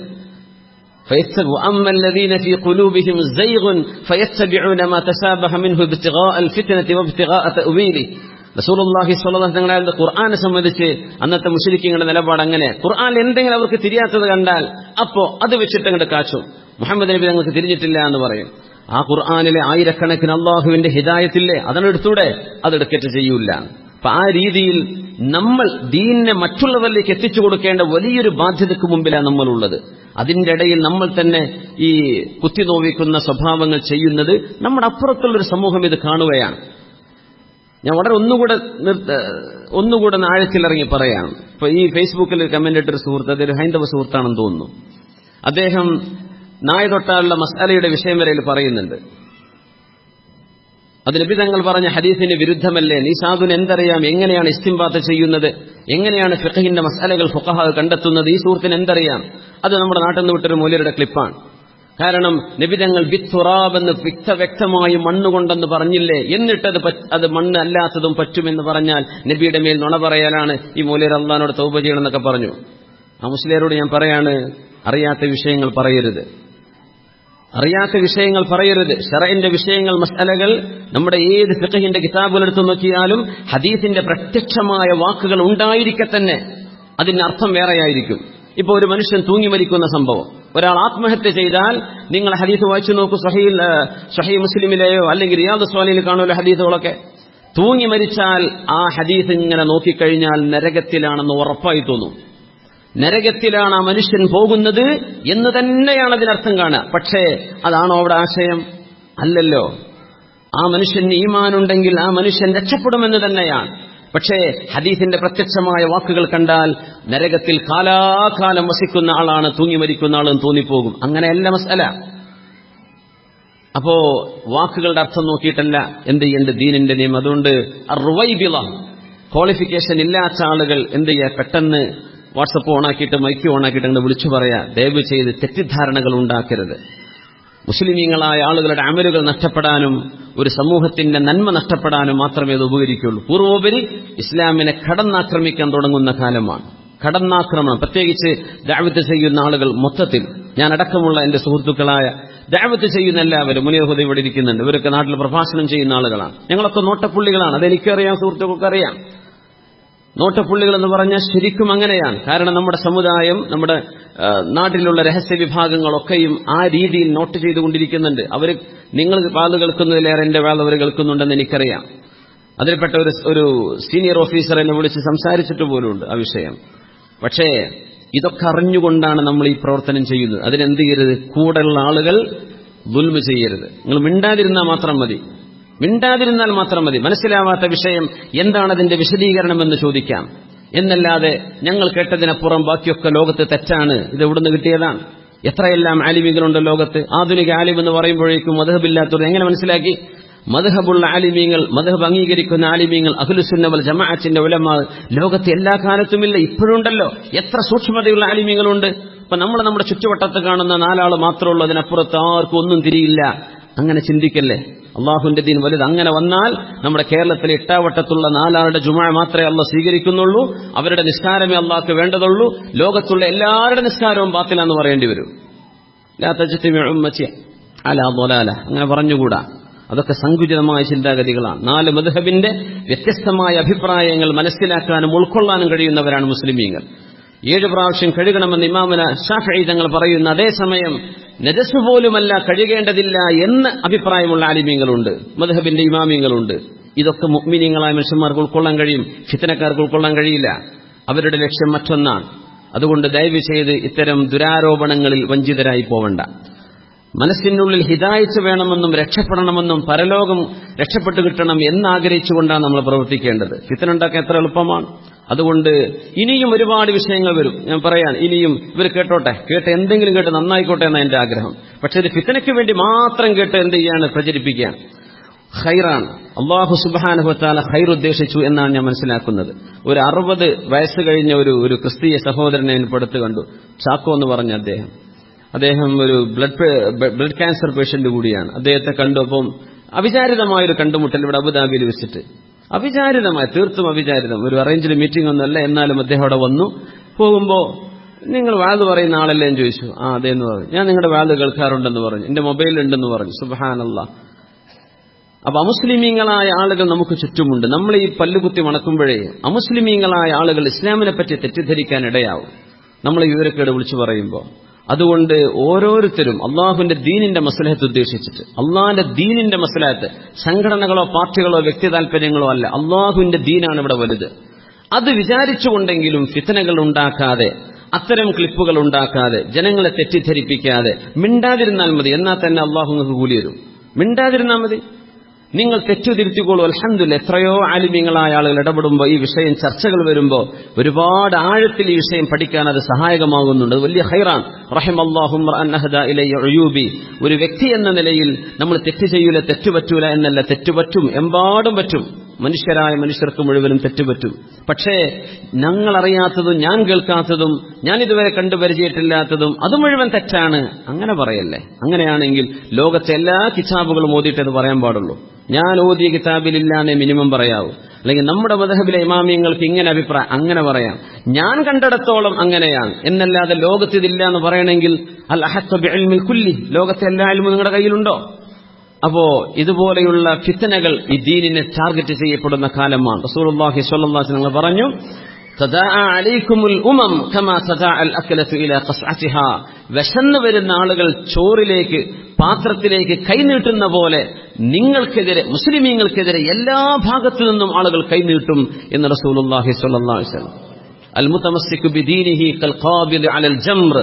റസൂലുള്ളാഹി സ്വല്ലല്ലാഹു അലൈഹി വസല്ലം ഖുർആനെ സംബന്ധിച്ച് അന്നത്തെ മുശ്രിക്കീങ്ങളുടെ നിലപാട് അങ്ങനെ. ഖുർആനിൽ എന്തെങ്കിലും അവർക്ക് തിരിയാത്തത് കണ്ടാൽ അപ്പോ അത് വെച്ചിട്ട് അങ്ങോട്ട് കാച്ചും. മുഹമ്മദ് നബി ഞങ്ങൾക്ക് തിരിഞ്ഞിട്ടില്ല എന്ന് പറയും. ആ ഖുർആനിലെ ആയിരക്കണക്കിന് അള്ളാഹുവിന്റെ ഹിദായത്തില്ലേ, അതെടുത്തൂടെ? അതെടുക്കറ്റ് ചെയ്യൂല. അപ്പൊ ആ രീതിയിൽ നമ്മൾ ദീനിനെ മറ്റുള്ളവരിലേക്ക് എത്തിച്ചു കൊടുക്കേണ്ട വലിയൊരു ബാധ്യതയ്ക്ക് മുമ്പിലാണ് നമ്മളുള്ളത്. അതിന്റെ ഇടയിൽ നമ്മൾ തന്നെ ഈ കുത്തിനോവിക്കുന്ന സ്വഭാവങ്ങൾ ചെയ്യുന്നത് നമ്മുടെ അപ്പുറത്തുള്ളൊരു സമൂഹം ഇത് കാണുകയാണ്. ഞാൻ വളരെ ഒന്നുകൂടെ ആഴത്തിലിറങ്ങി പറയാം. ഇപ്പൊ ഈ ഫേസ്ബുക്കിൽ കമന്റ് ഇട്ടൊരു സുഹൃത്ത്, അതൊരു ഹൈന്ദവ സുഹൃത്താണെന്ന് തോന്നുന്നു. അദ്ദേഹം നായ തൊട്ടാലുള്ള മസ്അലയുടെ വിഷയം വരെ പറയുന്നുണ്ട്. അത് നബി തങ്ങൾ പറഞ്ഞ ഹദീസിന് വിരുദ്ധമല്ലേ? നീ സാധുവിന് എന്തറിയാം? എങ്ങനെയാണ് ഇസ്തിംബാത്ത് ചെയ്യുന്നത്? എങ്ങനെയാണ് ഫിഖഹിന്റെ മസ്അലകൾ ഫുഖഹാ കണ്ടെത്തുന്നത്? ഈ സുഹൃത്തിന് എന്തറിയാം? അത് നമ്മുടെ നാട്ടിൽ നിന്ന് വിട്ടൊരു മൂല്യരുടെ ക്ലിപ്പാണ്. കാരണം നബി തങ്ങൾ ബിത്തുറാബ് എന്ന് വ്യക്തമായി മണ്ണുകൊണ്ടെന്ന് പറഞ്ഞില്ലേ? എന്നിട്ടത് അത് മണ്ണ് അല്ലാത്തതും പറ്റുമെന്ന് പറഞ്ഞാൽ നബിയുടെ മേൽ നുണ പറയാനാണ് ഈ മൂല്യർ അള്ളാഹിനോട് തൗബ ചെയ്യണമെന്നൊക്കെ പറഞ്ഞു. ആ മുസ്ലിയാരോട് ഞാൻ പറയാണ്, അറിയാത്ത വിഷയങ്ങൾ പറയരുത്. ശറഇന്റെ വിഷയങ്ങൾ, മസ്അലകൾ നമ്മുടെ ഏത് ഫിഖഹിന്റെ കിതാബുകൾ എടുത്തു നോക്കിയാലും ഹദീസിന്റെ പ്രത്യക്ഷമായ വാക്കുകൾ ഉണ്ടായിരിക്കെ തന്നെ അതിന്റെ അർത്ഥം വേറെയായിരിക്കും. ഇപ്പൊ ഒരു മനുഷ്യൻ തൂങ്ങി മരിക്കുന്ന സംഭവം, ഒരാൾ ആത്മഹത്യ ചെയ്താൽ നിങ്ങൾ ഹദീസ് വായിച്ചു നോക്കൂ. സ്വഹീഹ് മുസ്ലിമിലെയോ അല്ലെങ്കിൽ റിയാദ് സ്വാലിഹിൽ കാണുമല്ലോ ഹദീസുകളൊക്കെ. തൂങ്ങി മരിച്ചാൽ ആ ഹദീസ് ഇങ്ങനെ നോക്കിക്കഴിഞ്ഞാൽ നരകത്തിലാണെന്ന് ഉറപ്പായി തോന്നും. നരകത്തിലാണ് ആ മനുഷ്യൻ പോകുന്നത് എന്ന് തന്നെയാണ് അതിനർത്ഥം കാണുക. പക്ഷേ അതാണോ അവിടെ ആശയം? അല്ലല്ലോ. ആ മനുഷ്യന് ഈമാനുണ്ടെങ്കിൽ ആ മനുഷ്യൻ രക്ഷപ്പെടുമെന്ന് തന്നെയാണ്. പക്ഷേ ഹദീസിന്റെ പ്രത്യക്ഷമായ വാക്കുകൾ കണ്ടാൽ നരകത്തിൽ കാലാകാലം വസിക്കുന്ന ആളാണ് തൂങ്ങി മരിക്കുന്ന ആളെന്ന് തോന്നിപ്പോകും. അങ്ങനെയല്ല മസ്അല. അപ്പോ വാക്കുകളുടെ അർത്ഥം നോക്കിയിട്ടല്ല എന്ത് ചെയ്യേണ്ടത്, ദീനിന്റെ നിയമം. അതുകൊണ്ട് അർവൈബിള, ക്വാളിഫിക്കേഷൻ ഇല്ലാത്ത ആളുകൾ എന്ത് ചെയ്യുക, പെട്ടെന്ന് വാട്സപ്പ് ഓണാക്കിയിട്ട് മൈക്ക് ഓണാക്കിയിട്ട് അങ്ങ് വിളിച്ചു പറയാ. ദയവ് ചെയ്ത് തെറ്റിദ്ധാരണകൾ ഉണ്ടാക്കരുത്. മുസ്ലിമീങ്ങളായ ആളുകളുടെ അമലുകൾ നഷ്ടപ്പെടാനും ഒരു സമൂഹത്തിന്റെ നന്മ നഷ്ടപ്പെടാനും മാത്രമേ അത് ഉപകരിക്കുള്ളൂ. പൂർവോപരി ഇസ്ലാമിനെ കടന്നാക്രമിക്കാൻ തുടങ്ങുന്ന കാലമാണ്. കടന്നാക്രമണം, പ്രത്യേകിച്ച് ദഅവത്ത് ചെയ്യുന്ന ആളുകൾ മൊത്തത്തിൽ, ഞാൻ അടക്കമുള്ള എന്റെ സുഹൃത്തുക്കളായ ദഅവത്ത് ചെയ്യുന്ന എല്ലാവരും, മുനീർ ഹുദൈ ഇവിടെ ഇരിക്കുന്നുണ്ട്, ഇവരൊക്കെ നാട്ടിൽ പ്രഭാഷണം ചെയ്യുന്ന ആളുകളാണ്. ഞങ്ങളൊക്കെ നോട്ടപ്പുള്ളികളാണ്. അതെനിക്കറിയാം, സുഹൃത്തുക്കൾക്കറിയാം. നോട്ടപ്പുള്ളികൾ എന്ന് പറഞ്ഞാൽ ശരിക്കും അങ്ങനെയാണ്. കാരണം നമ്മുടെ സമുദായം, നമ്മുടെ നാട്ടിലുള്ള രഹസ്യ വിഭാഗങ്ങളൊക്കെയും ആ രീതിയിൽ നോട്ട് ചെയ്തുകൊണ്ടിരിക്കുന്നുണ്ട്. അവർ നിങ്ങൾ വാത് കേൾക്കുന്നതിലേറെ എന്റെ വാത് അവർ കേൾക്കുന്നുണ്ടെന്ന് എനിക്കറിയാം. അതിൽപ്പെട്ട ഒരു സീനിയർ ഓഫീസർ എന്നെ വിളിച്ച് സംസാരിച്ചിട്ട് പോലുമുണ്ട് ആ വിഷയം. പക്ഷേ ഇതൊക്കെ അറിഞ്ഞുകൊണ്ടാണ് നമ്മൾ ഈ പ്രവർത്തനം ചെയ്യുന്നത്. അതിനെന്ത് ചെയ്യരുത്, കൂടെയുള്ള ആളുകൾ ദുൽമ ചെയ്യരുത്. നിങ്ങൾ മിണ്ടാതിരുന്നാൽ മാത്രം മതി. മനസ്സിലാവാത്ത വിഷയം എന്താണ് അതിന്റെ വിശദീകരണമെന്ന് ചോദിക്കാം എന്നല്ലാതെ ഞങ്ങൾ കേട്ടതിനപ്പുറം ബാക്കിയൊക്കെ ലോകത്ത് തെറ്റാണ്, ഇത് എവിടുന്ന് കിട്ടിയതാണ്. എത്രയെല്ലാം ആലിമീങ്ങളുണ്ട് ലോകത്ത്. ആധുനിക ആലിം എന്ന് പറയുമ്പോഴേക്കും മദ്ഹബില്ലാത്തവർ എങ്ങനെ മനസ്സിലാക്കി? മദ്ഹബുള്ള ആലിമീങ്ങൾ, മദ്ഹബ് അംഗീകരിക്കുന്ന ആലിമീങ്ങൾ, അഹ്ലുസുന്ന വൽ ജമാഅത്തിന്റെ ഉലമാ ലോകത്ത് എല്ലാ കാലത്തുമില്ല, ഇപ്പോഴുണ്ടല്ലോ. എത്ര സൂക്ഷ്മതയുള്ള ആലിമീങ്ങളുണ്ട്. ഇപ്പൊ നമ്മുടെ ചുറ്റുവട്ടത്ത് കാണുന്ന 4 ആൾ മാത്രമേ ഉള്ളൂ, അതിനപ്പുറത്ത് ആർക്കും ഒന്നും തിരിയില്ല. അങ്ങനെ ചിന്തിക്കല്ലേ. അള്ളാഹുവിന്റെ ദീൻ വലുത്. അങ്ങനെ വന്നാൽ നമ്മുടെ കേരളത്തിലെ ഇട്ടാവട്ടത്തുള്ള 4 ആളുടെ ജുമുഅ മാത്രമേ അള്ളാഹ് സ്വീകരിക്കുന്നുള്ളൂ. അവരുടെ നിസ്കാരമേ അള്ളാഹ്ക്ക് വേണ്ടതുള്ളൂ. ലോകത്തുള്ള എല്ലാവരുടെ നിസ്കാരവും ബാത്തിലാന്ന് പറയേണ്ടി വരും. ലാ തജ്തമിഉ ഉമ്മത്തി അലാ ളലാല, അങ്ങനെ പറഞ്ഞുകൂടാ. അതൊക്കെ സങ്കുചിതമായ ചിന്താഗതികളാണ്. 4 മദ്ഹബിന്റെ വ്യത്യസ്തമായ അഭിപ്രായങ്ങൾ മനസ്സിലാക്കാനും ഉൾക്കൊള്ളാനും കഴിയുന്നവരാണ് മുസ്ലിമീങ്ങൾ. 7 പ്രാവശ്യം കഴുകണമെന്ന് ഇമാമുന ശാഫിഈ തങ്ങൾ പറയുന്ന അതേസമയം നജസ് പോലുമല്ല കഴുകേണ്ടതില്ല എന്ന് അഭിപ്രായമുള്ള ആലിമീങ്ങളുണ്ട്, മദ്ഹബിന്റെ ഇമാമിങ്ങളുണ്ട്. ഇതൊക്കെ മുഅ്മിനീങ്ങളായ മനുഷ്യന്മാർക്ക് ഉൾക്കൊള്ളാൻ കഴിയും, ഫിത്നക്കാർക്ക് ഉൾക്കൊള്ളാൻ കഴിയില്ല. അവരുടെ ലക്ഷ്യം മറ്റൊന്നാണ്. അതുകൊണ്ട് ദയവ് ചെയ്ത് ഇത്തരം ദുരാരോപണങ്ങളിൽ വഞ്ചിതരായി പോവണ്ട. മനസ്സിനുള്ളിൽ ഹിദായത്ത് വേണമെന്നും രക്ഷപ്പെടണമെന്നും പരലോകം രക്ഷപ്പെട്ടു കിട്ടണം എന്നാഗ്രഹിച്ചുകൊണ്ടാണ് നമ്മൾ പ്രവർത്തിക്കേണ്ടത്. ഫിത്ന ഉണ്ടാക്കാൻ എത്ര എളുപ്പമാണ്. അതുകൊണ്ട് ഇനിയും ഒരുപാട് വിഷയങ്ങൾ വരും. ഞാൻ പറയാൻ, ഇനിയും ഇവർ കേട്ട് എന്തെങ്കിലും കേട്ട് നന്നായിക്കോട്ടെ എന്നാണ് എന്റെ ആഗ്രഹം. പക്ഷെ ഇത് ഫിത്നയ്ക്ക് വേണ്ടി മാത്രം കേട്ട് എന്ത് ചെയ്യാണ്, പ്രചരിപ്പിക്കാൻ ഖൈറാണ്. അല്ലാഹു സുബ്ഹാനഹു വ തആല ഖൈർ ഉദ്ദേശിച്ചു എന്നാണ് ഞാൻ മനസ്സിലാക്കുന്നത്. ഒരു 60 വയസ്സ് കഴിഞ്ഞ ഒരു ക്രിസ്തീയ സഹോദരനെ എനിക്ക് കണ്ടു. ചാക്കോ എന്ന് പറഞ്ഞ അദ്ദേഹം ഒരു ബ്ലഡ് ക്യാൻസർ പേഷ്യന്റ് കൂടിയാണ്. അദ്ദേഹത്തെ കണ്ടപ്പം അവിചാരിതമായൊരു കണ്ടുമുട്ടൽ ഇവിടെ അബുദാബിയിൽ വെച്ചിട്ട്, തീർത്തും അവിചാരിതം, ഒരു അറേഞ്ച്ഡ് മീറ്റിംഗ് ഒന്നുമല്ല. എന്നാലും അദ്ദേഹം അവിടെ വന്നു. പോകുമ്പോ നിങ്ങൾ വാത് പറയുന്ന ആളല്ലേ എന്ന് ചോദിച്ചു. അതേന്ന് പറഞ്ഞു. ഞാൻ നിങ്ങളുടെ വാത് കേൾക്കാറുണ്ടെന്ന് പറഞ്ഞു, എന്റെ മൊബൈലുണ്ടെന്ന് പറഞ്ഞു. സുബ്ഹാനല്ലാഹ്. അപ്പൊ അമുസ്ലിമീങ്ങളായ ആളുകൾ നമുക്ക് ചുറ്റുമുണ്ട്. നമ്മൾ ഈ പല്ലുകുത്തി മണക്കുമ്പോഴേ അമുസ്ലിമീങ്ങളായ ആളുകൾ ഇസ്ലാമിനെ പറ്റി തെറ്റിദ്ധരിക്കാൻ ഇടയാവും നമ്മൾ ഈ വിവരക്കേട് വിളിച്ചു പറയുമ്പോൾ. അതുകൊണ്ട് ഓരോരുത്തരും അള്ളാഹുവിന്റെ ദീനിന്റെ മസ്ലഹത്ത് ഉദ്ദേശിച്ചിട്ട്, അള്ളാഹിന്റെ ദീനിന്റെ മസ്ലഹത്ത്, സംഘടനകളോ പാർട്ടികളോ വ്യക്തി താല്പര്യങ്ങളോ അല്ല, അള്ളാഹുവിന്റെ ദീനാണ് ഇവിടെ വലുത്. അത് വിചാരിച്ചുകൊണ്ടെങ്കിലും ഫിത്നകൾ ഉണ്ടാക്കാതെ, അത്തരം ക്ലിപ്പുകൾ ഉണ്ടാക്കാതെ, ജനങ്ങളെ തെറ്റിദ്ധരിപ്പിക്കാതെ മിണ്ടാതിരുന്നാൽ മതി. എന്നാൽ തന്നെ അള്ളാഹു നിങ്ങൾക്ക് കൂലി തരും. മിണ്ടാതിരുന്നാൽ മതി. നിങ്ങൾ തെറ്റുതിരുത്തിക്കോളൂ. അൽഹംദുലില്ലാഹ്, എത്രയോ ആലിമീങ്ങളായ ആളുകൾ ഇടപെടുമ്പോൾ, ഈ വിഷയം ചർച്ചകൾ വരുമ്പോൾ ഒരുപാട് ആഴത്തിൽ ഈ വിഷയം പഠിക്കാൻ അത് സഹായകമാകുന്നുണ്ട്. അത് വലിയ ഖൈറാൻ. റഹിമല്ലാഹു റഅൻ അഹദാ ഇലയ്യ ഉയൂബി. ഒരു വ്യക്തി എന്ന നിലയിൽ നമ്മൾ തെറ്റ് ചെയ്യൂല, തെറ്റുപറ്റൂല എന്നല്ല, തെറ്റുപറ്റും, എമ്പാടും പറ്റും. മനുഷ്യരായ മനുഷ്യർക്ക് മുഴുവനും തെറ്റുപറ്റും. പക്ഷേ ഞങ്ങളറിയാത്തതും ഞാൻ കേൾക്കാത്തതും ഞാൻ ഇതുവരെ കണ്ടുപരിചയമില്ലാത്തതും അത് മുഴുവൻ തെറ്റാണ്, അങ്ങനെ പറയല്ലേ. അങ്ങനെയാണെങ്കിൽ ലോകത്തെ എല്ലാ കിതാബുകളും ഓതിയിട്ടത് പറയാൻ പാടുള്ളൂ. ഞാൻ ഓതിയ കിതാബിലില്ലാന്നേ മിനിമം പറയാവൂ. അല്ലെങ്കിൽ നമ്മുടെ മദ്ഹബിലെ ഇമാമിയങ്ങൾക്ക് ഇങ്ങനെ അഭിപ്രായം, അങ്ങനെ പറയാം. ഞാൻ കണ്ടിടത്തോളം അങ്ങനെയാണ് എന്നല്ലാതെ ലോകത്ത് ഇതില്ല എന്ന് പറയണമെങ്കിൽ അൽ അഹഖ ബിഇൽമിൽ കുല്ലി, ലോകത്തെ എല്ലാ ഇൽമും നിങ്ങളുടെ കയ്യിലുണ്ടോ? അപ്പോ ഇതുപോലെയുള്ള ഫിത്നകൾ ഈ ദീനിനെ ടാർഗറ്റ് ചെയ്യപ്പെടുന്ന കാലമാണ്. റസൂലുള്ളാഹി സ്വല്ലല്ലാഹു അലൈഹി വസല്ലം പറഞ്ഞു, തദാഅ അലൈക്കുമുൽ ഉമം കമാ തദാഅൽ അക്ലതു ഇലാ ഖസ്അതിഹാ. വിശന്നു വരുന്ന ആളുകൾ ചോറിലേക്ക്, പാത്രത്തിലേക്ക് കൈനീട്ടുന്ന പോലെ നിങ്ങൾക്കെതിരെ, മുസ്ലിമീങ്ങൾക്കെതിരെ എല്ലാ ഭാഗത്തു നിന്നും ആളുകൾ കൈനീട്ടും എന്ന് റസൂലുള്ളാഹി സ്വല്ലല്ലാഹു അലൈഹി വസല്ലം. അൽ മുതമസ്സികു ബിദീനിഹി കൽ ഖാബിദ് അലൽ ജംർ,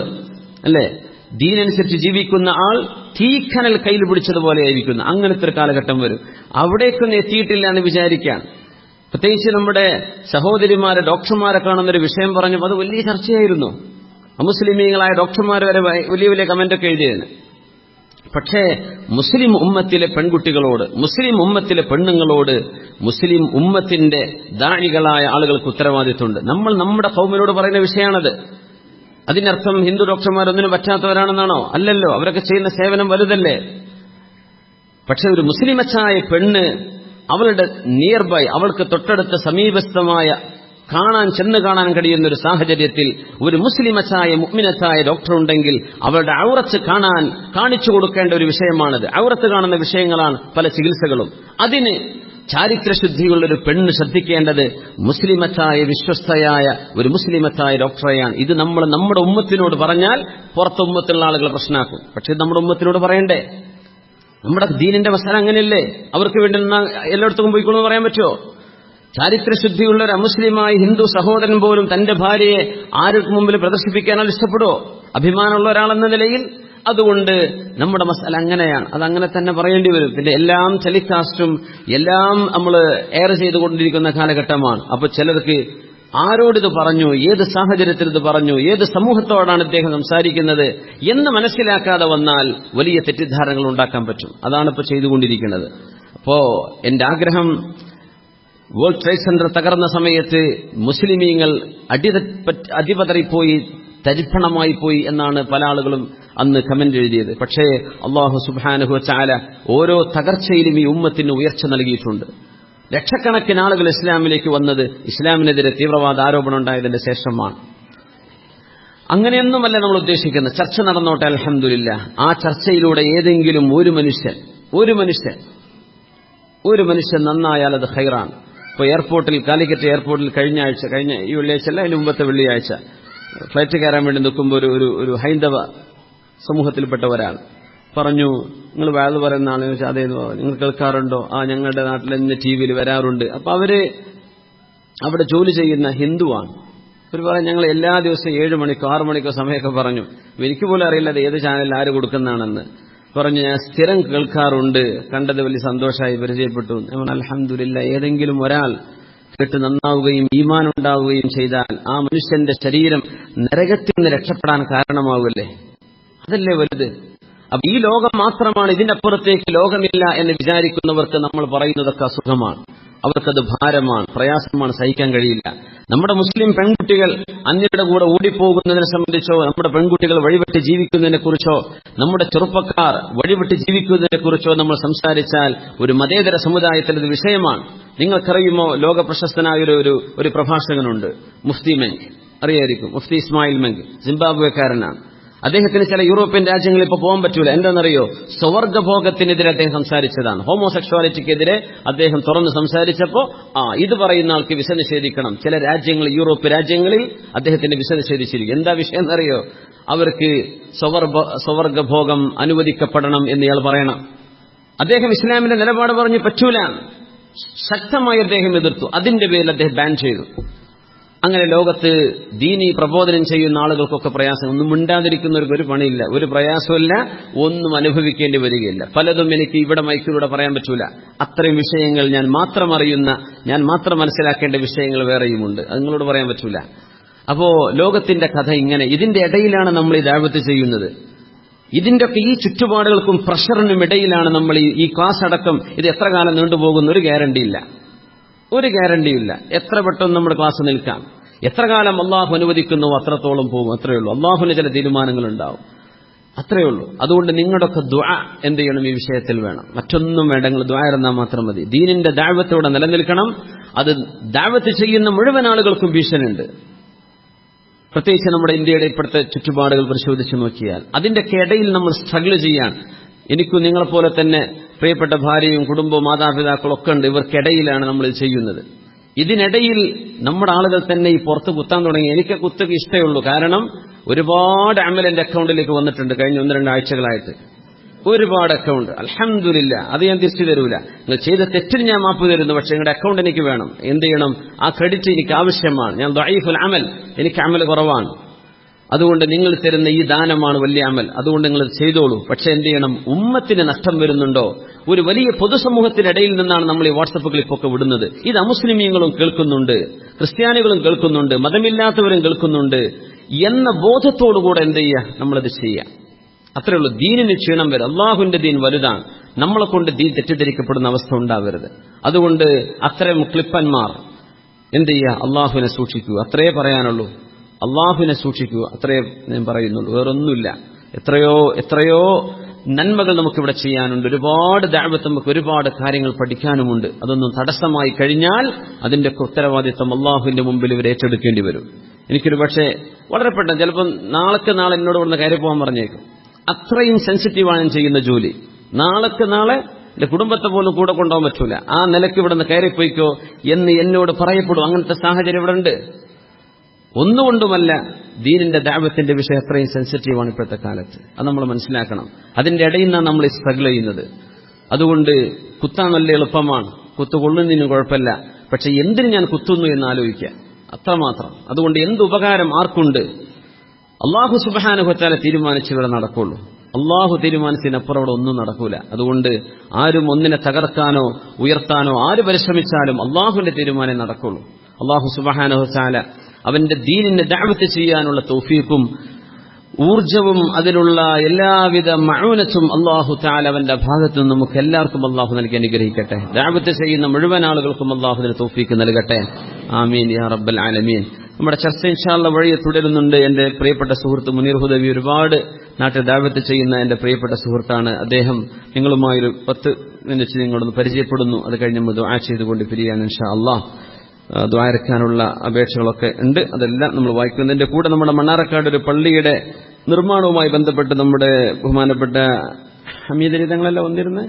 അല്ലേ? ദീനനുസരിച്ച് ജീവിക്കുന്ന ആൾ തീക്കനൽ കയ്യിൽ പിടിച്ചതുപോലെ ആയിരിക്കുന്നു. അങ്ങനത്തെ ഒരു കാലഘട്ടം വരും. അവിടേക്കൊന്നും എത്തിയിട്ടില്ല എന്ന് വിചാരിക്കാൻ. പ്രത്യേകിച്ച് നമ്മുടെ സഹോദരിമാരെ, ഡോക്ടർമാരെ കാണുന്നൊരു വിഷയം പറഞ്ഞപ്പോൾ അത് വലിയ ചർച്ചയായിരുന്നു. അമുസ്ലിമീങ്ങളായ ഡോക്ടർമാർ വരെ വലിയ വലിയ കമന്റൊക്കെ എഴുതിയതിന്. പക്ഷേ മുസ്ലിം ഉമ്മത്തിലെ പെൺകുട്ടികളോട്, മുസ്ലിം ഉമ്മത്തിലെ പെണ്ണുങ്ങളോട്, മുസ്ലിം ഉമ്മത്തിന്റെ ദാഇകളായ ആളുകൾക്ക് ഉത്തരവാദിത്വമുണ്ട്. നമ്മൾ നമ്മുടെ ഖൗമിനോട് പറയുന്ന വിഷയമാണത്. അതിനർത്ഥം ഹിന്ദു ഡോക്ടർമാരൊന്നിനും പറ്റാത്തവരാണെന്നാണോ? അല്ലല്ലോ, അവരൊക്കെ ചെയ്യുന്ന സേവനം വലുതല്ലേ. പക്ഷെ ഒരു മുസ്ലിമച്ചായ പെണ്ണ് അവളുടെ നിയർ ബൈ, അവൾക്ക് തൊട്ടടുത്ത സമീപസ്ഥമായ ചെന്ന് കാണാൻ കഴിയുന്ന ഒരു സാഹചര്യത്തിൽ ഒരു മുസ്ലിമച്ചായ മുഅ്മിനത്തായ ഡോക്ടർ ഉണ്ടെങ്കിൽ അവളുടെ ഔറത്ത് കാണിച്ചു കൊടുക്കേണ്ട ഒരു വിഷയമാണത്. ഔറത്ത് കാണുന്ന വിഷയങ്ങളാണ് പല ചികിത്സകളും. അതിന് ചാരിത്രശുദ്ധിയുള്ളൊരു പെണ്ണ് ശ്രദ്ധിക്കേണ്ടത് മുസ്ലിമത്തായ വിശ്വസ്തയായ ഒരു മുസ്ലിമത്തായ ഡോക്ടറെയാണ്. ഇത് നമ്മൾ നമ്മുടെ ഉമ്മത്തിനോട് പറഞ്ഞാൽ പുറത്ത് ഉമ്മത്തുള്ള ആളുകളെ പ്രശ്നമാക്കും. പക്ഷെ നമ്മുടെ ഉമ്മത്തിനോട് പറയണ്ടേ? നമ്മുടെ ദീനിന്റെ മസാല അങ്ങനെയല്ലേ? അവർക്ക് വേണ്ടി എല്ലായിടത്തും പോയിക്കൊള്ളു പറയാൻ പറ്റുമോ? ചാരിത്രശുദ്ധിയുള്ള ഒരു അമുസ്ലിമായി ഹിന്ദു സഹോദരൻ പോലും തന്റെ ഭാര്യയെ ആർക്ക് മുമ്പിൽ പ്രദർശിപ്പിക്കാനാൽ ഇഷ്ടപ്പെടുമോ? അഭിമാനമുള്ള ഒരാളെന്ന നിലയിൽ. അതുകൊണ്ട് നമ്മുടെ മസാല അങ്ങനെയാണ്, അതങ്ങനെ തന്നെ പറയേണ്ടി വരും. പിന്നെ എല്ലാം ടെലികാസ്റ്റും എല്ലാം നമ്മൾ എയർ ചെയ്തുകൊണ്ടിരിക്കുന്ന കാലഘട്ടമാണ്. അപ്പൊ ചിലർക്ക് ആരോടിത് പറഞ്ഞു, ഏത് സാഹചര്യത്തിൽ ഇത് പറഞ്ഞു, ഏത് സമൂഹത്തോടാണ് ഇദ്ദേഹം സംസാരിക്കുന്നത് എന്ന് മനസ്സിലാക്കാതെ വന്നാൽ വലിയ തെറ്റിദ്ധാരണകൾ ഉണ്ടാക്കാൻ പറ്റും. അതാണ് ഇപ്പൊ ചെയ്തുകൊണ്ടിരിക്കുന്നത്. അപ്പോ എന്റെ ആഗ്രഹം, വേൾഡ് ട്രേഡ് സെന്റർ തകർന്ന സമയത്ത് മുസ്ലിമീങ്ങൾ അടിപതറിപ്പോയി, തരിപ്പണമായി പോയി എന്നാണ് പല ആളുകളും അന്ന് കമന്റ് എഴുതിയത്. പക്ഷേ അല്ലാഹു സുബ്ഹാനഹു വ തആല ഓരോ തകർച്ചയിലും ഈ ഉമ്മത്തിന് ഉയർച്ച നൽകിയിട്ടുണ്ട്. ലക്ഷക്കണക്കിന് ആളുകൾ ഇസ്ലാമിലേക്ക് വന്നത് ഇസ്ലാമിനെതിരെ തീവ്രവാദ ആരോപണം ഉണ്ടായതിന്റെ ശേഷമാണ്. അങ്ങനെയൊന്നുമല്ല നമ്മൾ ഉദ്ദേശിക്കുന്നത്. ചർച്ച നടന്നോട്ടെ, അൽഹംദുലില്ലാഹ്. ആ ചർച്ചയിലൂടെ ഏതെങ്കിലും ഒരു മനുഷ്യൻ നന്നായാൽ അത് ഖൈറാണ്. ഇപ്പോൾ എയർപോർട്ടിൽ, കാലിക്കറ്റ് എയർപോർട്ടിൽ കഴിഞ്ഞ ഈ വെള്ളിയാഴ്ച അല്ല, അതിന് മുമ്പത്തെ വെള്ളിയാഴ്ച ഫ്ലൈറ്റ് കയറാൻ വേണ്ടി നിൽക്കുമ്പോൾ ഒരു ഹൈന്ദവ സമൂഹത്തിൽപ്പെട്ട ഒരാൾ പറഞ്ഞു, നിങ്ങൾ വഅദ് പറയുന്ന ആളെന്ന് വെച്ചാൽ അതേന്ന് പറഞ്ഞു. നിങ്ങൾ കേൾക്കാറുണ്ടോ? ഞങ്ങളുടെ നാട്ടിൽ ഇന്ന് ടിവിയിൽ വരാറുണ്ട്. അപ്പൊ അവര് അവിടെ ജോലി ചെയ്യുന്ന ഹിന്ദുവാണ്. അവർ പറഞ്ഞു, ഞങ്ങൾ എല്ലാ ദിവസവും 7 മണിക്കോ 6 മണിക്കോ സമയമൊക്കെ പറഞ്ഞു. എനിക്ക് പോലും അറിയില്ല അത് ഏത് ചാനലിൽ ആര് കൊടുക്കുന്നതാണെന്ന്. പറഞ്ഞു, ഞാൻ സ്ഥിരം കേൾക്കാറുണ്ട്, കണ്ടത് വലിയ സന്തോഷമായി, പരിചയപ്പെട്ടു. ഞാൻ അൽഹംദുലില്ലാഹ്, ഏതെങ്കിലും ഒരാൾ കേട്ട് നന്നാവുകയും ഈമാൻ ഉണ്ടാവുകയും ചെയ്താൽ ആ മനുഷ്യന്റെ ശരീരം നരകത്തിൽ നിന്ന് രക്ഷപ്പെടാൻ കാരണമാവില്ലേ? അതല്ലേ വലുത്. അപ്പൊ ഈ ലോകം മാത്രമാണ്, ഇതിനപ്പുറത്തേക്ക് ലോകമില്ല എന്ന് വിചാരിക്കുന്നവർക്ക് നമ്മൾ പറയുന്നതൊക്കെ അസുഖമാണ്. അവർക്കത് ഭാരമാണ്, പ്രയാസമാണ്, സഹിക്കാൻ കഴിയില്ല. നമ്മുടെ മുസ്ലിം പെൺകുട്ടികൾ അന്യരുടെ കൂടെ ഓടിപ്പോകുന്നതിനെ സംബന്ധിച്ചോ, നമ്മുടെ പെൺകുട്ടികൾ വഴിവിട്ട് ജീവിക്കുന്നതിനെ കുറിച്ചോ, നമ്മുടെ ചെറുപ്പക്കാർ വഴിവിട്ട് ജീവിക്കുന്നതിനെ കുറിച്ചോ നമ്മൾ സംസാരിച്ചാൽ ഒരു മതേതര സമുദായത്തിൽ ഇത് വിഷയമാണ്. നിങ്ങൾക്കറിയുമോ, ലോക പ്രശസ്തനായ ഒരു പ്രഭാഷകനുണ്ട്, മുഫ്തി മെങ്ക്, അറിയായിരിക്കും. മുഫ്തി ഇസ്മായിൽ മെങ്ക്, സിംബാബ്വേക്കാരനാണ്. അദ്ദേഹത്തിന് ചില യൂറോപ്യൻ രാജ്യങ്ങളിൽ ഇപ്പോൾ പോകാൻ പറ്റൂല. എന്താണെന്നറിയോ? സ്വവർഗഭോഗത്തിനെതിരെ അദ്ദേഹം സംസാരിച്ചതാണ്. ഹോമോസെക്ഷുവാലിറ്റിക്കെതിരെ അദ്ദേഹം തുറന്ന് സംസാരിച്ചപ്പോൾ ഇത് പറയുന്ന ആൾക്ക് വിസ നിഷേധിക്കണം. ചില രാജ്യങ്ങൾ, യൂറോപ്പ് രാജ്യങ്ങളിൽ അദ്ദേഹത്തിന് വിസ നിഷേധിച്ചിരിക്കും. എന്താ വിഷയം എന്നറിയോ? അവർക്ക് സ്വവർഗഭോഗം അനുവദിക്കപ്പെടണം എന്ന് ഇയാൾ പറയണം. അദ്ദേഹം ഇസ്ലാമിന്റെ നിലപാട് പറഞ്ഞ് പറ്റൂല, ശക്തമായി അദ്ദേഹം എതിർത്തു. അതിന്റെ പേരിൽ അദ്ദേഹം ബാൻ ചെയ്തു. അങ്ങനെ ലോകത്ത് ദീനി പ്രബോധനം ചെയ്യുന്ന ആളുകൾക്കൊക്കെ പ്രയാസം. ഒന്നും മിണ്ടാതിരിക്കുന്നവർക്ക് ഒരു പണിയില്ല, ഒരു പ്രയാസമില്ല, ഒന്നും അനുഭവിക്കേണ്ടി വരികയില്ല. പലതും എനിക്ക് ഇവിടെ മൈക്കിലൂടെ പറയാൻ പറ്റൂല. അത്രയും വിഷയങ്ങൾ ഞാൻ മാത്രം അറിയുന്ന, ഞാൻ മാത്രം മനസ്സിലാക്കേണ്ട വിഷയങ്ങൾ വേറെയുമുണ്ട്. അത് നിങ്ങളോട് പറയാൻ പറ്റൂല. അപ്പോ ലോകത്തിന്റെ കഥ ഇങ്ങനെ. ഇതിന്റെ ഇടയിലാണ് നമ്മൾ ഈ ദഅവത്ത് ചെയ്യുന്നത്. ഇതിന്റെ ഒക്കെ ഈ ചുറ്റുപാടുകൾക്കും പ്രഷറിനും ഇടയിലാണ് നമ്മൾ ഈ ക്ലാസ് അടക്കം. ഇത് എത്ര കാലം നീണ്ടുപോകുന്ന ഒരു ഗ്യാരണ്ടിയില്ല, ഒരു ഗ്യാരണ്ടിയില്ല. എത്ര പെട്ടെന്ന് നമ്മുടെ ക്ലാസ് നിൽക്കാം. എത്ര കാലം അള്ളാഹു അനുവദിക്കുന്നു അത്രത്തോളം പോകും. അത്രയേ ഉള്ളൂ. അള്ളാഹുവിന് ചില തീരുമാനങ്ങൾ ഉണ്ടാവും, അത്രയേ ഉള്ളൂ. അതുകൊണ്ട് നിങ്ങളുടെയൊക്കെ ദുആ എന്ത് ചെയ്യണം? ഈ വിഷയത്തിൽ വേണം. മറ്റൊന്നും വേണ്ട, നിങ്ങൾ ദുആ ഇരുന്നാൽ മാത്രം മതി. ദീനിന്റെ ദഅവത്തോടെ നിലനിൽക്കണം. അത് ദഅവത്ത് ചെയ്യുന്ന മുഴുവൻ ആളുകൾക്കും ഭീഷണിയുണ്ട്. പ്രത്യേകിച്ച് നമ്മുടെ ഇന്ത്യയുടെ ഇപ്പോഴത്തെ ചുറ്റുപാടുകൾ പരിശോധിച്ച് നോക്കിയാൽ അതിന്റെ ഇടയിൽ നമ്മൾ സ്ട്രഗിൾ ചെയ്യാൻ. എനിക്കും നിങ്ങളെപ്പോലെ തന്നെ പ്രിയപ്പെട്ട ഭാര്യയും കുടുംബവും മാതാപിതാക്കളും ഒക്കെ ഉണ്ട്. ഇവർക്കിടയിലാണ് നമ്മൾ ഇത് ചെയ്യുന്നത്. ഇതിനിടയിൽ നമ്മുടെ ആളുകൾ തന്നെ ഈ പുറത്ത് കുത്താൻ തുടങ്ങി. എനിക്ക് കുത്തൊക്കെ ഇഷ്ടമുള്ളൂ. കാരണം ഒരുപാട് അമൽ എന്റെ അക്കൗണ്ടിലേക്ക് വന്നിട്ടുണ്ട് കഴിഞ്ഞ 1-2 ആഴ്ചകളായിട്ട്. ഒരുപാട് അക്കൗണ്ട്. അൽഹംദുലില്ലാ. അത് ഞാൻ തിരിച്ചു തരൂല. നിങ്ങൾ ചെയ്ത തെറ്റിന് ഞാൻ മാപ്പ് തരുന്നു. പക്ഷെ നിങ്ങളുടെ അക്കൗണ്ട് എനിക്ക് വേണം. എന്ത് ചെയ്യണം? ആ ക്രെഡിറ്റ് എനിക്ക് ആവശ്യമാണ്. ഞാൻ ദഈഫുൽ അമൽ, എനിക്ക് അമൽ കുറവാണ്. അതുകൊണ്ട് നിങ്ങൾ തരുന്ന ഈ ദാനമാണ് വലിയ അമൽ. അതുകൊണ്ട് നിങ്ങൾ ചെയ്തോളൂ. പക്ഷെ എന്ത് ചെയ്യണം? ഉമ്മത്തിന് നഷ്ടം വരുന്നുണ്ടോ? ഒരു വലിയ പൊതുസമൂഹത്തിനിടയിൽ നിന്നാണ് നമ്മൾ ഈ വാട്സപ്പ് ക്ലിപ്പൊക്കെ വിടുന്നത്. ഇത് അമുസ്ലിമീങ്ങളും കേൾക്കുന്നുണ്ട്, ക്രിസ്ത്യാനികളും കേൾക്കുന്നുണ്ട്, മതമില്ലാത്തവരും കേൾക്കുന്നുണ്ട് എന്ന ബോധത്തോടുകൂടെ എന്ത് ചെയ്യുക? നമ്മളത് ചെയ്യുക. അത്രയേ ഉള്ളൂ. ദീനിന് ക്ഷീണം വരും. അള്ളാഹുവിന്റെ ദീൻ വലുതാണ്. നമ്മളെ കൊണ്ട് ദീൻ തെറ്റിദ്ധരിക്കപ്പെടുന്ന അവസ്ഥ ഉണ്ടാവരുത്. അതുകൊണ്ട് അത്രയും ക്ലിപ്പന്മാർ എന്ത് ചെയ്യുക? അള്ളാഹുവിനെ സൂക്ഷിക്കുക. അത്രയേ പറയാനുള്ളൂ. അള്ളാഹുവിനെ സൂക്ഷിക്കുക, അത്രയേ ഞാൻ പറയുന്നുള്ളൂ. വേറൊന്നുമില്ല. എത്രയോ നന്മകൾ നമുക്കിവിടെ ചെയ്യാനുണ്ട്. ഒരുപാട് ദഅവത്ത്, നമുക്ക് ഒരുപാട് കാര്യങ്ങൾ പഠിക്കാനുമുണ്ട്. അതൊന്നും തടസ്സമായി കഴിഞ്ഞാൽ അതിന്റെ ഉത്തരവാദിത്വം അള്ളാഹുവിന്റെ മുമ്പിൽ ഇവർ ഏറ്റെടുക്കേണ്ടി വരും. എനിക്കൊരു പക്ഷേ വളരെ പെട്ടെന്ന് ചിലപ്പോൾ നാളെ എന്നോട് ഇവിടുന്ന് കയറി പോകാൻ പറഞ്ഞേക്കും. അത്രയും സെൻസിറ്റീവാണ് ഞാൻ ചെയ്യുന്ന ജോലി. നാളെ എന്റെ കുടുംബത്തെ പോലും കൂടെ കൊണ്ടുപോകാൻ പറ്റൂല. ആ നിലയ്ക്ക് ഇവിടെ നിന്ന് കയറിപ്പോയിക്കോ എന്ന് എന്നോട് പറയപ്പെടും. അങ്ങനത്തെ സാഹചര്യം ഇവിടെ ഉണ്ട്. ഒന്നുകൊണ്ടുമല്ല, ദീനിന്റെ ദഅവത്തിന്റെ വിഷയം അത്രയും സെൻസിറ്റീവാണ് ഇപ്പോഴത്തെ കാലത്ത്. അത് നമ്മൾ മനസ്സിലാക്കണം. അതിന്റെ ഇടയിൽ നിന്നാണ് നമ്മൾ സ്ട്രഗിൾ ചെയ്യുന്നത്. അതുകൊണ്ട് കുത്താൻ നല്ല എളുപ്പമാണ്, കുത്തുകൊള്ളുന്നതിനും കുഴപ്പമില്ല. പക്ഷെ എന്തിന് ഞാൻ കുത്തുന്നു എന്ന് ആലോചിക്കുക, അത്രമാത്രം. അതുകൊണ്ട് എന്ത് ഉപകാരം ആർക്കുണ്ട്? അള്ളാഹു സുബ്ഹാനഹു വ തആല തീരുമാനിച്ചവരെ നടക്കുള്ളൂ. അള്ളാഹു തീരുമാനിച്ചതിനപ്പുറം അവിടെ ഒന്നും നടക്കൂല. അതുകൊണ്ട് ആരും ഒന്നിനെ തകർക്കാനോ ഉയർത്താനോ ആര് പരിശ്രമിച്ചാലും അള്ളാഹുവിന്റെ തീരുമാനം നടക്കുള്ളൂ. അള്ളാഹു സുബ്ഹാനഹു വ തആല അവന്റെ ദീനിനെ ദഅവത്ത് ചെയ്യാനുള്ള തൗഫീഖും ഊർജവും അതിനുള്ള എല്ലാവിധ മഅൂനത്തും അല്ലാഹു തആല അവന്റെ ഭാഗത്തു നിന്ന് നമുക്ക് എല്ലാവർക്കും അല്ലാഹു നൽകി അനുഗ്രഹിക്കട്ടെ. ദഅവത്ത് ചെയ്യുന്ന മുഴുവൻ ആളുകൾക്കും അല്ലാഹു അതിന് തൗഫീഖ് നൽകട്ടെ. ആമീൻ യാ റബ്ബൽ ആലമീൻ. നമ്മുടെ ചർച്ച ഇൻഷാ അല്ലാഹ് വഴിയെ തുടരുന്നുണ്ട്. എന്റെ പ്രിയപ്പെട്ട സുഹൃത്ത് മുനീർ ഹുദവി, ഒരുപാട് നാട്ടിൽ ദഅവത്ത് ചെയ്യുന്ന എന്റെ പ്രിയപ്പെട്ട സുഹൃത്താണ്. അദ്ദേഹം നിങ്ങളുമായൊരു 10 മിനിറ്റ് നിങ്ങളൊന്ന് പരിചയപ്പെടുന്നു. അത് കഴിഞ്ഞ് നമ്മൾ ദുആ ചെയ്തുകൊണ്ട് പിരിയാണ് ഇൻഷാ അല്ലാഹ്. ദ്വാരക്കാനുള്ള അപേക്ഷകളൊക്കെ ഉണ്ട്. അതെല്ലാം നമ്മൾ വായിക്കുന്നതിന്റെ കൂടെ നമ്മുടെ മണ്ണാർക്കാട് ഒരു പള്ളിയുടെ നിർമ്മാണവുമായി ബന്ധപ്പെട്ട് നമ്മുടെ ബഹുമാനപ്പെട്ട ഹമീദ് അലി തങ്ങളെല്ലാം വന്നിരുന്നേ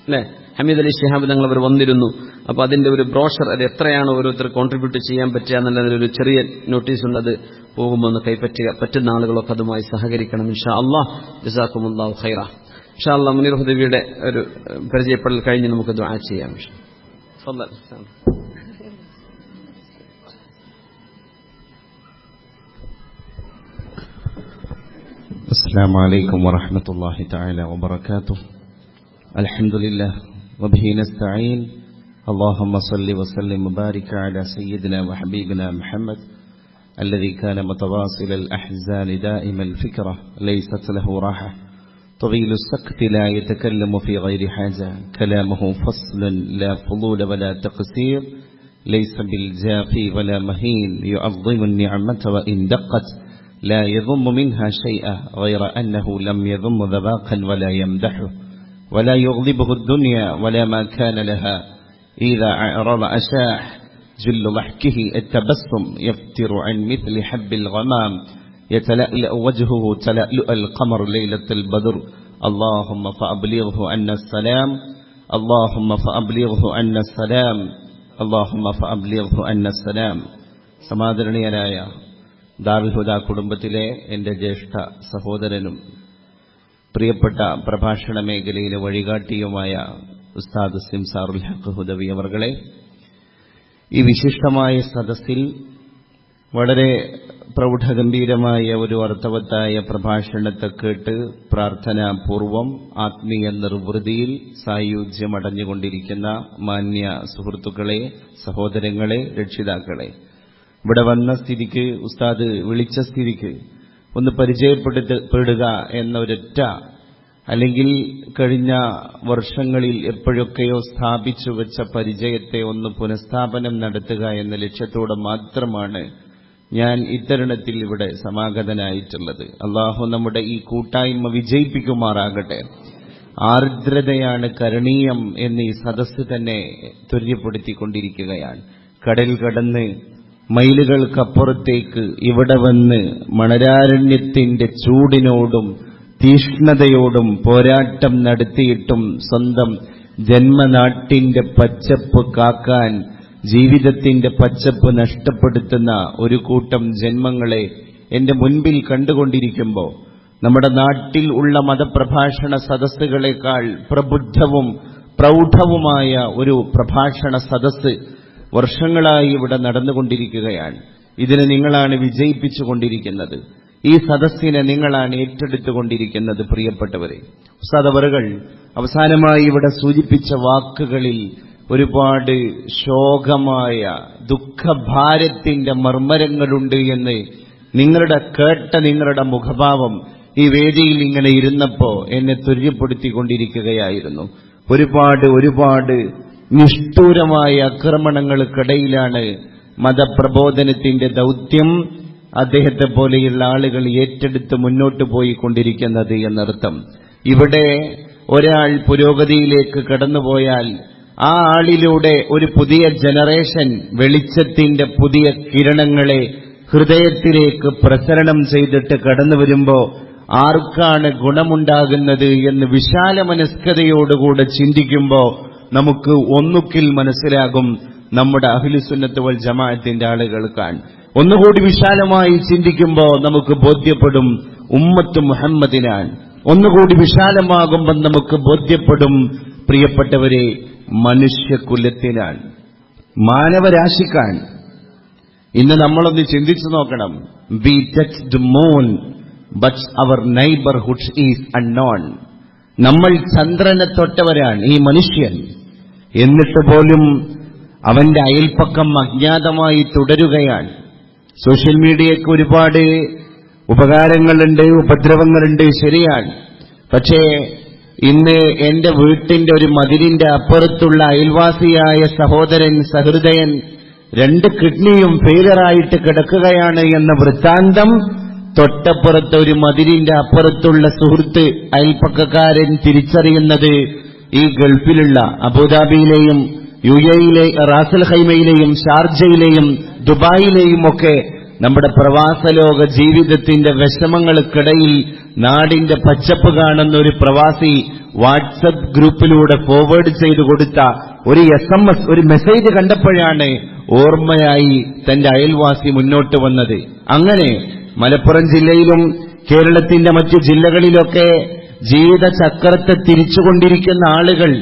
അല്ലെ? ഹമീദ് അലി ശിഹാബ് തങ്ങൾ അവർ വന്നിരുന്നു. അപ്പൊ അതിന്റെ ഒരു ബ്രോഷർ, അത് എത്രയാണ് ഓരോരുത്തർ കോൺട്രിബ്യൂട്ട് ചെയ്യാൻ പറ്റുക എന്നുള്ളതിലൊരു ചെറിയ നോട്ടീസ് ഉണ്ട്. അത് പോകുമ്പോൾ ഒന്ന് പറ്റുന്ന ആളുകളൊക്കെ അതുമായി സഹകരിക്കണം ഇൻഷാ അല്ലാഹ്. ജസാക്കുമുല്ലാഹു ഖൈറ. ഇൻഷാ അല്ലാഹ് മുനീർ ഹുദവിയുടെ ഒരു പരിചയപ്പെടൽ കഴിഞ്ഞ് നമുക്ക് ദുആ ചെയ്യാം. السلام عليكم ورحمة الله تعالى وبركاته. الحمد لله وبه نستعين. اللهم صل وسلم وبارك على سيدنا وحبيبنا محمد الذي كان متواصل الأحزان دائم الفكرة ليست له راحة طويل السكت لا يتكلم في غير حاجة كلامه فصل لا فضول ولا تقصير ليس بالجافي ولا مهين يعظم النعمة وإن دقت لا يضم منها شيئا غير أنه لم يضم ذباقا ولا يمدحه ولا يغضبه الدنيا ولا ما كان لها إذا أعرض أشاح جل ضحكه التبسم يفتر عن مثل حب الغمام يتلألأ وجهه تلألؤ القمر ليلة البدر. اللهم فأبلغه أن السلام اللهم فأبلغه أن السلام اللهم فأبلغه أن السلام. സമാദരണീയനായ ദാറുൽ ഹുദ കുടുംബത്തിലെ എൻ്റെ ജ്യേഷ്ഠ സഹോദരനും പ്രിയപ്പെട്ട പ്രഭാഷണ മേഖലയിലെ വഴികാട്ടിയുമായ ഉസ്താദ് സിംസാറുൽ ഹഖ് ഹുദവി അവർകളെ, ഈ വിശിഷ്ടമായ സദസ്സിൽ വളരെ പ്രൗഢഗംഭീരമായ ഒരു അർത്ഥവത്തായ പ്രഭാഷണത്തെ കേട്ട് പ്രാർത്ഥനാപൂർവം ആത്മീയ നിർവൃതിയിൽ സായുജ്യമടഞ്ഞുകൊണ്ടിരിക്കുന്ന മാന്യ സുഹൃത്തുക്കളെ, സഹോദരങ്ങളെ, രക്ഷിതാക്കളെ, ഇവിടെ വന്ന സ്ഥിതിക്ക്, ഉസ്താദ് വിളിച്ച സ്ഥിതിക്ക് ഒന്ന് പരിചയപ്പെടുക എന്നൊരൊറ്റ, അല്ലെങ്കിൽ കഴിഞ്ഞ വർഷങ്ങളിൽ എപ്പോഴൊക്കെയോ സ്ഥാപിച്ചു വെച്ച പരിചയത്തെ ഒന്ന് പുനഃസ്ഥാപനം നടത്തുക എന്ന ലക്ഷ്യത്തോടെ മാത്രമാണ് ഞാൻ ഇത്തരുണത്തിൽ ഇവിടെ സമാഗതനായിട്ടുള്ളത്. അള്ളാഹു നമ്മുടെ ഈ കൂട്ടായ്മ വിജയിപ്പിക്കുമാറാകട്ടെ. ആർദ്രതയാണ് കരണീയം എന്ന് ഈ സദസ്സ് തന്നെ ത്വര്യപ്പെടുത്തിക്കൊണ്ടിരിക്കുകയാണ്. കടൽ കടന്ന് മൈലുകൾക്കപ്പുറത്തേക്ക് ഇവിടെ വന്ന് മണരാരണ്യത്തിന്റെ ചൂടിനോടും തീഷ്ണതയോടും പോരാട്ടം നടത്തിയിട്ടും സ്വന്തം ജന്മനാട്ടിന്റെ പച്ചപ്പ് കാക്കാൻ ജീവിതത്തിന്റെ പച്ചപ്പ് നഷ്ടപ്പെടുത്തുന്ന ഒരു കൂട്ടം ജന്മങ്ങളെ എന്റെ മുൻപിൽ കണ്ടുകൊണ്ടിരിക്കുമ്പോൾ നമ്മുടെ നാട്ടിൽ ഉള്ള മതപ്രഭാഷണ സദസ്സുകളെക്കാൾ പ്രബുദ്ധവും പ്രൗഢവുമായ ഒരു പ്രഭാഷണ സദസ്സ് വർഷങ്ങളായി ഇവിടെ നടന്നുകൊണ്ടിരിക്കുകയാണ്. ഇതിനെ നിങ്ങളാണ് വിജയിപ്പിച്ചുകൊണ്ടിരിക്കുന്നത്. ഈ സദസ്സിനെ നിങ്ങളാണ് ഏറ്റെടുത്തുകൊണ്ടിരിക്കുന്നത്. പ്രിയപ്പെട്ടവരെ, ഉസ്താദ് അവറുകൾ അവസാനമായി ഇവിടെ സൂചിപ്പിച്ച വാക്കുകളിൽ ഒരുപാട് ശോകമായ ദുഃഖഭാരത്തിന്റെ മർമ്മരങ്ങളുണ്ട് എന്ന് നിങ്ങളുടെ മുഖഭാവം ഈ വേദിയിൽ ഇങ്ങനെ ഇരുന്നപ്പോ എന്നെ ത്വര്യപ്പെടുത്തിക്കൊണ്ടിരിക്കുകയായിരുന്നു. ഒരുപാട് നിഷ്ഠൂരമായ ആക്രമണങ്ങൾക്കിടയിലാണ് മതപ്രബോധനത്തിന്റെ ദൗത്യം അദ്ദേഹത്തെ പോലെയുള്ള ആളുകൾ ഏറ്റെടുത്ത് മുന്നോട്ട് പോയിക്കൊണ്ടിരിക്കുന്നത് എന്നർത്ഥം. ഇവിടെ ഒരാൾ പുരോഗതിയിലേക്ക് കടന്നുപോയാൽ ആ ആളിലൂടെ ഒരു പുതിയ ജനറേഷൻ വെളിച്ചത്തിന്റെ പുതിയ കിരണങ്ങളെ ഹൃദയത്തിലേക്ക് പ്രസരണം ചെയ്തിട്ട് കടന്നു വരുമ്പോൾ ആർക്കാണ് ഗുണമുണ്ടാകുന്നത് എന്ന് വിശാല മനസ്കതയോടുകൂടെ ചിന്തിക്കുമ്പോൾ നമുക്ക് ഒന്നുകിൽ മനസ്സിലാകും നമ്മുടെ അഹ്ലുസുന്നത്ത് വൽ ജമാഅത്തിന്റെ ആളുകൾക്കാണ്. ഒന്നുകൂടി വിശാലമായി ചിന്തിക്കുമ്പോൾ നമുക്ക് ബോധ്യപ്പെടും ഉമ്മത്ത് മുഹമ്മദിനാണ്. ഒന്നുകൂടി വിശാലമാകുമ്പോൾ നമുക്ക് ബോധ്യപ്പെടും പ്രിയപ്പെട്ടവരെ മനുഷ്യകുലത്തിനാണ്, മാനവരാശിക്കാണ്. ഇന്ന് നമ്മളൊന്ന് ചിന്തിച്ചു നോക്കണം. We touch the moon but our neighbourhood is unknown. നമ്മൾ ചന്ദ്രനെ തൊട്ടവരാണ് ഈ മനുഷ്യൻ. എന്നിട്ട് പോലും അവന്റെ അയൽപ്പക്കം അജ്ഞാതമായി തുടരുകയാണ്. സോഷ്യൽ മീഡിയയ്ക്ക് ഒരുപാട് ഉപകാരങ്ങളുണ്ട്, ഉപദ്രവങ്ങളുണ്ട്, ശരിയാണ്. പക്ഷേ ഇന്ന് എന്റെ വീട്ടിന്റെ ഒരു മതിലിന്റെ അപ്പുറത്തുള്ള അയൽവാസിയായ സഹോദരൻ, സഹൃദയൻ 2 കിഡ്നിയും ഫെയിലറായിട്ട് കിടക്കുകയാണ് എന്ന വൃത്താന്തം തൊട്ടപ്പുറത്ത് ഒരു മതിലിന്റെ അപ്പുറത്തുള്ള സുഹൃത്ത്, അയൽപ്പക്കക്കാരൻ തിരിച്ചറിയുന്നത് ഈ ഗൾഫിലുള്ള അബുദാബിയിലെയും UAE റാസൽ ഖൈമയിലെയും ഷാർജയിലെയും ദുബായിലെയും ഒക്കെ നമ്മുടെ പ്രവാസലോക ജീവിതത്തിന്റെ വിഷമങ്ങൾക്കിടയിൽ നാടിന്റെ പച്ചപ്പ് കാണുന്ന ഒരു പ്രവാസി വാട്സപ്പ് ഗ്രൂപ്പിലൂടെ ഫോർവേഡ് ചെയ്തു കൊടുത്ത ഒരു SMS, ഒരു മെസ്സേജ് കണ്ടപ്പോഴാണ് ഓർമ്മയായി തന്റെ അയൽവാസി മുന്നോട്ട് വന്നത്. അങ്ങനെ മലപ്പുറം ജില്ലയിലും കേരളത്തിന്റെ മറ്റു ജില്ലകളിലൊക്കെ ജീവിത ചക്രത്തെ തിരിച്ചുകൊണ്ടിരിക്കുന്ന ആളുകൾ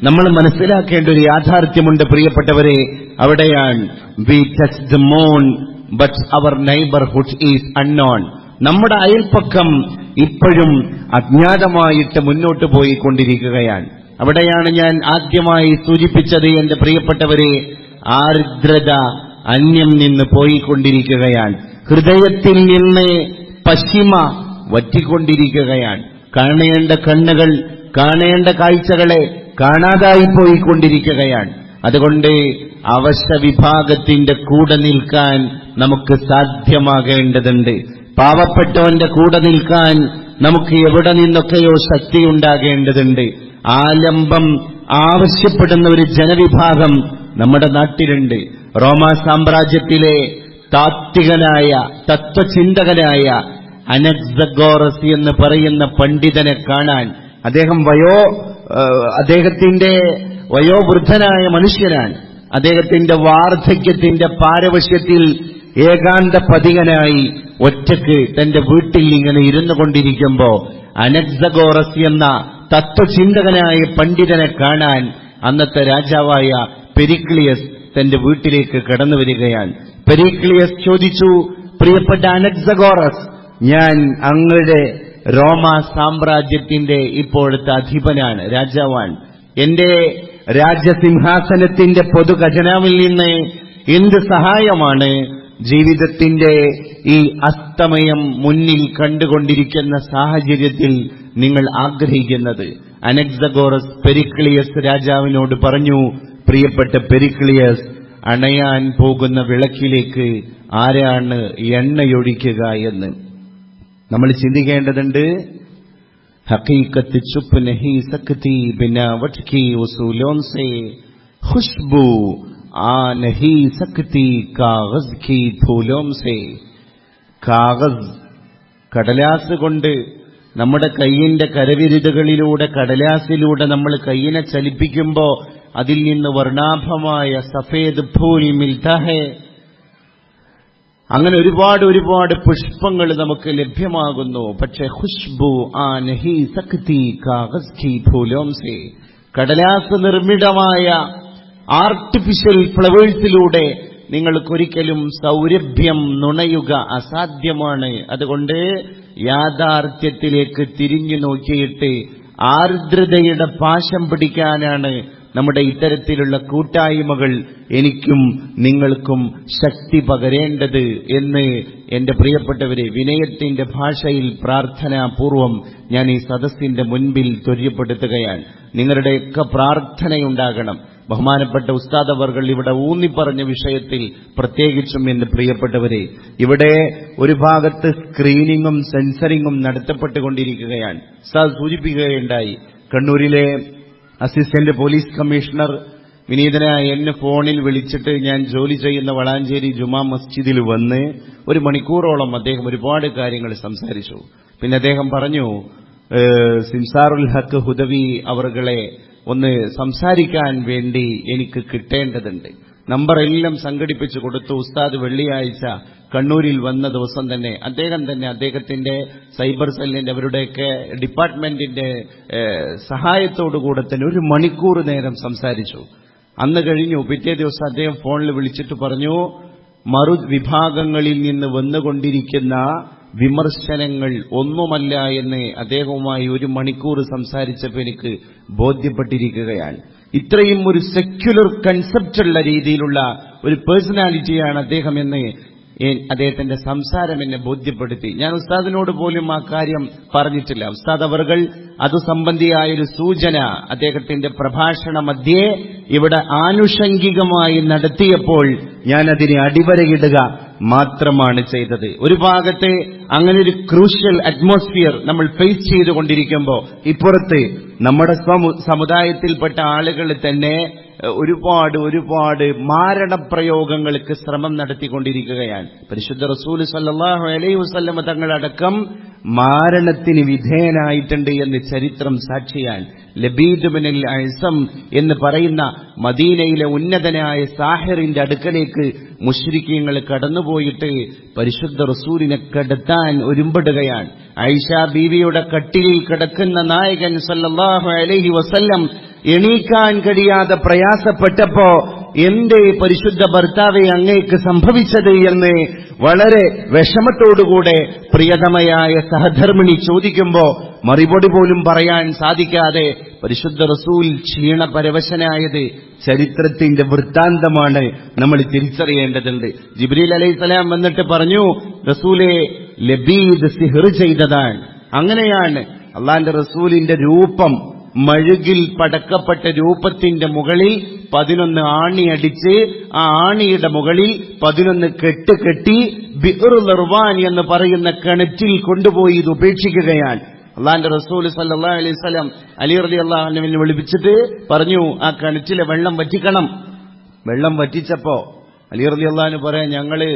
നമ്മൾ മനസ്സിലാക്കേണ്ട ഒരു യാഥാർത്ഥ്യമുണ്ട് പ്രിയപ്പെട്ടവരെ. അവിടെയാണ് we touch the moon but our neighbourhood is unknown. നമ്മുടെ അയൽപ്പക്കം ഇപ്പോഴും അജ്ഞാതമായിട്ട് മുന്നോട്ട് പോയിക്കൊണ്ടിരിക്കുകയാണ്. അവിടെയാണ് ഞാൻ ആദ്യമായി സൂചിപ്പിച്ചത് എന്റെ പ്രിയപ്പെട്ടവരെ, ആർദ്രത അന്യം നിന്ന് പോയിക്കൊണ്ടിരിക്കുകയാണ്. ഹൃദയത്തിൽ നിന്ന് പശ്ചിമ വറ്റിക്കൊണ്ടിരിക്കുകയാണ്. കാണേണ്ട കണ്ണുകൾ, കാണേണ്ട കാഴ്ചകളെ കാണാതായി പോയിക്കൊണ്ടിരിക്കുകയാണ്. അതുകൊണ്ട് അവശ വിഭാഗത്തിന്റെ കൂടെ നിൽക്കാൻ നമുക്ക് സാധ്യമാകേണ്ടതുണ്ട്. പാവപ്പെട്ടവന്റെ കൂടെ നിൽക്കാൻ നമുക്ക് എവിടെ നിന്നൊക്കെയോ ശക്തിയുണ്ടാകേണ്ടതുണ്ട്. ആലംബം ആവശ്യപ്പെടുന്ന ഒരു ജനവിഭാഗം നമ്മുടെ നാട്ടിലുണ്ട്. റോമാ സാമ്രാജ്യത്തിലെ താത്വികനായ തത്വചിന്തകനായ അനക്സഗോറസ് എന്ന് പറയുന്ന പണ്ഡിതനെ കാണാൻ, അദ്ദേഹത്തിന്റെ വയോവൃദ്ധനായ മനുഷ്യനാണ്. അദ്ദേഹത്തിന്റെ വാർദ്ധക്യത്തിന്റെ പാരവശ്യത്തിൽ ഏകാന്ത പതികനായി ഒറ്റക്ക് തന്റെ വീട്ടിൽ ഇങ്ങനെ ഇരുന്നു കൊണ്ടിരിക്കുമ്പോ അനക്സഗോറസ് എന്ന തത്വചിന്തകനായ പണ്ഡിതനെ കാണാൻ അന്നത്തെ രാജാവായ പെരിക്ലിയസ് തന്റെ വീട്ടിലേക്ക് കടന്നു വരികയാണ്. പെരിക്ലിയസ് ചോദിച്ചു, പ്രിയപ്പെട്ട അനക്സഗോറസ്, ഞാൻ അങ്ങയുടെ റോമ സാമ്രാജ്യത്തിന്റെ ഇപ്പോഴത്തെ അധിപനാണ്, രാജാവാണ്. എന്റെ രാജ്യസിംഹാസനത്തിന്റെ പൊതു ഖജനാവിൽ നിന്ന് എന്ത് സഹായമാണ് ജീവിതത്തിന്റെ ഈ അസ്തമയം മുന്നിൽ കണ്ടുകൊണ്ടിരിക്കുന്ന സാഹചര്യത്തിൽ നിങ്ങൾ ആഗ്രഹിക്കുന്നത്? അനക്സഗോറസ് പെരിക്ലിയസ് രാജാവിനോട് പറഞ്ഞു, പ്രിയപ്പെട്ട പെരിക്ലിയസ്, അണയാൻ പോകുന്ന വിളക്കിലേക്ക് ആരാണ് എണ്ണയൊഴിക്കുക എന്ന് നമ്മൾ ചിന്തിക്കേണ്ടതുണ്ട്. ഹഖീഖത്ത് ചുപ്പ് നഹി സക്തി ബിനാ വട്കി ഉസൂലോൻ സേ ഖുശ്ബൂ ആ നഹി സക്തി കാഗസ് കി ഫൂലോം സേ. കാഗസ്, കടലാസ് കൊണ്ട് നമ്മുടെ കൈയിന്റെ കരവിരുതുകളിലൂടെ, കടലാസിലൂടെ നമ്മൾ കൈയിനെ ചലിപ്പിക്കുമ്പോൾ അതിൽ നിന്ന് വർണ്ണാഭമായ സഫേദ് ഫൂൽ മിൽതാ ഹൈ. അങ്ങനെ ഒരുപാട് പുഷ്പങ്ങൾ നമുക്ക് ലഭ്യമാകുന്നു. പക്ഷേ ഖുശ്ബു ആ നഹി സക്തി കാഗസ് കി ഫൂലോം സേ, കടലാസ് നിർമ്മിതമായ ആർട്ടിഫിഷ്യൽ ഫ്ലവേഴ്സിലൂടെ നിങ്ങൾക്കൊരിക്കലും സൗരഭ്യം നുണയുക അസാധ്യമാണ്. അതുകൊണ്ട് യാഥാർത്ഥ്യത്തിലേക്ക് തിരിഞ്ഞു നോക്കിയിട്ട് ആർദ്രതയുടെ പാശം പിടിക്കാനാണ് നമ്മുടെ ഇത്തരത്തിലുള്ള കൂട്ടായ്മകൾ എനിക്കും നിങ്ങൾക്കും ശക്തി പകരേണ്ടത് എന്ന് എന്റെ പ്രിയപ്പെട്ടവരെ, വിനയത്തിന്റെ ഭാഷയിൽ പ്രാർത്ഥനാപൂർവം ഞാൻ ഈ സദസ്സിന്റെ മുൻപിൽ ത്വര്യപ്പെടുത്തുകയാണ്. നിങ്ങളുടെയൊക്കെ പ്രാർത്ഥനയുണ്ടാകണം. ബഹുമാനപ്പെട്ട ഉസ്താദ് അവർകൾ ഇവിടെ ഊന്നിപ്പറഞ്ഞ വിഷയത്തിൽ പ്രത്യേകിച്ചും എന്റെ പ്രിയപ്പെട്ടവരെ, ഇവിടെ ഒരു ഭാഗത്ത് സ്ക്രീനിങ്ങും സെൻസറിങ്ങും നടത്തപ്പെട്ടുകൊണ്ടിരിക്കുകയാണ്. ഉസ്താദ് സൂചിപ്പിക്കുകയുണ്ടായി, കണ്ണൂരിലെ അസിസ്റ്റന്റ് പോലീസ് കമ്മീഷണർ വിനീതനായ എന്നെ ഫോണിൽ വിളിച്ചിട്ട് ഞാൻ ജോലി ചെയ്യുന്ന വളാഞ്ചേരി ജുമാ മസ്ജിദിൽ വന്ന് 1 മണിക്കൂറോളം അദ്ദേഹം ഒരുപാട് കാര്യങ്ങൾ സംസാരിച്ചു. പിന്നെ അദ്ദേഹം പറഞ്ഞു, സിംസാറുൽ ഹക്ക് ഹുദവി അവർകളെ ഒന്ന് സംസാരിക്കാൻ വേണ്ടി എനിക്ക് കിട്ടേണ്ടതുണ്ട്. നമ്പറെല്ലാം സംഘടിപ്പിച്ചു കൊടുത്തു. ഉസ്താദ് വെള്ളിയാഴ്ച കണ്ണൂരിൽ വന്ന ദിവസം തന്നെ അദ്ദേഹത്തിന്റെ സൈബർ സെല്ലിന്റെ അവരുടെയൊക്കെ ഡിപ്പാർട്ട്മെന്റിന്റെ സഹായത്തോടുകൂടെ തന്നെ 1 മണിക്കൂർ നേരം സംസാരിച്ചു. അന്ന് കഴിഞ്ഞു. പിറ്റേ ദിവസം അദ്ദേഹം ഫോണിൽ വിളിച്ചിട്ട് പറഞ്ഞു, മറുവിഭാഗങ്ങളിൽ നിന്ന് വന്നുകൊണ്ടിരിക്കുന്ന വിമർശനങ്ങൾ ഒന്നുമല്ല എന്ന് അദ്ദേഹവുമായി 1 മണിക്കൂർ സംസാരിച്ചപ്പോൾ എനിക്ക് ബോധ്യപ്പെട്ടിരിക്കുകയാണ്. ഇത്രയും ഒരു സെക്യുലർ കൺസെപ്റ്റുള്ള രീതിയിലുള്ള ഒരു പേഴ്സണാലിറ്റിയാണ് അദ്ദേഹം എന്ന് അദ്ദേഹത്തിന്റെ സംസാരം എന്നെ ബോധ്യപ്പെടുത്തി. ഞാൻ ഉസ്താദിനോട് പോലും ആ കാര്യം പറഞ്ഞിട്ടില്ല. ഉസ്താദ് അവർകൾ അത് സംബന്ധിയായൊരു സൂചന അദ്ദേഹത്തിന്റെ പ്രഭാഷണ മധ്യേ ഇവിടെ ആനുഷംഗികമായി നടത്തിയപ്പോൾ ഞാൻ അതിനെ അടിവരയിടുക മാത്രമാണ് ചെയ്തത്. ഒരു ഭാഗത്ത് അങ്ങനെ ഒരു ക്രൂഷ്യൽ അറ്റ്മോസ്ഫിയർ നമ്മൾ ഫേസ് ചെയ്തുകൊണ്ടിരിക്കുമ്പോൾ, ഇപ്പുറത്ത് നമ്മുടെ സമുദായത്തിൽപ്പെട്ട ആളുകൾ തന്നെ ഒരുപാട് മാരണപ്രയോഗങ്ങൾക്ക് ശ്രമം നടത്തിക്കൊണ്ടിരിക്കുകയാണ്. പരിശുദ്ധ റസൂൽ സല്ലല്ലാഹു അലൈഹി വസല്ലം തങ്ങളടക്കം മാരണത്തിന് വിധേയനായിട്ടുണ്ട് എന്ന് ചരിത്രം സാക്ഷിയാണ്. ലബീദ് ബിനുൽ അഴ്സം എന്ന് പറയുന്ന മദീനയിലെ ഉന്നതനായ സാഹിറിന്റെ അടുക്കലേക്ക് മുശ്രിക്കീങ്ങൾ കടന്നുപോയിട്ട് പരിശുദ്ധ റസൂലിനെ കടത്താൻ ഒരുമ്പെടുകയാണ്. ആയിഷ ബീവിയുടെ കട്ടിലിൽ കിടക്കുന്ന നായകൻ സല്ലല്ലാഹു അലൈഹി വസല്ലം എണീക്കാൻ കഴിയാതെ പ്രയാസപ്പെട്ടപ്പോ, എന്റെ പരിശുദ്ധ ഭർത്താവെ അങ്ങേക്ക് സംഭവിച്ചത് എന്ന് വളരെ വിഷമത്തോടുകൂടെ പ്രിയതമയായ സഹധർമ്മിണി ചോദിക്കുമ്പോ മറുപടി പോലും പറയാൻ സാധിക്കാതെ പരിശുദ്ധ റസൂൽ ക്ഷീണപരവശനായത് ചരിത്രത്തിന്റെ വൃത്താന്തമാണ് നമ്മൾ തിരിച്ചറിയേണ്ടതുണ്ട്. ജിബ്രീൽ അലൈഹിസ്സലാം വന്നിട്ട് പറഞ്ഞു, റസൂലെ, ലബീദ് സിഹ്ർ ചെയ്തതാണ്. അങ്ങനെയാണ് അള്ളാന്റെ റസൂലിന്റെ രൂപം മഴുകിൽ പടക്കപ്പെട്ട രൂപത്തിന്റെ മുകളിൽ 11 ആണി അടിച്ച് ആ ആണിയുടെ മുകളിൽ 11 കെട്ട് കെട്ടി ബിഅ്റുൽ ഇർവാൻ എന്ന് പറയുന്ന കിണറ്റിൽ കൊണ്ടുപോയി ഇത് ഉപേക്ഷിക്കുകയാണ്. അള്ളാന്റെ റസൂൽ സല്ലല്ലാഹു അലൈഹി വസല്ലം അലി റളിയല്ലാഹു അൻഹുവിനെ വിളിപ്പിച്ചിട്ട് പറഞ്ഞു, ആ കിണറ്റിലെ വെള്ളം വറ്റിക്കണം. വെള്ളം വറ്റിച്ചപ്പോ അലി റളിയല്ലാഹു അൻഹു പറയാൻ, ഞങ്ങള്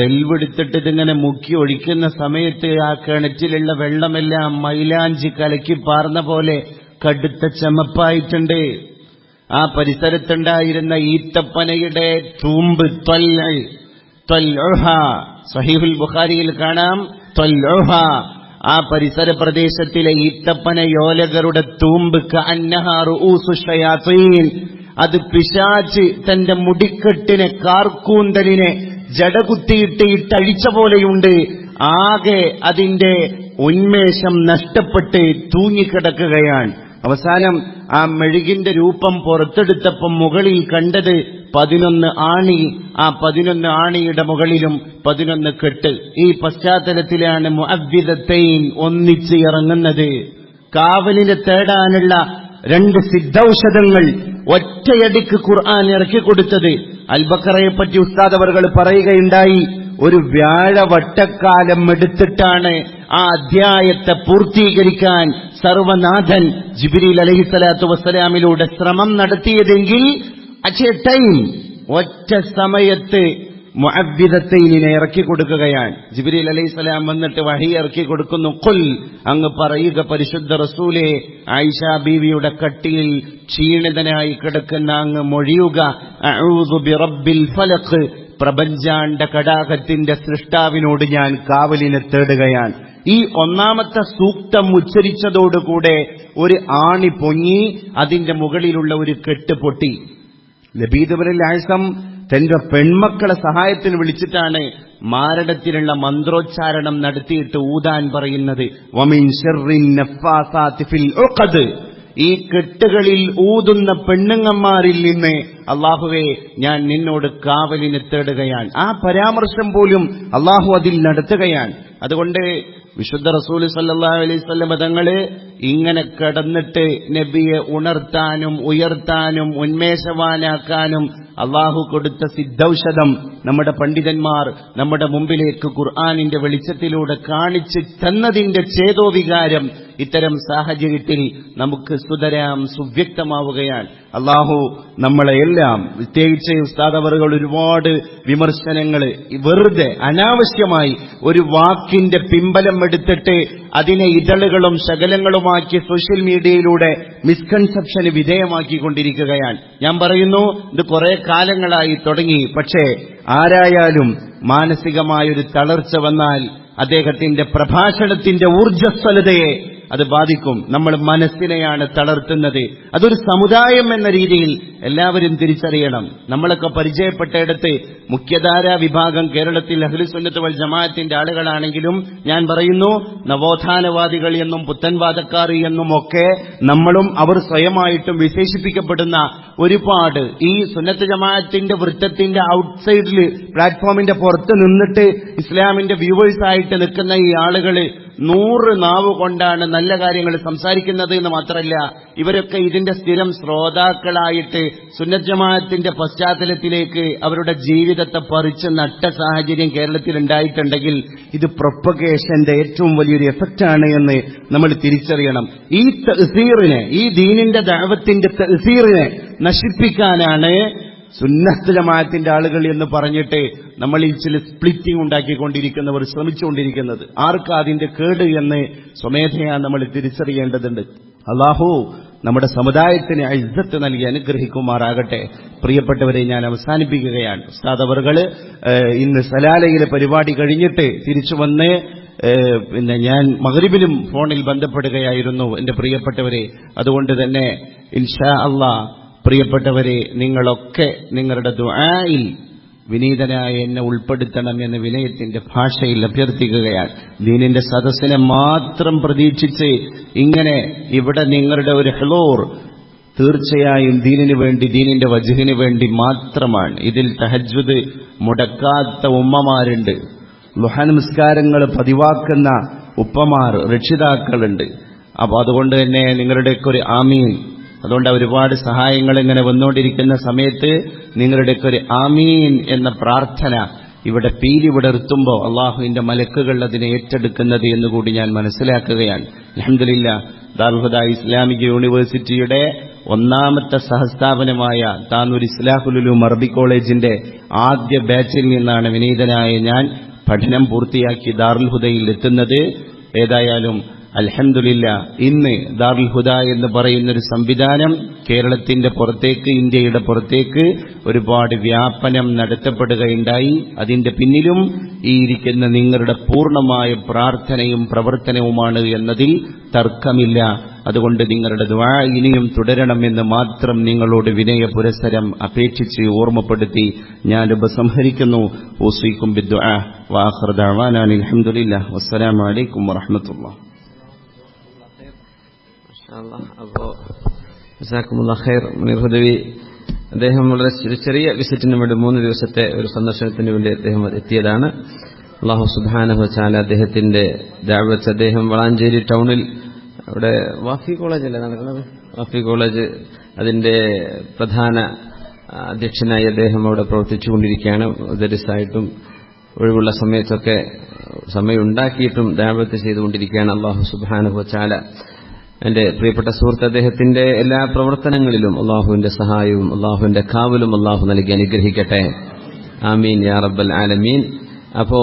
ദൽവെടുത്തിട്ട് ഇതിങ്ങനെ മുക്കി ഒഴിക്കുന്ന സമയത്ത് ആ കിണറ്റിലുള്ള വെള്ളമെല്ലാം മൈലാഞ്ചി കലക്കി പാർന്ന പോലെ കടുത്ത ചമപ്പായിട്ടുണ്ട്. ആ പരിസരത്തുണ്ടായിരുന്ന ഈത്തപ്പനയുടെ തൂമ്പ് സഹീഹുൽ ബുഖാരിയിൽ കാണാം, ആ പരിസര പ്രദേശത്തിലെ ഈത്തപ്പന യോലകരുടെ തൂമ്പ് കഅന്നഹാ റൂഉസു ശയാതീൻ, അത് പിശാച് തന്റെ മുടിക്കെട്ടിനെ, കാർക്കൂന്തലിനെ ജടകുത്തിയിട്ട് ഇട്ടഴിച്ച പോലെയുണ്ട്. ആകെ അതിന്റെ ഉന്മേഷം നഷ്ടപ്പെട്ട് തൂങ്ങിക്കിടക്കുകയാണ്. അവസാനം ആ മെഴുകിന്റെ രൂപം പുറത്തെടുത്തപ്പം മുകളിൽ കണ്ടത് 11 ആണി. ആ 11 ആണിയുടെ മുകളിലും 11 കെട്ട്. ഈ പശ്ചാത്തലത്തിലാണ് മുഅവ്വിദത്തൈൻ ഒന്നിച്ച് ഇറങ്ങുന്നത്. കാവലിനെ തേടാനുള്ള 2 സിദ്ധൌഷധങ്ങൾ ഒറ്റയടിക്ക് ഖുർആൻ ഇറക്കിക്കൊടുത്തത്. അൽ ബഖറയെപ്പറ്റി ഉസ്താദ് അവർകൾ പറയുകയുണ്ടായി, ഒരു വ്യാഴവട്ടക്കാലം എടുത്തിട്ടാണ് ആ അധ്യായത്തെ പൂർത്തീകരിക്കാൻ സർവനാഥൻ ജിബ്രീൽ അലൈഹിസ്സലാത്തു വസ്സലാമിലൂടെ ശ്രമം നടത്തിയതെങ്കിൽ ഒറ്റ സമയത്ത് മുഅവ്വിദത്തൈനിനെ ഇറക്കി കൊടുക്കുകയാണ്. ജിബ്രീൽ അലൈഹിസ്സലാം വന്നിട്ട് വഹി ഇറക്കി കൊടുക്കുന്നു. ഖുൽ, അങ്ങ് പറയുക പരിശുദ്ധ റസൂലേ, ആയിഷ ബീവിയുടെ കട്ടിയിൽ ക്ഷീണിതനായി കിടക്കുന്ന അങ്ങ് മൊഴിയുക, അഊദു ബിറബ്ബിൽ ഫലഖ്, പ്രപഞ്ചാണ്ട കടാകത്തിന്റെ സൃഷ്ടാവിനോട് ഞാൻ കാവലിനെ തേടുകയാണ്. ഈ ഒന്നാമത്തെ സൂക്തം ഉച്ചരിച്ചതോടുകൂടെ ഒരു ആണി പൊങ്ങി, അതിന്റെ മുകളിലുള്ള ഒരു കെട്ട് പൊട്ടി. ലബീദ് ഇബ്നുൽ അഅ്സം തന്റെ പെൺമക്കളെ സഹായത്തിന് വിളിച്ചിട്ടാണ് മാരടത്തിലുള്ള മന്ത്രോച്ചാരണം നടത്തിയിട്ട് ഊതാൻ പറയുന്നത്. വമിൻ ശർറിൻ നഫ്ഫാസാതി ഫിൽ ഉഖദ്, ഈ കെട്ടുകളിൽ ഊതുന്ന പെണ്ണുങ്ങന്മാരിൽ നിന്ന് അല്ലാഹുവേ ഞാൻ നിന്നോട് കാവലിനെ തേടുകയാണ്. ആ പരാമർശം പോലും അല്ലാഹു അതിൽ നടത്തുകയാണ്. അതുകൊണ്ട് വിശുദ്ധ റസൂൽ സല്ലല്ലാഹു അലൈഹി വസല്ലം തങ്ങള് ഇങ്ങനെ കിടന്നിട്ട് നബിയെ ഉണർത്താനും ഉയർത്താനും ഉന്മേഷവാനാക്കാനും അള്ളാഹു കൊടുത്ത സിദ്ധൌഷധം നമ്മുടെ പണ്ഡിതന്മാർ നമ്മുടെ മുമ്പിലേക്ക് ഖുർആനിന്റെ വെളിച്ചത്തിലൂടെ കാണിച്ച് തന്നതിന്റെ ചേതോവികാരം ഇത്തരം സാഹചര്യത്തിൽ നമുക്ക് സുതരാം സുവ്യക്തമാവുകയാണ്. അള്ളാഹു നമ്മളെയെല്ലാം, പ്രത്യേകിച്ച് ഉസ്താദ് അവറുകൾ ഒരുപാട് വിമർശനങ്ങൾ വെറുതെ അനാവശ്യമായി ഒരു വാക്കിന്റെ പിമ്പലം എടുത്തിട്ട് അതിനെ ഇതളുകളും ശകലങ്ങളുമാക്കി സോഷ്യൽ മീഡിയയിലൂടെ മിസ്കൺസെപ്ഷന് വിധേയമാക്കിക്കൊണ്ടിരിക്കുകയാണ്. ഞാൻ പറയുന്നു, ഇത് കുറെ കാലങ്ങളായി തുടങ്ങി. പക്ഷേ ആരായാലും മാനസികമായൊരു തളർച്ച വന്നാൽ അദ്ദേഹത്തിന്റെ പ്രഭാഷണത്തിന്റെ ഊർജ്ജസ്വലതയെ അത് ബാധിക്കും. നമ്മൾ മനസ്സിനെയാണ് തളർത്തുന്നത്. അതൊരു സമുദായം എന്ന രീതിയിൽ എല്ലാവരും തിരിച്ചറിയണം. നമ്മളൊക്കെ പരിചയപ്പെട്ടയിടത്ത് മുഖ്യധാരാ വിഭാഗം കേരളത്തിൽ അഹ്ലുസുന്നത്ത് വൽ ജമാഅത്തിന്റെ ആളുകളാണെങ്കിലും ഞാൻ പറയുന്നു, നവോത്ഥാനവാദികൾ എന്നും പുത്തൻവാദക്കാർ എന്നും ഒക്കെ നമ്മളും അവർ സ്വയമായിട്ടും വിശേഷിപ്പിക്കപ്പെടുന്ന ഒരുപാട് ഈ സുന്നത്ത് ജമാഅത്തിന്റെ വൃത്തത്തിന്റെ ഔട്ട്സൈഡിൽ പ്ലാറ്റ്ഫോമിന്റെ പുറത്ത് നിന്നിട്ട് ഇസ്ലാമിന്റെ വ്യൂവേഴ്സ് ആയിട്ട് നിൽക്കുന്ന ഈ ആളുകൾ 100 നാവ് കൊണ്ടാണ് നല്ല കാര്യങ്ങൾ സംസാരിക്കുന്നത് എന്ന് മാത്രമല്ല, ഇവരൊക്കെ ഇതിന്റെ സ്ഥിരം ശ്രോതാക്കളായിട്ട് സുന്നത്ത് ജമാഅത്തിന്റെ പശ്ചാത്തലത്തിലേക്ക് അവരുടെ ജീവിതത്തെ പറിച്ച് നട്ട സാഹചര്യം കേരളത്തിൽ ഉണ്ടായിട്ടുണ്ടെങ്കിൽ ഇത് പ്രൊപ്പഗേഷന്റെ ഏറ്റവും വലിയൊരു എഫക്റ്റാണ് എന്ന് നമ്മൾ തിരിച്ചറിയണം. ഈ തഅ്സീറിനെ, ഈ ദീനിന്റെ ദഅവത്തിന്റെ തഅ്സീറിനെ നശിപ്പിക്കാനാണ് സുന്നത്ത് ജമാഅത്തിന്റെ ആളുകൾ എന്ന് പറഞ്ഞിട്ട് നമ്മൾ ഈ ചില സ്പ്ലിറ്റിംഗ് ഉണ്ടാക്കിക്കൊണ്ടിരിക്കുന്നവർ ശ്രമിച്ചുകൊണ്ടിരിക്കുന്നത്. ആർക്കാ അതിന്റെ കേട് എന്ന് സ്വമേധയാ നമ്മൾ തിരിച്ചറിയേണ്ടതുണ്ട്. അല്ലാഹു നമ്മുടെ സമുദായത്തിന് ഇസ്സത്ത് നൽകി അനുഗ്രഹിക്കുമാറാകട്ടെ. പ്രിയപ്പെട്ടവരെ, ഞാൻ അവസാനിപ്പിക്കുകയാണ്. ഉസ്താദ് അവർകൾ ഇന്ന് സലാലയിലെ പരിപാടി കഴിഞ്ഞിട്ട് തിരിച്ചു വന്ന് പിന്നെ ഞാൻ മഗ്രിബിലും ഫോണിൽ ബന്ധപ്പെടുകയായിരുന്നു എന്റെ പ്രിയപ്പെട്ടവരെ. അതുകൊണ്ട് തന്നെ ഇൻഷാ അല്ലാഹ് പ്രിയപ്പെട്ടവരെ, നിങ്ങളൊക്കെ നിങ്ങളുടെ ദുആയിൽ വിനീതനായ എന്നെ ഉൾപ്പെടുത്തണം എന്ന് വിനയത്തിന്റെ ഭാഷയിൽ അഭ്യർത്ഥിക്കുകയാണ്. ദീനിന്റെ സദസ്സിനെ മാത്രം പ്രതീക്ഷിച്ച് ഇങ്ങനെ ഇവിടെ നിങ്ങളുടെ ഒരു ഹുളൂർ തീർച്ചയായും ദീനിനു വേണ്ടി, ദീനിന്റെ വജ്ഹിന് വേണ്ടി മാത്രമാണ്. ഇതിൽ തഹജ്ജുദ് മുടക്കാത്ത ഉമ്മമാരുണ്ട്, ളുഹ നിസ്കാരങ്ങൾ പതിവാക്കുന്ന ഉപ്പമാർ, രക്ഷിതാക്കളുണ്ട്. അപ്പൊ അതുകൊണ്ട് തന്നെ നിങ്ങളുടെയൊക്കെ ഒരു ആമീൻ. അതുകൊണ്ട് ഒരുപാട് സഹായങ്ങൾ ഇങ്ങനെ വന്നുകൊണ്ടിരിക്കുന്ന സമയത്ത് നിങ്ങളുടെയൊക്കെ ഒരു ആമീൻ എന്ന പ്രാർത്ഥന ഇവിടെ പീലി വിടർത്തുമ്പോൾ അള്ളാഹുവിന്റെ മലക്കുകൾ അതിനെ ഏറ്റെടുക്കുന്നത് എന്നുകൂടി ഞാൻ മനസ്സിലാക്കുകയാണ്. അൽഹംദുലില്ലാഹ്, ദാറുൽ ഹുദ ഇസ്ലാമിക് യൂണിവേഴ്സിറ്റിയുടെ ഒന്നാമത്തെ സഹസ്ഥാപനമായ താനൂർ ഇസ്ലാഹുൽ ഉലൂം അറബി കോളേജിന്റെ ആദ്യ ബാച്ചിൽ നിന്നാണ് വിനീതനായ ഞാൻ പഠനം പൂർത്തിയാക്കി ദാറുൽ ഹുദയിൽ എത്തുന്നത്. ഏതായാലും അൽഹംദുലില്ലാഹ്, ഇന്ന് ദാറുൽ ഹുദ എന്ന് പറയുന്നൊരു സംവിധാനം കേരളത്തിന്റെ പുറത്തേക്ക്, ഇന്ത്യയുടെ പുറത്തേക്ക് ഒരുപാട് വ്യാപനം നടത്തപ്പെടുകയുണ്ടായി. അതിന്റെ പിന്നിലും ഈ ഇരിക്കുന്ന നിങ്ങളുടെ പൂർണ്ണമായ പ്രാർത്ഥനയും പ്രവർത്തനവുമാണ് എന്നതിൽ തർക്കമില്ല. അതുകൊണ്ട് നിങ്ങളുടെ ദുആ ഇനിയും തുടരണമെന്ന് മാത്രം നിങ്ങളോട് വിനയ പുരസ്സരം അപേക്ഷിച്ച് ഓർമ്മപ്പെടുത്തി ഞാൻ ഉപസംഹരിക്കുന്നു. ഊസിക്കും ബിദ്ദുആ വആഖിറു ദഅവാനാ അൽഹംദുലില്ലാഹി വസ്സലാമു അലൈക്കും വറഹ്മത്തുള്ളാഹി. അദ്ദേഹം വളരെ ചെറിയ വിസിറ്റിന് വേണ്ടി 3 ദിവസത്തെ ഒരു സന്ദർശനത്തിന് വേണ്ടി അദ്ദേഹം എത്തിയതാണ്. അല്ലാഹു സുബ്ഹാനഹു വ തആല അദ്ദേഹത്തിന്റെ ദഅവത്ത്, അദ്ദേഹം വളാഞ്ചേരി ടൗണിൽ അവിടെ വാഫി കോളേജ് അല്ലേ നടക്കുന്നത്, വാഫി കോളേജ് അതിന്റെ പ്രധാന അധ്യക്ഷനായി അദ്ദേഹം അവിടെ പ്രവർത്തിച്ചുകൊണ്ടിരിക്കുകയാണ്. ദരിസായിട്ടും ഒഴിവുള്ള സമയത്തൊക്കെ സമയം ഉണ്ടാക്കിയിട്ടും ദഅവത്ത് ചെയ്തുകൊണ്ടിരിക്കുകയാണ്. അല്ലാഹു സുബ്ഹാനഹു വ തആല എന്റെ പ്രിയപ്പെട്ട സുഹൃത്ത് അദ്ദേഹത്തിന്റെ എല്ലാ പ്രവർത്തനങ്ങളിലും അള്ളാഹുവിന്റെ സഹായവും അള്ളാഹുവിന്റെ കാവലും അള്ളാഹു നൽകി അനുഗ്രഹിക്കട്ടെ. ആമീൻ യാ റബ്ബൽ ആലമീൻ. അപ്പോ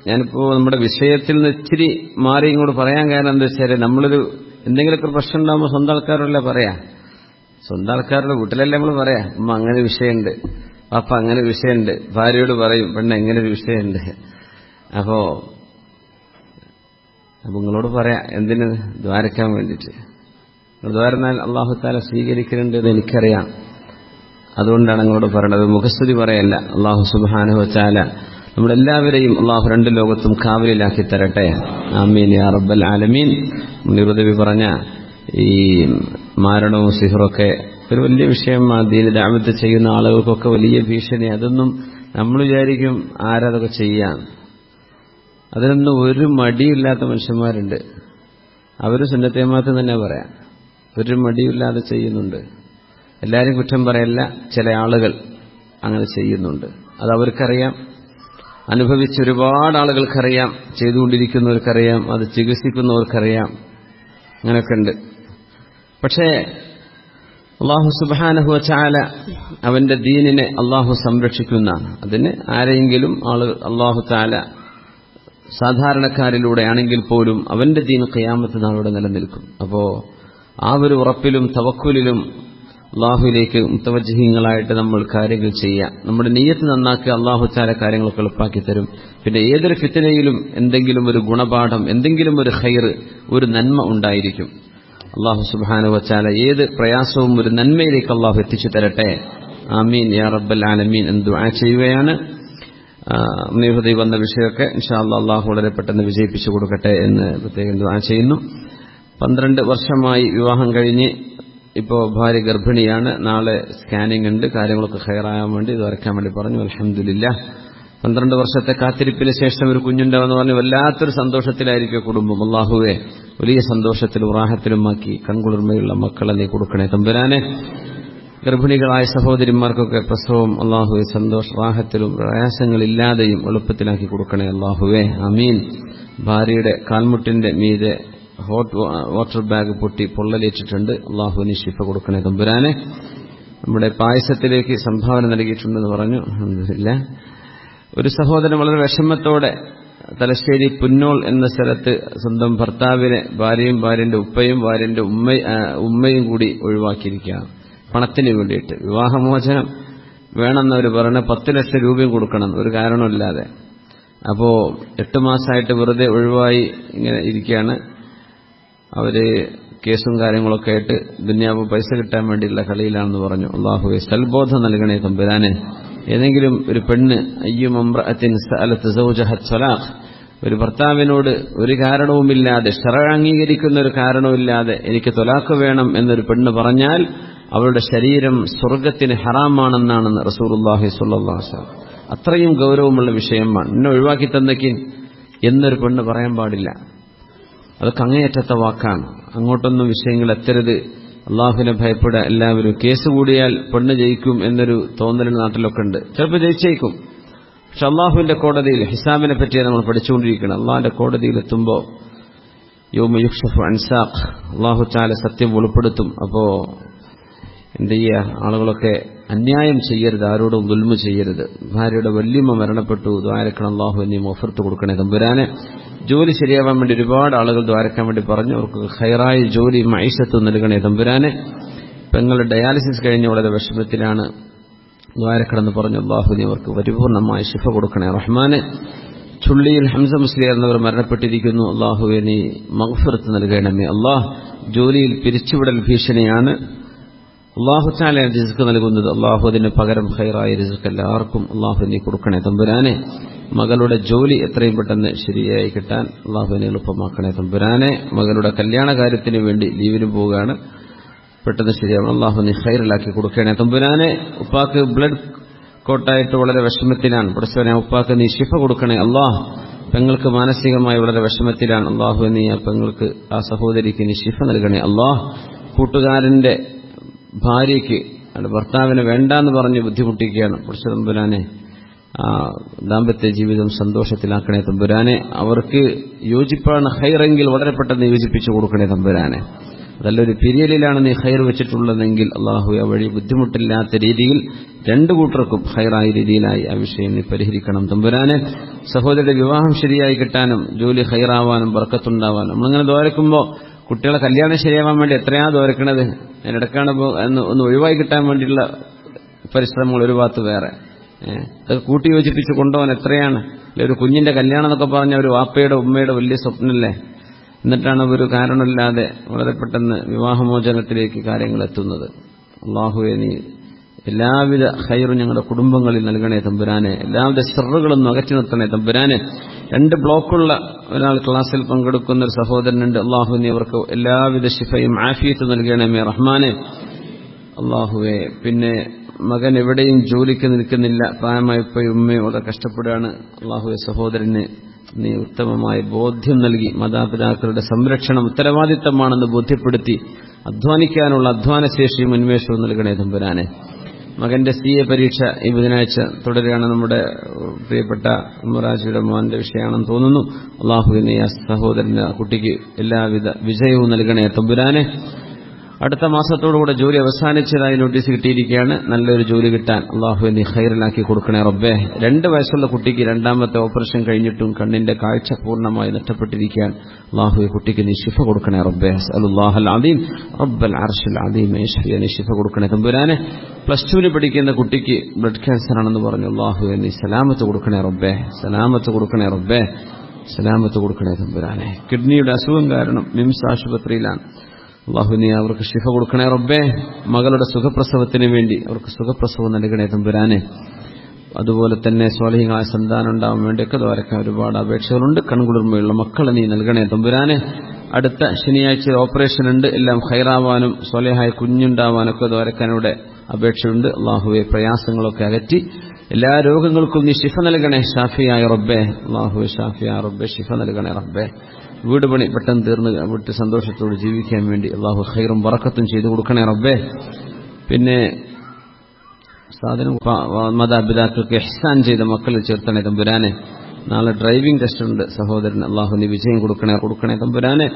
ഞാനിപ്പോ നമ്മുടെ വിഷയത്തിൽ നിന്ന് ഇച്ചിരി മാറി ഇങ്ങോട്ട് പറയാൻ കാരണം എന്താ വെച്ചാൽ, നമ്മളൊരു എന്തെങ്കിലുമൊക്കെ പ്രശ്നം ഉണ്ടാകുമ്പോൾ സ്വന്തം ആൾക്കാരല്ല പറയാ, സ്വന്തം ആൾക്കാരുടെ വീട്ടിലല്ലേ നമ്മൾ പറയാ, അമ്മ അങ്ങനെ വിഷയമുണ്ട്, പാപ്പ അങ്ങനെ വിഷയമുണ്ട്, ഭാര്യയോട് പറയും പെണ്ണ എങ്ങനെ ഒരു വിഷയമുണ്ട്. അപ്പോ നിങ്ങളോട് പറയാം, എന്തിന് ദ്വാരക്കാൻ വേണ്ടിയിട്ട്. ദ്വാരന്നാൽ അള്ളാഹു താല സ്വീകരിക്കുന്നുണ്ട് എന്ന് എനിക്കറിയാം, അതുകൊണ്ടാണ് നിങ്ങളോട് പറയണത്. മുഖസ്തുതി പറയല്ല. അള്ളാഹു സുബ്ഹാനഹു വ തആല നമ്മളെല്ലാവരെയും അള്ളാഹു 2 ലോകത്തും കാവലിലാക്കി തരട്ടെ. ആമീൻ യാ റബ്ബൽ ആലമീൻ. നിറുദവി പറഞ്ഞ ഈ മാരണവും സിഹറൊക്കെ ഒരു വലിയ വിഷയമാണ്. ദീനിൽ ദഅവത്ത് ചെയ്യുന്ന ആളുകൾക്കൊക്കെ വലിയ ഭീഷണി. അതൊന്നും നമ്മൾ വിചാരിക്കും ആരതൊക്കെ ചെയ്യാൻ, അതിനൊന്നും ഒരു മടിയില്ലാത്ത മനുഷ്യന്മാരുണ്ട്. അവർ സുന്നത്തെ ജമാഅത്ത് തന്നെ പറയാം, ഒരു മടിയില്ലാതെ ചെയ്യുന്നുണ്ട്. എല്ലാവരും കുറ്റം പറയല്ല, ചില ആളുകൾ അങ്ങനെ ചെയ്യുന്നുണ്ട്. അത് അവർക്കറിയാം, അനുഭവിച്ച ഒരുപാട് ആളുകൾക്കറിയാം, ചെയ്തുകൊണ്ടിരിക്കുന്നവർക്കറിയാം, അത് ചികിത്സിക്കുന്നവർക്കറിയാം, അങ്ങനെയൊക്കെ ഉണ്ട്. പക്ഷേ അല്ലാഹു സുബ്ഹാനഹു വ തആല അവന്റെ ദീനിനെ അല്ലാഹു സംരക്ഷിക്കുന്ന, അതിന് ആരെങ്കിലും അല്ലാഹു തആല സാധാരണക്കാരിലൂടെയാണെങ്കിൽ പോലും അവന്റെ ദീൻ ഖിയാമത്ത് നാളോടെ നിലനിൽക്കും. അപ്പോ ആ ഒരു ഉറപ്പിലും തവക്കുലിലും അള്ളാഹുവിലേക്ക് മുത്തവജ്ജിഹീങ്ങളായിട്ട് നമ്മൾ കാര്യങ്ങൾ ചെയ്യാം. നമ്മുടെ നിയ്യത്ത് നന്നാക്കുക, അള്ളാഹു തആല കാര്യങ്ങളൊക്കെ എളുപ്പാക്കി തരും. പിന്നെ ഏതൊരു ഫിത്നയിലും എന്തെങ്കിലും ഒരു ഗുണപാഠം, എന്തെങ്കിലും ഒരു ഖൈർ, ഒരു നന്മ ഉണ്ടായിരിക്കും. അള്ളാഹു സുബ്ഹാനഹു വ തആല ഏത് പ്രയാസവും ഒരു നന്മയിലേക്ക് അള്ളാഹു എത്തിച്ചു തരട്ടെ. ആമീൻ യാ റബ്ബൽ ആലമീൻ എന്ന് ദുആ ചെയ്യുകയാണ്. ഹൃദയ വന്ന വിഷയമൊക്കെ ഇൻഷാ അല്ലാഹ് അള്ളാഹു വളരെ പെട്ടെന്ന് വിജയിപ്പിച്ചു കൊടുക്കട്ടെ എന്ന് പ്രത്യേകം ദുആ ചെയ്യുന്നു. 12 വർഷമായി വിവാഹം കഴിഞ്ഞ് ഇപ്പോൾ ഭാര്യ ഗർഭിണിയാണ്. നാളെ സ്കാനിംഗ് ഉണ്ട്. കാര്യങ്ങളൊക്കെ ഖൈറാകാൻ വേണ്ടി ഇത് വരയ്ക്കാൻ വേണ്ടി പറഞ്ഞു. അൽഹംദുലില്ലാഹ്. 12 വർഷത്തെ കാത്തിരിപ്പിന് ശേഷം ഒരു കുഞ്ഞുണ്ടാവെന്ന് പറഞ്ഞ് വല്ലാത്തൊരു സന്തോഷത്തിലായിരിക്കും കുടുംബം. അല്ലാഹുവേ വലിയ സന്തോഷത്തിലും റാഹത്തിലുമാക്കി കൺകുളിർമയുള്ള മക്കളെ നീ കൊടുക്കണേ തമ്പുരാനെ. ഗർഭിണികളായ സഹോദരിമാർക്കൊക്കെ പ്രസവം അല്ലാഹുവേ റാഹത്തിലും പ്രയാസങ്ങളില്ലാതെയും എളുപ്പത്തിലാക്കി കൊടുക്കണേ അല്ലാഹുവേ. ആമീൻ. ഭാര്യയുടെ കാൽമുട്ടിന്റെ മീതെ ഹോട്ട് വാട്ടർ ബാഗ് പൊട്ടി പൊള്ളലേറ്റിട്ടുണ്ട്. അല്ലാഹുവിന് ശിഫ കൊടുക്കണേ തമ്പുരാനെ. നമ്മുടെ പായസത്തിലേക്ക് സംഭാവന നൽകിയിട്ടുണ്ടെന്ന് പറഞ്ഞു. അൽഹംദുലില്ലാഹ്. ഒരു സഹോദരൻ വളരെ വിഷമത്തോടെ തലശ്ശേരി പുന്നോൾ എന്ന സ്ഥലത്ത് സ്വന്തം ഭർത്താവിനെ ഭാര്യയും ഭാര്യന്റെ ഉപ്പയും ഭാര്യന്റെ ഉമ്മയും കൂടി ഒഴിവാക്കിയിരിക്കുകയാണ് പണത്തിന് വേണ്ടിയിട്ട്. വിവാഹമോചനം വേണമെന്നവർ പറഞ്ഞ 10 ലക്ഷം രൂപയും കൊടുക്കണം, ഒരു കാരണമില്ലാതെ. അപ്പോ 8 മാസമായിട്ട് വെറുതെ ഒഴിവായി ഇങ്ങനെ ഇരിക്കുകയാണ്. അവര് കേസും കാര്യങ്ങളൊക്കെ ആയിട്ട് ദുനിയാവ് പൈസ കിട്ടാൻ വേണ്ടിയുള്ള കളിയിലാണെന്ന് പറഞ്ഞു. അല്ലാഹുവേ സൽബോധം നൽകണേ തമ്പുരാനെ. ഏതെങ്കിലും ഒരു പെണ്ണ് അയ്യുമംറഅത്തിൻ സഅലത് സൗജഹ ത്വലാഖ്, ഒരു ഭർത്താവിനോട് ഒരു കാരണവുമില്ലാതെ, ശറഅ അംഗീകരിക്കുന്ന ഒരു കാരണവുമില്ലാതെ എനിക്ക് ത്വലാഖ് വേണം എന്നൊരു പെണ്ണ് പറഞ്ഞാൽ അവളുടെ ശരീരം സ്വർഗത്തിന് ഹറാമാണെന്നാണ് റസൂലുള്ളാഹി സ്വല്ലല്ലാഹു അലൈഹി വസല്ലം. അത്രയും ഗൗരവമുള്ള വിഷയമാണ്. എന്നെ ഒഴിവാക്കി തന്നേക്കിൻ എന്നൊരു പെണ്ണ് പറയാൻ പാടില്ല. അതൊക്കെ അങ്ങേയറ്റത്തെ വാക്കാണ്. അങ്ങോട്ടൊന്നും വിഷയങ്ങൾ എത്തരുത്. അള്ളാഹുവിനെ ഭയപ്പെടുക എല്ലാവരും. കേസ് കൂടിയാൽ പെണ്ണ് ജയിക്കും എന്നൊരു തോന്നൽ നാട്ടിലൊക്കെ ഉണ്ട്. ചിലപ്പോൾ ജയിച്ചേക്കും. പക്ഷെ അള്ളാഹുവിന്റെ കോടതിയിൽ ഹിസാബിനെ പറ്റിയാണ് നമ്മൾ പഠിച്ചുകൊണ്ടിരിക്കുന്നത്. അള്ളാഹിന്റെ കോടതിയിലെത്തുമ്പോൾ യൗമ യുക്ശഫു അൻ സാഖ്, അള്ളാഹു തആല സത്യം വെളിപ്പെടുത്തും. അപ്പോ എന്ത് ചെയ്യുക, ആളുകളൊക്കെ അന്യായം ചെയ്യരുത്, ആരോടും ദുൽമ ചെയ്യരുത്. ഭാര്യയുടെ വല്യമ്മ മരണപ്പെട്ടു, ദ്വാരക്കണം അല്ലാഹു എന്നീ മഗ്ഫിറത്ത് കൊടുക്കണേ തമ്പുരാനെ. ജോലി ശരിയാവാൻ വേണ്ടി ഒരുപാട് ആളുകൾ ദ്വാരക്കാൻ വേണ്ടി പറഞ്ഞു. അവർക്ക് ഖൈറായ ജോലി മഈശത്ത് നൽകണേ തമ്പുരാനെ. പെങ്ങളുടെ ഡയാലിസിസ് കഴിഞ്ഞ വളരെ വിഷമത്തിലാണ്, ദ്വാരക്കണമെന്ന് പറഞ്ഞു. അല്ലാഹു നീ അവർക്ക് പരിപൂർണമായ ശിഫ കൊടുക്കണേ റഹ്മാനെ. ചുള്ളിയിൽ ഹംസ മുസ്ലിയാർ എന്നവർ മരണപ്പെട്ടിരിക്കുന്നു. അള്ളാഹുവെ നീ മഗ്ഫിറത്ത് നൽകണമേ. അള്ളാഹ് ജോലിയിൽ പിരിച്ചുവിടൽ ഭീഷണിയാണ്. അള്ളാഹു തആല റിസ്ക് നൽകുന്നത്. അള്ളാഹു അതിന് പകരം ഖൈറായ റിസ്ക് എല്ലാവർക്കും അള്ളാഹു നീ കൊടുക്കണേ തമ്പുരാനെ. മകളുടെ ജോലി എത്രയും പെട്ടെന്ന് ശരിയായി കിട്ടാൻ അള്ളാഹുവിനെ എളുപ്പമാക്കണേ തമ്പുരാനെ. മകളുടെ കല്യാണ കാര്യത്തിന് വേണ്ടി ലീവിന് പോവുകയാണ്, പെട്ടെന്ന് ശരിയാവണം. അള്ളാഹു നീ ഖൈറിലാക്കി കൊടുക്കണേ തമ്പുരാനെ. ഉപ്പാക്ക് ബ്ലഡ് കോട്ടായിട്ട് വളരെ വിഷമത്തിലാണ്. പഠിച്ചവനെ ഉപ്പാക്ക് നീ ശിഫ കൊടുക്കണേ അള്ളാഹ്. പെങ്ങൾക്ക് മാനസികമായി വളരെ വിഷമത്തിലാണ്. അള്ളാഹു നീ ആ പെങ്ങൾക്ക്, ആ സഹോദരിക്ക് നീ ശിഫ നൽകണേ അള്ളാഹ്. കൂട്ടുകാരന്റെ ഭാര്യയ്ക്ക് ഭർത്താവിനെ വേണ്ടാന്ന് പറഞ്ഞ് ബുദ്ധിമുട്ടിക്കുകയാണ്. പഠിച്ച തമ്പുരാനെ ദാമ്പത്യ ജീവിതം സന്തോഷത്തിലാക്കണേ തമ്പുരാനെ. അവർക്ക് യോജിപ്പാണ് ഖൈറെങ്കിൽ വളരെ പെട്ടെന്ന് യോജിപ്പിച്ചു കൊടുക്കണേ തമ്പുരാനെ. അതല്ലൊരു പിരിയലിലാണ് നീ ഖൈർ വെച്ചിട്ടുള്ളതെങ്കിൽ അള്ളാഹു ആ വഴി ബുദ്ധിമുട്ടില്ലാത്ത രീതിയിൽ രണ്ടു കൂട്ടർക്കും ഖൈറായ രീതിയിലായി ആ വിഷയം നീ പരിഹരിക്കണം തമ്പുരാനെ. സഹോദരിയുടെ വിവാഹം ശരിയായി കിട്ടാനും ജോലി ഖൈറാവാനും ബർക്കത്തുണ്ടാവാനും നമ്മളിങ്ങനെ ദോരക്കുമ്പോൾ കുട്ടികളെ കല്യാണം ശരിയാവാൻ വേണ്ടി എത്രയാ ദോരക്കണത്. അതിനിടക്കാണ് ഒന്ന് ഒഴിവായി കിട്ടാൻ വേണ്ടിയുള്ള പരിശ്രമങ്ങൾ ഒരു ഭാഗത്ത് വേറെ. അതൊക്കെ കൂട്ടി യോജിപ്പിച്ച് കൊണ്ടുപോകാൻ എത്രയാണ്. ഒരു കുഞ്ഞിന്റെ കല്യാണം എന്നൊക്കെ പറഞ്ഞ ഒരു വാപ്പയുടെ ഉമ്മയുടെ വലിയ സ്വപ്നമല്ലേ. എന്നിട്ടാണ് ഒരു കാരണമില്ലാതെ വളരെ പെട്ടെന്ന് വിവാഹമോചനത്തിലേക്ക് കാര്യങ്ങൾ എത്തുന്നത്. അള്ളാഹുവെ നീ എല്ലാവിധ ഖൈറും ഞങ്ങളുടെ കുടുംബങ്ങളിൽ നൽകണേ തമ്പുരാനെ. എല്ലാവിധ ശർറുകളും അകറ്റി നിർത്തണേ തമ്പുരാനെ. 2 ബ്ലോക്കുള്ള ഒരാൾ ക്ലാസ്സിൽ പങ്കെടുക്കുന്ന ഒരു സഹോദരനുണ്ട്. അള്ളാഹു നീ അവർക്ക് എല്ലാവിധ ശിഫയും ആഫിയത്തും നൽകണമേ റഹ്മാനെ. അള്ളാഹുവെ പിന്നെ മകൻ എവിടെയും ജോലിക്ക് നിൽക്കുന്നില്ല, പ്രായമായപ്പോയി ഉമ്മയും വളരെ കഷ്ടപ്പെടുകയാണ്. അള്ളാഹുവെ സഹോദരന് നീ ഉത്തമമായ ബോധ്യം നൽകി മാതാപിതാക്കളുടെ സംരക്ഷണം ഉത്തരവാദിത്തമാണെന്ന് ബോധ്യപ്പെടുത്തി അധ്വാനിക്കാനുള്ള അധ്വാനശേഷിയും ഉന്മേഷവും നൽകണേ തമ്പുരാനെ. മകന്റെ CA പരീക്ഷ ഈ ബുധനാഴ്ച തുടരുകയാണ്. നമ്മുടെ പ്രിയപ്പെട്ട ഉമ്മറാജിയുടെ മോന്റെ വിഷയമാണെന്ന് തോന്നുന്നു. അള്ളാഹുവിനെ ആ സഹോദരന് ആ കുട്ടിക്ക് എല്ലാവിധ വിജയവും നൽകണേ തമ്പുരാനെ. അടുത്ത മാസത്തോടുകൂടെ ജോലി അവസാനിച്ചതായി നോട്ടീസ് കിട്ടിയിരിക്കുകയാണ്. നല്ലൊരു ജോലി കിട്ടാൻ അള്ളാഹുവിനെ ഖൈറിലാക്കി കൊടുക്കണേ റബ്ബേ. 2 വയസ്സുള്ള കുട്ടിക്ക് 2ാമത്തെ ഓപ്പറേഷൻ കഴിഞ്ഞിട്ടും കണ്ണിന്റെ കാഴ്ച പൂർണ്ണമായി നഷ്ടപ്പെട്ടിരിക്കുകയാണ്. അള്ളാഹുവെ കുട്ടിക്ക് നീ ശിഫ കൊടുക്കണേ റബ്ബേ. അസ്അലുല്ലാഹൽ അദീം റബ്ബൽ അർശിൽ അദീം യശ്ഫിയ നീ ശിഫ കൊടുക്കണേ തമ്പുരാനെ. +2 പഠിക്കുന്ന കുട്ടിക്ക് ബ്ലഡ് ക്യാൻസർ ആണെന്ന് പറഞ്ഞു. അള്ളാഹുവെ നീ സലാമത്ത് കൊടുക്കണേ റബ്ബേ. സലാമത്ത് കൊടുക്കണേ റബ്ബേ. സലാമത്ത് കൊടുക്കണേ തമ്പുരാനെ. കിഡ്നിയുടെ അസുഖം കാരണം മിംസ് ആശുപത്രിയിലാണ്. അള്ളാഹു നീ അവർക്ക് ശിഫ കൊടുക്കണേ റബ്ബേ. മകളുടെ സുഖപ്രസവത്തിന് വേണ്ടി അവർക്ക് സുഖപ്രസവം നൽകണേ തമ്പുരാനെ. അതുപോലെ തന്നെ സ്വാലിഹീങ്ങളായ സന്താനം ഉണ്ടാവാൻ വേണ്ടിയൊക്കെ ദ്വാരക്കാൻ ഒരുപാട് അപേക്ഷകളുണ്ട്. കൺകുളിർമയുള്ള മക്കളെ നീ നൽകണേ തമ്പുരാനെ. അടുത്ത ശനിയാഴ്ച ഓപ്പറേഷൻ ഉണ്ട്. എല്ലാം ഖൈറാവാനും സ്വാലിഹായ കുഞ്ഞുണ്ടാവാനൊക്കെ ദ്വാരക്കാനിവിടെ അപേക്ഷയുണ്ട്. അള്ളാഹുവെ പ്രയാസങ്ങളൊക്കെ അകറ്റി എല്ലാ രോഗങ്ങൾക്കും നീ ശിഫ നൽകണേ ഷാഫിയായ റബ്ബേ. അള്ളാഹുവെ ഷാഫിയായ റബ്ബേ ശിഫ നൽകണേ റബ്ബേ. വീട് പണി പെട്ടെന്ന് തീർന്ന് വിട്ട് സന്തോഷത്തോട് ജീവിക്കാൻ വേണ്ടി അള്ളാഹു ഖൈറും ബറക്കത്തും ചെയ്തു കൊടുക്കണേ റബ്ബേ. പിന്നെ സാധനം മാതാപിതാക്കൾക്ക് ഇഹ്സാൻ ചെയ്ത മക്കളിൽ ചേർത്തണേ തമ്പുരാനെ. നാളെ ഡ്രൈവിംഗ് ടെസ്റ്റ് ഉണ്ട് സഹോദരൻ. അള്ളാഹു നീ വിജയം കൊടുക്കണേ തമ്പുരാനെ.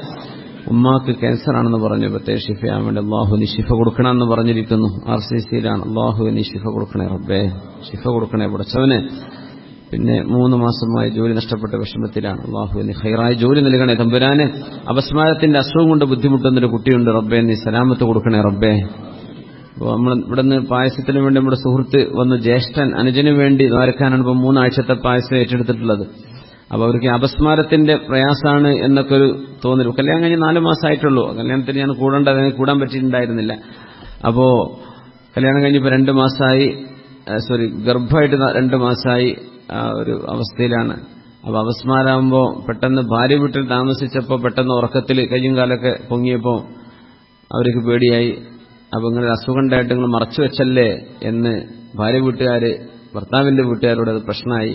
ഉമ്മാക്ക് ക്യാൻസർ ആണെന്ന് പറഞ്ഞു, പ്രത്യേക ശിഫയാൻ വേണ്ടി അള്ളാഹു നീ ശിഫ കൊടുക്കണമെന്ന് പറഞ്ഞിരിക്കുന്നു. RCCയിലാണ്. അള്ളാഹു നീ ശിഫ കൊടുക്കണേ റബ്ബേ. ശിഫ കൊടുക്കണേ പടച്ചവനെ. പിന്നെ 3 മാസമായി ജോലി നഷ്ടപ്പെട്ട വിഷമത്തിലാണ്. അള്ളാഹു നീ ഖൈറായ ജോലി നൽകണേ തമ്പുരാനെ. അപസ്മാരത്തിന്റെ അസുഖം കൊണ്ട് ബുദ്ധിമുട്ടുന്നൊരു കുട്ടിയുണ്ട് റബ്ബേ. നീ സലാമത്ത് കൊടുക്കണേ റബ്ബേ. അപ്പോൾ നമ്മൾ ഇവിടെ നിന്ന് പായസത്തിന് വേണ്ടി നമ്മുടെ സുഹൃത്ത് വന്ന് ജ്യേഷ്ഠൻ അനുജന് വേണ്ടി ദ്വാരക്കാനാണ് ഇപ്പോൾ 3 ആഴ്ചത്തെ പായസം ഏറ്റെടുത്തിട്ടുള്ളത്. അപ്പോൾ അവർക്ക് അപസ്മാരത്തിന്റെ പ്രയാസമാണ് എന്നൊക്കെ ഒരു തോന്നൽ. കല്യാണം കഴിഞ്ഞ് 4 മാസമായിട്ടുള്ളൂ. കല്യാണത്തിന് ഞാൻ കൂടാൻ പറ്റിയിട്ടുണ്ടായിരുന്നില്ല. അപ്പോൾ കല്യാണം കഴിഞ്ഞപ്പോൾ 2 മാസമായി, ഗർഭമായിട്ട് 2 മാസമായി ഒരു അവസ്ഥയിലാണ്. അപ്പോൾ അപസ്മാരാകുമ്പോൾ പെട്ടെന്ന് ഭാര്യ വീട്ടിൽ താമസിച്ചപ്പോൾ പെട്ടെന്ന് ഉറക്കത്തിൽ കയ്യും കാലൊക്കെ പൊങ്ങിയപ്പോൾ അവർക്ക് പേടിയായി. അപ്പോൾ ഇങ്ങനെ അസുഖം ഉണ്ടായിട്ട് നിങ്ങൾ മറച്ചു വെച്ചല്ലേ എന്ന് ഭാര്യ വീട്ടുകാർ ഭർത്താവിന്റെ വീട്ടുകാരോട് അത് പ്രശ്നമായി.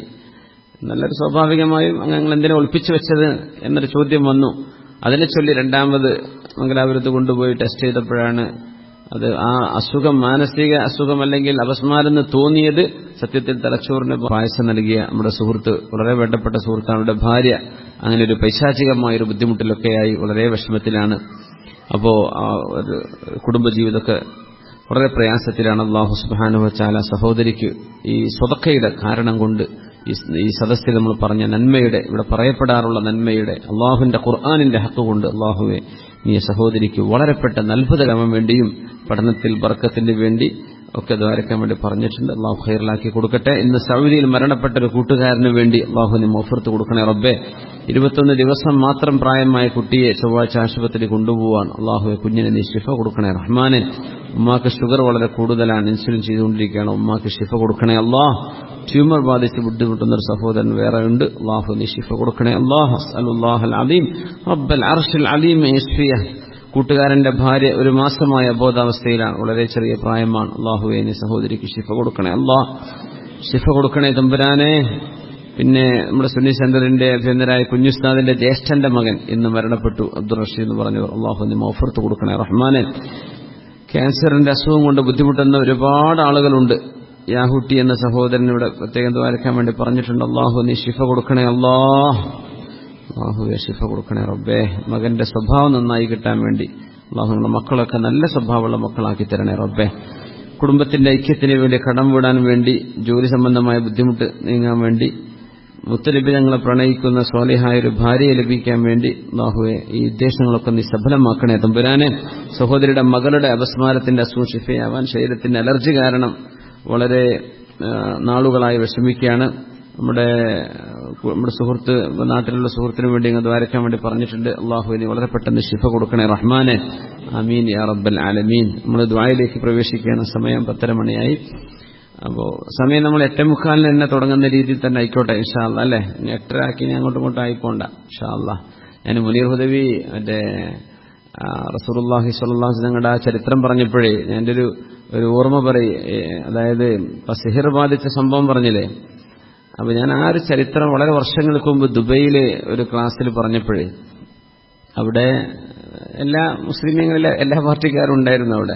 നല്ലൊരു സ്വാഭാവികമായും ഞങ്ങൾ എന്തിനാ ഒളിപ്പിച്ചു വെച്ചത് എന്നൊരു ചോദ്യം വന്നു. അതിനെ ചൊല്ലി 2ാമത് മംഗലാപുരത്ത് കൊണ്ടുപോയി ടെസ്റ്റ് ചെയ്തപ്പോഴാണ് അത് ആ അസുഖം മാനസിക അസുഖമല്ലെങ്കിൽ അപസ്മാരെന്ന് തോന്നിയത് സത്യത്തിൽ തലച്ചോറിന് പായസം നൽകിയ നമ്മുടെ സുഹൃത്ത്, വളരെ വേണ്ടപ്പെട്ട സുഹൃത്താണ്. അവരുടെ ഭാര്യ അങ്ങനെ ഒരു പൈശാചികമായൊരു ബുദ്ധിമുട്ടിലൊക്കെയായി വളരെ വിഷമത്തിലാണ്. അപ്പോൾ ഒരു കുടുംബജീവിതമൊക്കെ വളരെ പ്രയാസത്തിലാണ്. അല്ലാഹു സുബ്ഹാനഹു വ തആല സഹോദരിക്ക് ഈ സ്വതക്കയുടെ കാരണം കൊണ്ട് ഈ സദസ്സിൽ നമ്മൾ പറഞ്ഞ നന്മയുടെ, ഇവിടെ പറയപ്പെടാറുള്ള നന്മയുടെ, അള്ളാഹുവിന്റെ ഖുർആനിന്റെ ഹക്ക് കൊണ്ട് അള്ളാഹുവെ നീ സഹോദരിക്ക് വളരെ പെട്ടെന്ന് അത്ഭുതകരമാൻ വേണ്ടിയും പഠനത്തിൽ ബർക്കത്തിന് വേണ്ടി ഒക്കെ ദ്വാരക്കാൻ വേണ്ടി പറഞ്ഞിട്ടുണ്ട്. അള്ളാഹു ഖൈറിലാക്കി കൊടുക്കട്ടെ. ഇന്ന് സൗദിയിൽ മരണപ്പെട്ട ഒരു കൂട്ടുകാരന് വേണ്ടി അള്ളാഹുവിന് മഗ്ഫിറത്ത് കൊടുക്കണേ റബ്ബേ. 21 ദിവസം മാത്രം പ്രായമായ കുട്ടിയെ ചൊവ്വാഴ്ച ആശുപത്രി കൊണ്ടുപോവാൻ. അള്ളാഹുവെ കുഞ്ഞിന് നീ ശിഫ കൊടുക്കണേ റഹ്മാനെ. ഉമ്മാക്ക് ഷുഗർ വളരെ കൂടുതലാണ്, ഇൻസുലിൻ ചെയ്തുകൊണ്ടിരിക്കുകയാണ്. ഉമ്മാക്ക് ശിഫ കൊടുക്കണേ അള്ളാഹ്. ട്യൂമർ ബാധിച്ച് ബുദ്ധിമുട്ടുന്ന ഒരു സഹോദരൻ വേറെ ഉണ്ട്. അള്ളാഹു നീ ശിഫ കൊടുക്കണേ അള്ളാഹ്. അസ്അലുല്ലാഹൽ അലീം റബ്ബൽ അർശിൽ അലീം യശ്ഫിയ. കൂട്ടുകാരന്റെ ഭാര്യ 1 മാസമായ അബോധാവസ്ഥയിലാണ്, വളരെ ചെറിയ പ്രായമാണ്. അള്ളാഹുവെ നീ സഹോദരിക്ക് ശിഫ കൊടുക്കണേ അള്ളാഹ്. ശിഫ കൊടുക്കണേ തമ്പുരാനെ. പിന്നെ നമ്മുടെ സുന്നി സെന്ററിന്റെ അഭിനന്ദനായ കുഞ്ഞുസ്താദിന്റെ ജ്യേഷ്ഠന്റെ മകൻ ഇന്ന് മരണപ്പെട്ടു, അബ്ദുൾ റഷീദ് എന്ന് പറഞ്ഞവർ. അള്ളാഹു നീ മഗ്ഫിറത്ത് കൊടുക്കണേ റഹ്മാനെ. ക്യാൻസറിന്റെ അസുഖം കൊണ്ട് ബുദ്ധിമുട്ടുന്ന ഒരുപാട് ആളുകളുണ്ട്. യാഹൂട്ടി എന്ന സഹോദരൻ ഇവിടെ പ്രത്യേകം ദ്വാരക്കാൻ വേണ്ടി പറഞ്ഞിട്ടുണ്ട്. അള്ളാഹു നീ ശിഫ കൊടുക്കണേ അള്ളാഹ്. അള്ളാഹുവെ ശിഫ കൊടുക്കണേ റബ്ബേ. മകന്റെ സ്വഭാവം നന്നായി കിട്ടാൻ വേണ്ടി അള്ളാഹു നമ്മുടെ മക്കളൊക്കെ നല്ല സ്വഭാവമുള്ള മക്കളാക്കി തരണേ റബ്ബേ. കുടുംബത്തിന്റെ ഐക്യത്തിന് വേണ്ടി, കടം വീടാൻ വേണ്ടി, ജോലി സംബന്ധമായ ബുദ്ധിമുട്ട് നീങ്ങാൻ വേണ്ടി, മുത്തനബി ഞങ്ങളെ പ്രണയിക്കുന്ന സ്വാലിഹായ ഒരു ഭാര്യയെ ലഭിക്കാൻ വേണ്ടി അല്ലാഹുവേ ഈ ഉദ്ദേശങ്ങളൊക്കെ നീ സഫലമാക്കണേ തമ്പുരാനെ. സഹോദരിയുടെ മകളുടെ അപസ്മാരത്തിന്റെ അസുഖം ശിഫയാവാൻ, ശരീരത്തിന്റെ അലർജി കാരണം വളരെ നാളുകളായി വിഷമിക്കുകയാണ്. നമ്മുടെ സുഹൃത്ത്, നാട്ടിലുള്ള സുഹൃത്തിനു വേണ്ടി അങ്ങ് ദ്വാരക്കാൻ വേണ്ടി പറഞ്ഞിട്ടുണ്ട്. അള്ളാഹു നീ വളരെ പെട്ടെന്ന് ശിഫ കൊടുക്കണേ റഹ്മാനെ. ആമീൻ യാ റബ്ബൽ ആലമീൻ. നമ്മൾ ദുആയിലേക്ക് പ്രവേശിക്കുകയാണ്. സമയം 10:30 മണിയായി. അപ്പോൾ സമയം നമ്മൾ 8:45 തന്നെ തുടങ്ങുന്ന രീതിയിൽ തന്നെ ആയിക്കോട്ടെ ഇൻഷാ അല്ലാഹ്. അല്ലേ, 8:30 ആക്കി അങ്ങോട്ടും ഇങ്ങോട്ടും ആയിപ്പോണ്ട ഇൻഷാ അല്ലാഹ്. ഞാൻ മുനീർ ഹുദവി മറ്റേ റസൂലുള്ളാഹി സ്വല്ലല്ലാഹു അലൈഹി വസല്ലം ചരിത്രം പറഞ്ഞപ്പോഴേ എൻ്റെ ഒരു ഓർമ്മ പറയും. അതായത് സിഹിർ ബാധിച്ച സംഭവം പറഞ്ഞില്ലേ, അപ്പോൾ ഞാൻ ആ ഒരു ചരിത്രം വളരെ വർഷങ്ങൾക്ക് മുമ്പ് ദുബൈയിലെ ഒരു ക്ലാസ്സിൽ പറഞ്ഞപ്പോഴേ അവിടെ എല്ലാ മുസ്ലിമീങ്ങളിലെ എല്ലാ പാർട്ടിക്കാരും ഉണ്ടായിരുന്നു അവിടെ.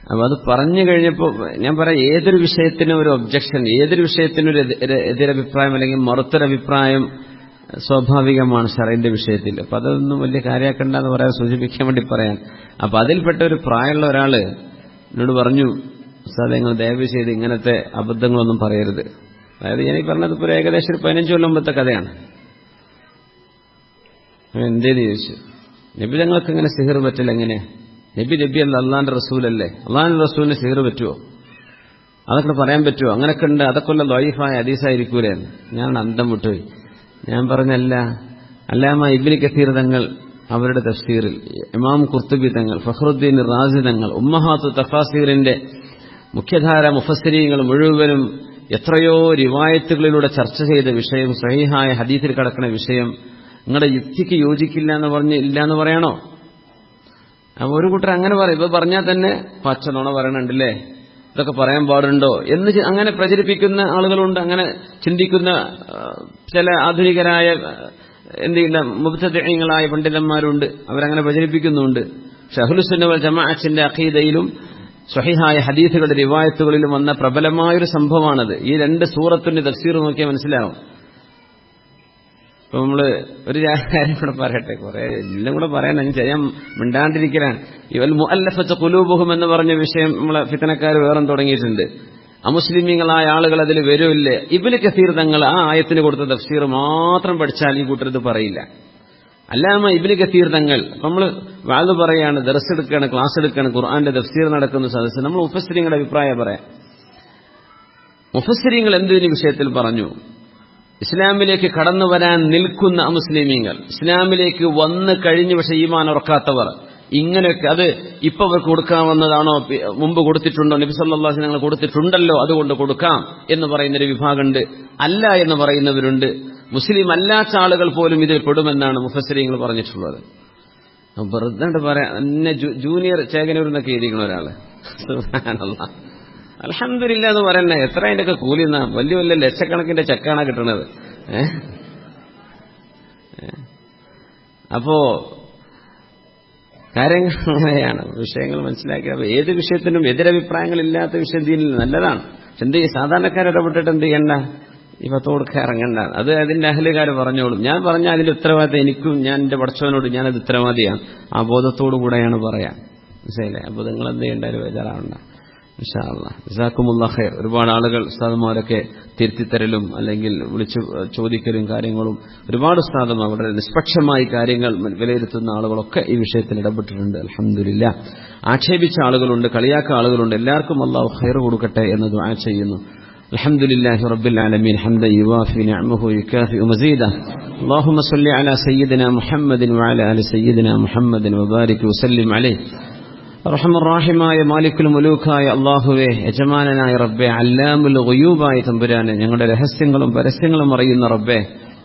അപ്പോൾ അത് പറഞ്ഞു കഴിഞ്ഞപ്പോൾ ഞാൻ പറയാം, ഏതൊരു വിഷയത്തിനും ഒരു ഒബ്ജക്ഷൻ, ഏതൊരു വിഷയത്തിനും ഒരു എതിരഭിപ്രായം അല്ലെങ്കിൽ മറുത്തൊരഭിപ്രായം സ്വാഭാവികമാണ് ശറഈന്റെ വിഷയത്തിൽ. അപ്പോൾ അതൊന്നും വലിയ കാര്യമാക്കണ്ടെന്ന് പറയാൻ, സൂചിപ്പിക്കാൻ വേണ്ടി പറയാൻ. അപ്പോൾ അതിൽപ്പെട്ട ഒരു പ്രായമുള്ള ഒരാൾ എന്നോട് പറഞ്ഞു, ഉസ്താദേ നിങ്ങൾ ദയവ് ചെയ്ത് ഇങ്ങനത്തെ അബദ്ധങ്ങളൊന്നും പറയരുത്. അതായത് ഞാൻ ഈ പറഞ്ഞത് ഇപ്പോൾ ഏകദേശം ഒരു 15 കൊല്ലം മുമ്പത്തെ കഥയാണ്. എന്തേന്ന് ചോദിച്ചു. നബി ഞങ്ങൾക്ക് ഇങ്ങനെ സിഹിർ പറ്റില്ല. എങ്ങനെ? നബി അല്ല, അള്ളാന്റെ റസൂലല്ലേ, അള്ളാന്റെ റസൂലിന് സിഹിർ പറ്റുമോ? അതൊക്കെ പറയാൻ പറ്റുമോ? അങ്ങനെയൊക്കെ ഉണ്ട്, അതൊക്കെ ഉള്ള ലൈഫായ ഹദീസായിരിക്കൂലേ? ഞാൻ അന്തം വിട്ടുപോയി. ഞാൻ പറഞ്ഞല്ല, അല്ലാമ ഇബ്നു കസീർ തങ്ങൾ അവരുടെ തഫ്സീറിൽ, ഇമാം ഖുർത്തുബി തങ്ങൾ, ഫഖ്റുദ്ദീൻ റാസി തങ്ങൾ, ഉമ്മഹാത്തു തഫാസീറിന്റെ മുഖ്യധാര മുഫസ്സിരീങ്ങൾ മുഴുവനും എത്രയോ റിവായത്തുകളിലൂടെ ചർച്ച ചെയ്ത വിഷയം, സഹീഹായ ഹദീസിൽ കിടക്കുന്ന വിഷയം നിങ്ങളുടെ യുക്തിക്ക് യോജിക്കില്ല എന്ന് പറഞ്ഞ് ഇല്ല എന്ന് പറയണോ? അപ്പോൾ ഒരു കൂട്ടർ അങ്ങനെ പറയും. ഇപ്പോൾ പറഞ്ഞാൽ തന്നെ പച്ച നുണ പറയണുണ്ടല്ലേ, ഇതൊക്കെ പറയാൻ പാടുണ്ടോ എന്ന് അങ്ങനെ പ്രചരിപ്പിക്കുന്ന ആളുകളുണ്ട്. അങ്ങനെ ചിന്തിക്കുന്ന ചില ആധുനികരായ എന്തെങ്കിലും മുബ്തദിഈങ്ങളായ പണ്ഡിതന്മാരുണ്ട്, അവരങ്ങനെ പ്രചരിപ്പിക്കുന്നുണ്ട്. പക്ഷെ അഹ്ലുസുന്ന വൽ ജമാഅത്തിന്റെ അഖീദയിലും സ്വഹീഹായ ഹദീസുകളുടെ റിവായത്തുകളിലും വന്ന പ്രബലമായൊരു സംഭവമാണത്. ഈ 2 സൂറത്തിന്റെ തഫ്സീർ നോക്കിയാൽ മനസ്സിലാവും. ഇപ്പൊ നമ്മള് ഒരു കാര്യം കൂടെ പറയട്ടെ, കുറെ എല്ലാം കൂടെ പറയാൻ ഞാൻ മിണ്ടാണ്ടിരിക്കലാണ്. ഇവൽ മുഅല്ലഫത്ത് ഖുലൂബുഹും എന്ന് പറഞ്ഞ വിഷയം നമ്മളെ ഫിത്നക്കാർ വേറെ തുടങ്ങിയിട്ടുണ്ട്. അമുസ്ലിമീങ്ങളായ ആളുകൾ അതിൽ വരുമില്ലേ. ഇബ്നു കസീർ തങ്ങൾ ആ ആയത്തിന് കൊടുത്ത തഫ്സീർ മാത്രം പഠിച്ചാൽ ഈ കൂട്ടർ ഇത് പറയില്ല. അല്ലാമ ഇബ്നു കസീർ തങ്ങൾ, നമ്മൾ വാദ് പറയാണ്, ദർസ് എടുക്കുകയാണ്, ക്ലാസ് എടുക്കുകയാണ്, ഖുർആന്റെ തഫ്സീർ നടക്കുന്ന സദസ്സ്, നമ്മൾ മുഫസ്സിരീങ്ങളുടെ അഭിപ്രായം പറയാം. മുഫസ്സിരീങ്ങൾ എന്തിനു വിഷയത്തിൽ പറഞ്ഞു? ഇസ്ലാമിലേക്ക് കടന്നു വരാൻ നിൽക്കുന്ന അമുസ്ലിമീങ്ങൾ, ഇസ്ലാമിലേക്ക് വന്ന് കഴിഞ്ഞ് പക്ഷെ ഈമാൻ ഉറക്കാത്തവർ, ഇങ്ങനെയൊക്കെ അത് ഇപ്പൊ അവർക്ക് കൊടുക്കാവുന്നതാണോ, മുമ്പ് കൊടുത്തിട്ടുണ്ടോ, നബി സല്ലല്ലാഹു അലൈഹി വസല്ലം കൊടുത്തിട്ടുണ്ടല്ലോ അതുകൊണ്ട് കൊടുക്കാം എന്ന് പറയുന്നൊരു വിഭാഗമുണ്ട്. അല്ല എന്ന് പറയുന്നവരുണ്ട്. മുസ്ലിം അല്ലാത്ത ആളുകൾ പോലും ഇതിൽ പെടുമെന്നാണ് മുഫസ്സിരീങ്ങൾ പറഞ്ഞിട്ടുള്ളത്. വെറുതെ പറയാം, എന്നെ ജൂനിയർ ചേകനൂർ എന്നൊക്കെ എഴുതിക്കണ ഒരാള്, സുബ്ഹാനല്ലാഹ്, അൽഹംദുലില്ലാ എന്ന് പറയണേ. എത്ര അതിൻ്റെയൊക്കെ കൂലി എന്നാ? വലിയ വലിയ ലക്ഷക്കണക്കിന്റെ ചെക്കാണ് കിട്ടണത്. അപ്പോ കാര്യങ്ങൾ അങ്ങനെയാണ്, വിഷയങ്ങൾ മനസ്സിലാക്കി. അപ്പൊ ഏത് വിഷയത്തിനും എതിരഭിപ്രായങ്ങളില്ലാത്ത വിഷയം ദീനിൽ നല്ലതാണ്. പക്ഷെ എന്ത് ചെയ്യും, സാധാരണക്കാരിടപെട്ടിട്ട് എന്ത് ചെയ്യണ്ട, ഈ പത്ത് കൊടുക്കാൻ ഇറങ്ങണ്ട. അത് അതിന്റെ അഹ്ലുകാർ പറഞ്ഞോളും. ഞാൻ പറഞ്ഞാൽ അതിന്റെ ഉത്തരവാദിത്തം എനിക്കും, ഞാൻ എന്റെ പഠിച്ചവനോട് ഞാനത് ഉത്തരവാദിയാണ്. ആ ബോധത്തോടു കൂടെയാണ് പറയാം. മനസ്സിലായില്ലേ? അപ്പൊ നിങ്ങൾ എന്ത് ചെയ്യേണ്ട, ഒരു ബേജാറാവണ്ട. ഇൻഷാ അല്ലാഹ്. ജസാക്കുമുല്ലാഹ് ഖൈർ. ഒരുപാട് ആളുകൾ ഉസ്താദുമാരൊക്കെ തിരുത്തിത്തരലും അല്ലെങ്കിൽ വിളിച്ചു ചോദിക്കലും കാര്യങ്ങളും ഒരുപാട് ഉസ്താദുമാർ വളരെ നിഷ്പക്ഷമായി കാര്യങ്ങൾ വിലയിരുത്തുന്ന ആളുകളൊക്കെ ഈ വിഷയത്തിൽ ഇടപെട്ടിട്ടുണ്ട്. അൽഹംദുലില്ലാഹ്. ആക്ഷേപിച്ച ആളുകളുണ്ട്, കളിയാക്ക ആളുകളുണ്ട്. എല്ലാവർക്കും അല്ലാഹു ഖൈർ കൊടുക്കട്ടെ എന്ന് ദുആ ചെയ്യുന്നു. അൽഹംദുലില്ലാഹി റബ്ബിൽ ആലമീൻ ഹംദൻ യുവാഫി നിഅമഹു യുകാഫി മസീദ. اللهم صل على سيدنا محمد وعلى آل سيدنا محمد وبارك وسلم عليه. റഹ്മാനായ മാലിക്കുൽ മുലൂക്കായ അല്ലാഹുവേ, യജമാനനായ റബ്ബേ, അല്ലാമുൽ ഗുയൂബായ തമ്പുരാനെ, ഞങ്ങളുടെ രഹസ്യങ്ങളും പരസ്യങ്ങളും അറിയുന്ന റബ്ബേ,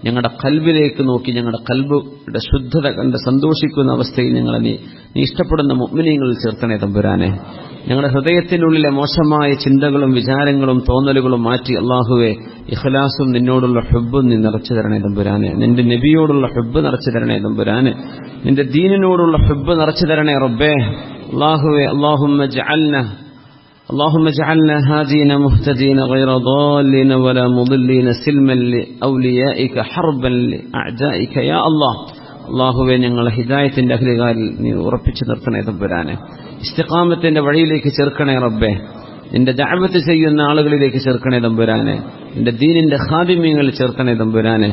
ഞങ്ങളുടെ ഖൽബിലേക്ക് നോക്കി ഞങ്ങളുടെ ഖൽബുടെ ശുദ്ധത കണ്ട് സന്തോഷിക്കുന്ന അവസ്ഥയിൽ ഞങ്ങളെ നീ ഇഷ്ടപ്പെടുന്ന മുഅ്മിനീങ്ങളിൽ ചേർത്തണേ തമ്പുരാനെ. ഞങ്ങളുടെ ഹൃദയത്തിനുള്ളിലെ മോശമായ ചിന്തകളും വിചാരങ്ങളും തോന്നലുകളും മാറ്റി അല്ലാഹുവേ, ഇഖ്ലാസും നിന്നോടുള്ള ഹുബ്ബും നീ നിറച്ചു തരണേ തമ്പുരാനെ. നിന്റെ നബിയോടുള്ള ഹുബ്ബ് നിറച്ചു തരണേ തമ്പുരാനെ. നിന്റെ ദീനിനോടുള്ള ഹുബ്ബ് നിറച്ചു തരണേ റബ്ബേ. അല്ലാഹുവേ, اللهم اجعلنا هادين مهتدين غير ضالين ولا مضلين سلما لأوليائك حربا لأعدائك يا الله. അല്ലാഹുവേ, ഞങ്ങളെ ഹിദായത്തിന്റെ അഖിലകാരിൽ നീ ഉറപ്പിച്ചു നിർത്തണേ തമ്പുരാനെ. ഇസ്തിഖാമത്തിന്റെ വഴിയിലേക്ക് ചേർക്കണേ റബ്ബേ. നിന്റെ ദഅവത്ത് ചെയ്യുന്ന ആളുകളിലേക്ക് ചേർക്കണേ തമ്പുരാനെ. നിന്റെ ദീനിന്റെ ഖാദിമീങ്ങളിൽ ചേർക്കണേ തമ്പുരാനെ.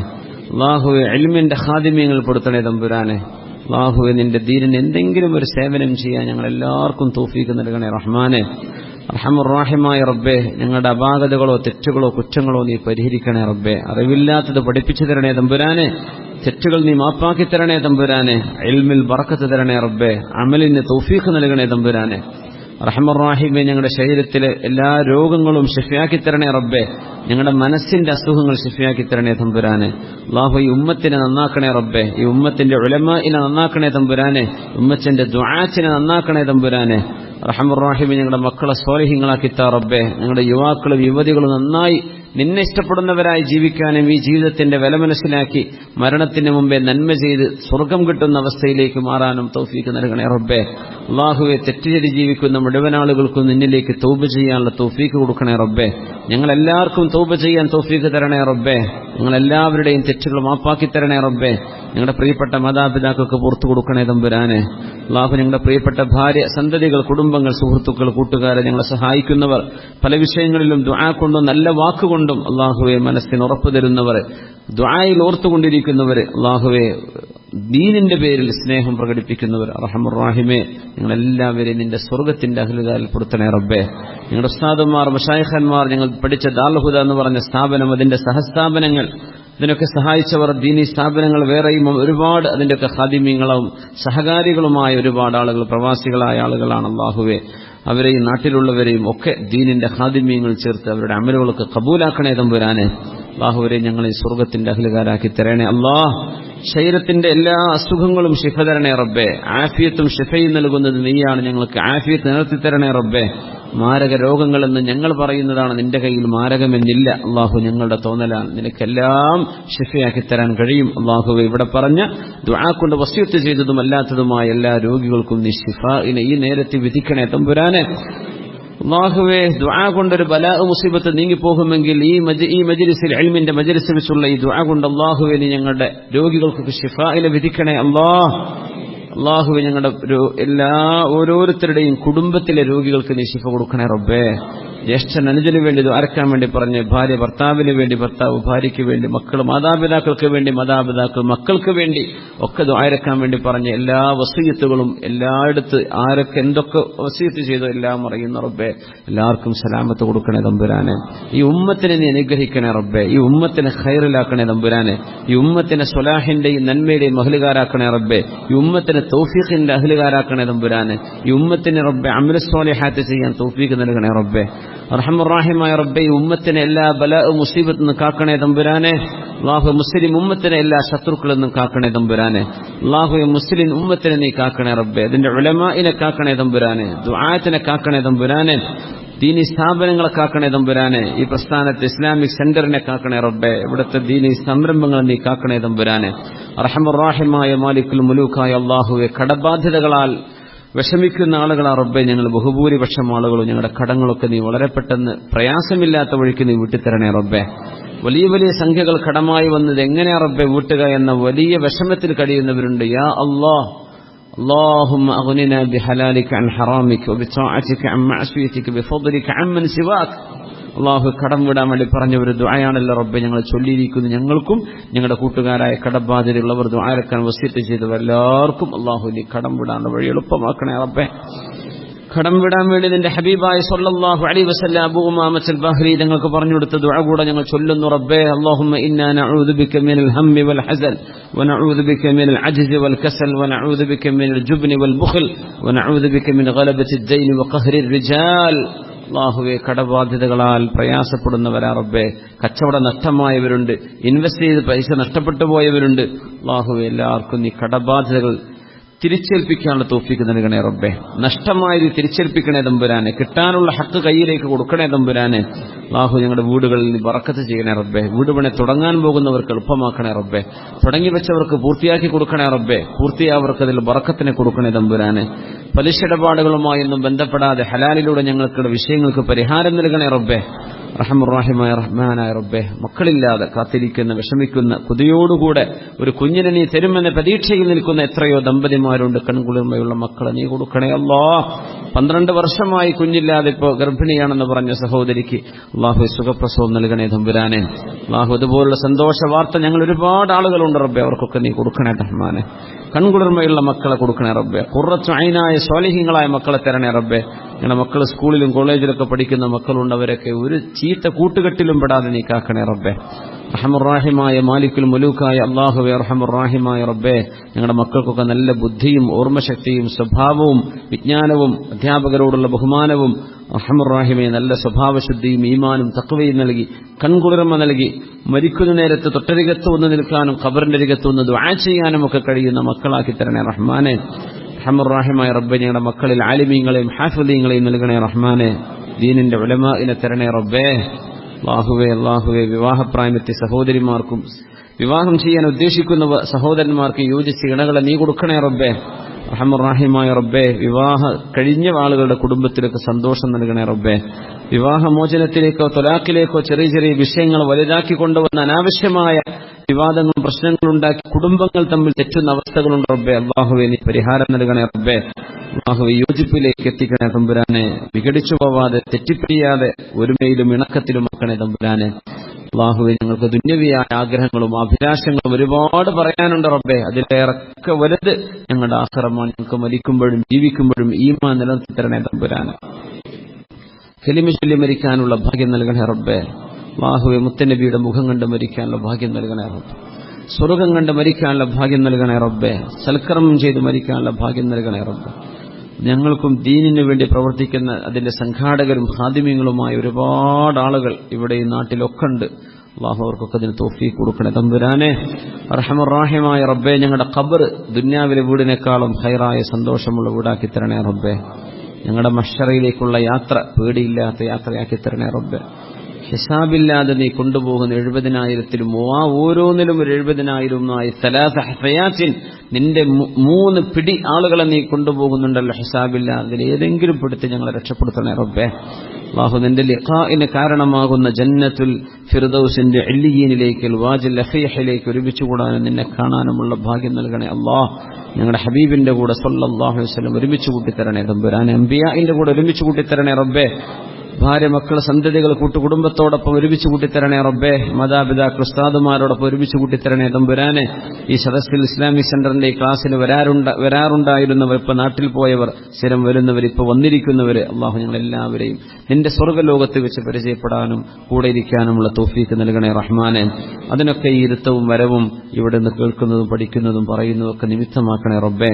അല്ലാഹുവേ, ഇൽമിന്റെ ഖാദിമീങ്ങൾ പെടുത്തണേ തമ്പുരാനെ. അല്ലാഹുവേ, നിന്റെ ദീനിന് എന്തെങ്കിലും ഒരു സേവനം ചെയ്യാൻ ഞങ്ങൾ എല്ലാവർക്കും തൗഫീഖ് നൽകണേ റഹ്മാനെ. അർഹമുർ റഹീമായ റബ്ബേ, ഞങ്ങളുടെ അപാകതകളോ തെറ്റുകളോ കുറ്റങ്ങളോ നീ പരിഹരിക്കണേ റബ്ബേ. അറിവില്ലാത്തത് പഠിപ്പിച്ചു തരണേ തമ്പുരാനെ. തെറ്റുകൾ നീ മാപ്പാക്കി തരണേ തമ്പുരാനെ. ഇൽമിൽ ബറക്കത്ത് തരണേ റബ്ബേ. അമലിന് തൗഫീഖ് നൽകണേ തമ്പുരാനെ. റഹ്മാൻ റഹീമേ, ഞങ്ങളുടെ ശരീരത്തിലെ എല്ലാ രോഗങ്ങളും ശിഫയാക്കി തരണേ റബ്ബേ. ഞങ്ങളുടെ മനസ്സിന്റെ അസുഖങ്ങൾ ശിഫയാക്കി തരണേ തമ്പുരാനെ. അല്ലാഹു, ഈ ഉമ്മത്തിനെ നന്നാക്കണേ റബ്ബേ. ഈ ഉമ്മത്തിന്റെ ഉലമാഇനെ നന്നാക്കണേ തമ്പുരാനെ. ഉമ്മത്തിന്റെ ദുആത്തിനെ നന്നാക്കണേ തമ്പുരാനെ. റഹ്മാൻ റഹീമേ, ഞങ്ങളുടെ മക്കളെ സ്വാലിഹീങ്ങളാക്കി താ റബ്ബേ. ഞങ്ങളുടെ യുവാക്കളും യുവതികളും നന്നായി നിന്നെ ഇഷ്ടപ്പെടുന്നവരായി ജീവിക്കാനും ഈ ജീവിതത്തിന്റെ വില മനസ്സിലാക്കി മരണത്തിന് മുമ്പേ നന്മ ചെയ്ത് സ്വർഗം കിട്ടുന്ന അവസ്ഥയിലേക്ക് മാറാനും തൗഫീഖ് നൽകണേ റബ്ബേ. അല്ലാഹുവേ, തെറ്റുചെയ്ത് ജീവിക്കുന്ന മുഴുവൻ ആളുകൾക്കും നിന്നിലേക്ക് തൗബ ചെയ്യാനുള്ള തൗഫീഖ് കൊടുക്കണേ റബ്ബേ. ഞങ്ങളെല്ലാവർക്കും തൗബ ചെയ്യാൻ തൗഫീഖ് തരണേ റബ്ബേ. ഞങ്ങളെല്ലാവരുടെയും തെറ്റുകൾ മാപ്പാക്കി തരണേ റബ്ബേ. ഞങ്ങളുടെ പ്രിയപ്പെട്ട മാതാപിതാക്കൾക്ക് പുറത്തു കൊടുക്കണേ തമ്പുരാനെ. അല്ലാഹു, ഞങ്ങളുടെ പ്രിയപ്പെട്ട ഭാര്യ, സന്തതികൾ, കുടുംബങ്ങൾ, സുഹൃത്തുക്കൾ, കൂട്ടുകാരെ, ഞങ്ങളെ സഹായിക്കുന്നവർ, പല വിഷയങ്ങളിലും ദുആ കൊണ്ടും നല്ല വാക്കുകൊണ്ടും അല്ലാഹുവേ മനസ്സിന് ഉറപ്പ് തരുന്നവർ, ദുആയിൽ ഓർത്തുകൊണ്ടിരിക്കുന്നവർ, അല്ലാഹുവേ ദീനിന്റെ പേരിൽ സ്നേഹം പ്രകടിപ്പിക്കുന്നവർ, അർഹമുർ റഹീമേ, ഞങ്ങളെല്ലാവരെയും നിന്റെ സ്വർഗത്തിന്റെ അഹ്ലുകാരിൽ പെടുത്തണേ റബ്ബേ. ഞങ്ങളുടെ ഉസ്താദുമാർ, മശായിഖന്മാർ, ഞങ്ങൾ പഠിച്ച ദാറുൽ ഹുദ എന്ന് പറഞ്ഞ സ്ഥാപനം, അതിന്റെ സഹസ്ഥാപനങ്ങൾ, ഇതിനൊക്കെ സഹായിച്ചവർ, ദീനി സ്ഥാപനങ്ങൾ വേറെയും ഒരുപാട്, അതിന്റെയൊക്കെ ഖാദിമീങ്ങളും സഹകാരികളുമായ ഒരുപാട് ആളുകൾ, പ്രവാസികളായ ആളുകളാണ്. അല്ലാഹുവേ, അവരെയും നാട്ടിലുള്ളവരെയും ഒക്കെ ദീനിന്റെ ഖാദിമീങ്ങൾ ചേർത്ത് അവരുടെ അമലുകളൊക്കെ കബൂലാക്കണേ തമ്പുരാനെ. അല്ലാഹുവരെ, ഞങ്ങളെ സ്വർഗത്തിന്റെ അഹ്ലുകാരാക്കി തരണേ അല്ലാഹ്. ശരീരത്തിന്റെ എല്ലാ അസുഖങ്ങളും ശിഫ തരണേ റബ്ബേ. ആഫിയത്തും ശിഫയും നൽകുന്നത് നീയാണ്. ഞങ്ങൾക്ക് ആഫിയത്ത് നിലർത്തി തരണേ റബ്ബേ. മാരക രോഗങ്ങളെന്ന് ഞങ്ങൾ പറയുന്നതാണ്, നിന്റെ കയ്യിൽ മാരകമെന്നില്ല. അല്ലാഹു, ഞങ്ങളുടെ തോന്നലാണ്. നിനക്കെല്ലാം ശിഫയാക്കി തരാൻ കഴിയും. അല്ലാഹുവേ, ഇവിടെ പറഞ്ഞ ദുആ കൊണ്ട് വസിയത്ത് ചെയ്തതും അല്ലാത്തതുമായ എല്ലാ രോഗികൾക്കും നീ ശിഫാഇനെ ഈ നേരത്തെ വിധിക്കണേ തമ്പുരാനെ. അല്ലാഹുവേ, ദുആ കൊണ്ടൊരു ബലാ മുസീബത്ത് നീങ്ങിപ്പോകുമെങ്കിൽ ഈ മജ്ലിസിൽ, ഇൽമിന്റെ മജ്ലിസിൽ വെച്ചുള്ള ഈ ദുആ കൊണ്ട് അല്ലാഹുവേ നീ ഞങ്ങളുടെ രോഗികൾക്ക് ശിഫാഇനെ വിധിക്കണേ അല്ലാഹുവേ, ഞങ്ങളുടെ ഓരോരുത്തരുടെയും കുടുംബത്തിലെ രോഗികൾക്ക് നീ ശിഫ കൊടുക്കണേ റബ്ബേ. ജ്യേഷ്ഠൻ അനുജന് വേണ്ടി ദ്വാരക്കാൻ വേണ്ടി പറഞ്ഞ്, ഭാര്യ ഭർത്താവിന് വേണ്ടി, ഭർത്താവ് ഭാര്യയ്ക്ക് വേണ്ടി, മക്കൾ മാതാപിതാക്കൾക്ക് വേണ്ടി, മാതാപിതാക്കൾ മക്കൾക്ക് വേണ്ടി ഒക്കെ ദ്വാരക്കാൻ വേണ്ടി പറഞ്ഞ് എല്ലാ വസീയത്തുകളും എല്ലായിടത്ത് ആരൊക്കെ എന്തൊക്കെ വസീയത്ത് ചെയ്തോ എല്ലാം അറിയുന്ന റബ്ബേ. എല്ലാവർക്കും സലാമത്ത് കൊടുക്കണേ തമ്പുരാനെ. ഈ ഉമ്മത്തിനെ നീ അനുഗ്രഹിക്കണേ റബ്ബേ. ഈ ഉമ്മത്തിനെ ഖൈറിലാക്കണേ തമ്പുരാനെ. ഈ ഉമ്മത്തിനെ സ്വലാഹിന്റെയും നന്മയുടെയും അഹ്ലുകാരാക്കണേ റബ്ബേ. ഈ ഉമ്മത്തിനെ തൗഫീഖിന്റെ അഹ്ലുകാരാക്കണേ തമ്പുരാനെ. ഈ ഉമ്മത്തിനെ റബ്ബേ അമല സ്വാലിഹാത്ത് ചെയ്യാൻ തൗഫീഖ് നൽകണേ റബ്ബേ. അർഹമുർ റഹീമായ റബ്ബേ, ഈ ഉമ്മത്തിനെ എല്ലാ ബലാ മുസീബത്തിൽ നിന്ന് കാക്കണേ തമ്പുരാനെ. അല്ലാഹു, മുസ്ലിം ഉമ്മത്തിനെ എല്ലാ ശത്രുക്കളിൽ നിന്നും കാക്കണേ തമ്പുരാനെ. അല്ലാഹു, മുസ്ലിം ഉമ്മത്തിനെ നീ കാക്കണേ റബ്ബേ. അതിന്റെ ഉലമാഇനെ കാക്കണേ തമ്പുരാനെ. ദുആത്തിനെ കാക്കണേ തമ്പുരാനെ. ദീനി സ്ഥാപനങ്ങളെ കാക്കണേ തമ്പുരാനെ. ഈ പ്രസ്ഥാനത്തെ ഇസ്ലാമിക് സെന്ററിനെ കാക്കണേ റബ്ബേ. ഇവിടുത്തെ ദീനി സംരംഭങ്ങൾ നീ കാക്കണേ തമ്പുരാനെ. അർഹമുർ റഹീമായ മാലിക്കുൽ മുലൂക്കായ അല്ലാഹുവേ, കടബാധ്യതകളാൽ വിഷമിക്കുന്ന ആളുകളാ റബ്ബേ ഞങ്ങൾ ബഹുഭൂരിപക്ഷം ആളുകളും. ഞങ്ങളുടെ കടങ്ങളൊക്കെ നീ വളരെ പെട്ടെന്ന് പ്രയാസമില്ലാത്ത വഴിക്ക് നീ വീട്ടിത്തരണേ റബ്ബേ. വലിയ വലിയ സംഖ്യകൾ കടമായി വന്നത് എങ്ങനെയാ റബ്ബേ വീട്ടുക എന്ന വലിയ വിഷമത്തിൽ കഴിയുന്നവരുണ്ട്. യാ അല്ലാഹ്, اللهم أغننا بحلالك عن حرامك وبطاعتك عن معصيتك بفضلك عمن سواك. അള്ളാഹു കടം വിടാൻ വേണ്ടി പറഞ്ഞ ഒരു ദുആയാണല്ലോ റബ്ബേ ഞങ്ങൾ ചൊല്ലിയിരിക്കുന്നു. ഞങ്ങൾക്കും ഞങ്ങളുടെ കൂട്ടുകാരായ കടബാധിതരുള്ളവർ ദുആരക്കാൻ വസിയത്ത് ചെയ്തവർ എല്ലാവർക്കും അള്ളാഹു നീ കടം വിടാനുള്ള വഴി എളുപ്പമാക്കണേ റബ്ബേ. കടം വിടാൻ വേണ്ടി നിന്റെ ഹബീബായ സല്ലല്ലാഹു അലൈഹി വസല്ലം അബൂ ഉമാമത്തുൽ ബഹ്രി ഞങ്ങൾക്ക് പറഞ്ഞു കൊടുത്ത ദുആ കൂടെ ഞങ്ങൾ ചൊല്ലുന്നു. റബ്ബേ അല്ലാഹുമ്മ ഇന്നാ നഊദു ബിക മിനൽ ഹമ്മി വൽ ഹസൻ വനഊദു ബിക മിനൽ അജ്സി വൽ കസൽ വനഊദു ബിക മിനൽ ജുബ്നി വൽ ബുഖൽ വനഊദു ബിക മിൻ ഗലബത്തിദ് ദൈനി വഖഹ്രിർ റിജാൽ. അല്ലാഹുവേ, കടബാധ്യതകളാൽ പ്രയാസപ്പെടുന്നവരാ റബ്ബേ. കച്ചവടം നഷ്ടമായവരുണ്ട്, ഇൻവെസ്റ്റ് ചെയ്ത് പൈസ നഷ്ടപ്പെട്ടു പോയവരുണ്ട്. അല്ലാഹുവേ, എല്ലാവർക്കും നീ കടബാധ്യതകൾ തിരിച്ചേൽപ്പിക്കാനുള്ള തൗഫീഖ് നൽകണേ റബ്ബേ. നഷ്ടമായത് തിരിച്ചേൽപ്പിക്കണേ തമ്പുരാനെ. കിട്ടാനുള്ള ഹക്ക് കയ്യിലേക്ക് കൊടുക്കണേ തമ്പുരാനെ. അല്ലാഹു ഞങ്ങളുടെ വീടുകളിൽ നീ ബറക്കത്ത് ചെയ്യണേ റബ്ബേ. വീട് പണി തുടങ്ങാൻ പോകുന്നവർക്ക് എളുപ്പമാക്കണേ റബ്ബേ. തുടങ്ങി വെച്ചവർക്ക് പൂർത്തിയാക്കി കൊടുക്കണേ റബ്ബേ. പൂർത്തിയാവർക്ക് അതിൽ ബറക്കത്തിനെ കൊടുക്കണേ തമ്പുരാനെ. പലിശ ഇടപാടുകളുമായി ഒന്നും ബന്ധപ്പെടാതെ ഹലാലിലൂടെ ഞങ്ങൾക്ക് വിഷയങ്ങൾക്ക് പരിഹാരം നൽകണേ റബ്ബേ. റഹ്മാനായ റഹ്മാനായ റബ്ബേ, മക്കളില്ലാതെ കാത്തിരിക്കുന്ന, വിഷമിക്കുന്ന, കൊതിയോടുകൂടെ ഒരു കുഞ്ഞിനെ നീ തരുമെന്ന പ്രതീക്ഷയിൽ നിൽക്കുന്ന എത്രയോ ദമ്പതിമാരുണ്ട്. കൺകുളിർമയുള്ള മക്കളെ നീ കൊടുക്കണേ അല്ലാ. 12 വർഷമായി കുഞ്ഞില്ലാതെ ഇപ്പോൾ ഗർഭിണിയാണെന്ന് പറഞ്ഞ സഹോദരിക്ക് അല്ലാഹു സുഖപ്രസവം നൽകണേ തമ്പുരാനെ. അല്ലാഹു അതുപോലുള്ള സന്തോഷ വാർത്ത ഞങ്ങൾ ഒരുപാട് ആളുകളുണ്ട് റബ്ബേ, അവർക്കൊക്കെ നീ കൊടുക്കണേ റഹ്മാനെ. കൺകുളിർമയുള്ള മക്കളെ കൊടുക്കണേ റബ്ബേ. ഖുർറത്തു ഐനായ സ്വാലിഹീങ്ങളായ മക്കളെ തരണേ റബ്ബേ. ഞങ്ങളുടെ മക്കൾ സ്കൂളിലും കോളേജിലൊക്കെ പഠിക്കുന്ന മക്കളുണ്ട്. അവരൊക്കെ ഒരു ചീത്ത കൂട്ടുകെട്ടിലും പെടാതെ നീ കാക്കണേ റബ്ബേ. റഹ്മുർറാഹിമായ മാലിക്കുൽ മുലൂക്കായ അല്ലാഹുവേ, റഹ്മുർറാഹിമായ റബ്ബേ, ഞങ്ങളുടെ മക്കൾക്കൊക്കെ നല്ല ബുദ്ധിയും ഓർമ്മശക്തിയും സ്വഭാവവും വിജ്ഞാനവും അധ്യാപകരോടുള്ള ബഹുമാനവും റഹ്മുർറാഹിമേ നല്ല സ്വഭാവശുദ്ധിയും ഈമാനും തഖ്വയും നൽകി കൺകുളിർമ നൽകി മരിക്കുന്ന നേരത്ത് തൊട്ടരികത്ത് വന്ന് നിൽക്കാനും ഖബറിന്റെ അരികത്ത് വന്ന് ദുആ ചെയ്യാനും ഒക്കെ കഴിയുന്ന മക്കളാക്കി തരണേ റഹ്മാനെ. റഹ്മുർറാഹിമായ റബ്ബേ, ഞങ്ങളുടെ മക്കളിൽ ആലിമീങ്ങളെയും ഹാഫിളീങ്ങളെയും നൽകണേ റഹ്മാനെ. ദീനിന്റെ ഉലമാഇനെ തരണേ റബ്ബേ. അല്ലാഹുവേ, വിവാഹപ്രായമെത്തിയ സഹോദരിമാർക്കും വിവാഹം ചെയ്യാൻ ഉദ്ദേശിക്കുന്ന സഹോദരന്മാർക്ക് യോജിച്ച ഇണകളെ നീ കൊടുക്കണേ റബ്ബേ. റഹ്മുർറാഹിമായ റബ്ബേ, വിവാഹ കഴിഞ്ഞ ആളുകളുടെ കുടുംബത്തിലേക്ക് സന്തോഷം നൽകണേ റബ്ബേ. വിവാഹമോചനത്തിലേക്കോ തൊലാഖിലേക്കോ ചെറിയ ചെറിയ വിഷയങ്ങൾ വലുതാക്കി കൊണ്ടുവന്ന അനാവശ്യമായ വിവാദങ്ങളും പ്രശ്നങ്ങളുണ്ടാക്കി കുടുംബങ്ങൾ തമ്മിൽ തെറ്റുന്ന അവസ്ഥകളുണ്ട് റബ്ബേ. അല്ലാഹുവേ, നീ പരിഹാരം നൽകണേ റബ്ബേ. അല്ലാഹുവേ, യോജിപ്പിലേക്ക് എത്തിക്കണേ തമ്പുരാനെ. വിഘടിച്ചു പോവാതെ തെറ്റിപ്പിരിയാതെ ഒരുമയിലും ഇണക്കത്തിലും ആക്കണേ തമ്പുരാനെ. അല്ലാഹുവേ, ഞങ്ങൾക്ക് ദുന്യവിയായ ആഗ്രഹങ്ങളും അഭിലാഷങ്ങളും ഒരുപാട് പറയാനുണ്ട് റബ്ബേ. അതിലേറെയൊക്കെ വലുത് ഞങ്ങളുടെ ആഖിറമാണ്. ഞങ്ങൾക്ക് മരിക്കുമ്പോഴും ജീവിക്കുമ്പോഴും ഈമാൻ നിലനിർത്തി തരണേ തമ്പുരാനെ. കലിമ ചൊല്ലി മരിക്കാനുള്ള ഭാഗ്യം നൽകണേ റബ്ബേ. അല്ലാഹുവേ, മുത്തനബിയുടെ മുഖം കണ്ട് മരിക്കാനുള്ള ഭാഗ്യം നൽകണേ റബ്ബേ. സ്വർഗം കണ്ട് മരിക്കാനുള്ള ഭാഗ്യം നൽകണേ റബ്ബേ. സൽക്കർമ്മം ചെയ്ത് മരിക്കാനുള്ള ഭാഗ്യം നൽകണേ റബ്ബേ. ഞങ്ങൾക്കും ദീനിനു വേണ്ടി പ്രവർത്തിക്കുന്ന അതിന്റെ സംഘാടകരും ഹാദിമ്യങ്ങളുമായ ഒരുപാട് ആളുകൾ ഇവിടെ ഈ നാട്ടിലൊക്കെ ഉണ്ട്. അല്ലാഹു അവർക്കൊക്കെ അതിന് തൗഫീഖ് കൊടുക്കണേ തമ്പുരാനെ. റഹ്മുർറാഹിമായ റബ്ബേ, ഞങ്ങളുടെ ഖബർ ദുനിയാവിലെ വീടിനേക്കാളും ഖൈറായ സന്തോഷമുള്ള വീടാക്കി തരണേ റബ്ബേ. ഞങ്ങളുടെ മഹ്ശറയിലേക്കുള്ള യാത്ര പേടിയില്ലാത്ത യാത്രയാക്കി തരണേ റബ്ബേ. ഹിസാബില്ലാതെ നീ കൊണ്ടുപോകുന്ന 70,000-ലും ഓരോന്നിലും ഒരു 70,000-ആയി സലാസ ഹഫയാത്തിൻ നിന്റെ 3 പിടി ആളുകളെ നീ കൊണ്ടുപോകുന്നുണ്ടല്ലോ ഹിസാബില്ലാതെ. അതിൽ ഏതെങ്കിലും പെടുത്തി ഞങ്ങളെ രക്ഷപ്പെടുത്തണേ റബ്ബേ. അല്ലാഹു, നിന്റെ ലിഖാഇന് കാരണമാകുന്ന ജന്നത്തുൽ ഫിർദൗസിന്റെ ഇല്ലിയീനിലേക്ക് വാജിൽ അഫീഹിലേക്ക് ഒരുമിച്ച് കൂടാനും നിന്നെ കാണാനുമുള്ള ഭാഗ്യം നൽകണേ അല്ലാഹ്. ഞങ്ങളുടെ ഹബീബിന്റെ കൂടെ സല്ലല്ലാഹു അലൈഹി വസല്ലം ഒരുമിച്ച് കൂട്ടിത്തരണേ തമ്പുരാനെ. അംബിയാഇന്റെ കൂടെ ഒരുമിച്ച് കൂട്ടിത്തരണേ റബ്ബേ. ഭാര്യ, മക്കൾ, സന്തതികൾ, കൂട്ടുകുടുംബത്തോടൊപ്പം ഒരുമിച്ച് കൂട്ടിത്തരണേ റബ്ബേ. മാതാപിതാക്കൾ, ഉസ്താദുമാരോടൊപ്പം ഒരുമിച്ച് കൂട്ടിത്തരണേ തമ്പുരാനെ. ഈ സദസ്സിൽ ഇസ്ലാമിക് സെന്ററിന്റെ ഈ ക്ലാസ്സിന് വരാറുണ്ടായിരുന്നവർ, ഇപ്പൊ നാട്ടിൽ പോയവർ, സ്ഥിരം വരുന്നവർ, ഇപ്പൊ വന്നിരിക്കുന്നവർ, അല്ലാഹു ഞങ്ങളെല്ലാവരെയും നിന്റെ സ്വർഗ്ഗലോകത്ത് വെച്ച് പരിചയപ്പെടാനും കൂടെ ഇരിക്കാനുമുള്ള തൗഫീഖ് നൽകണേ റഹ്മാനെ. അതിനൊക്കെ ഈ ഇരുത്തവും വരവും ഇവിടെ നിന്ന് കേൾക്കുന്നതും പഠിക്കുന്നതും പറയുന്നതും ഒക്കെ നിമിത്തമാക്കണേ റബ്ബേ.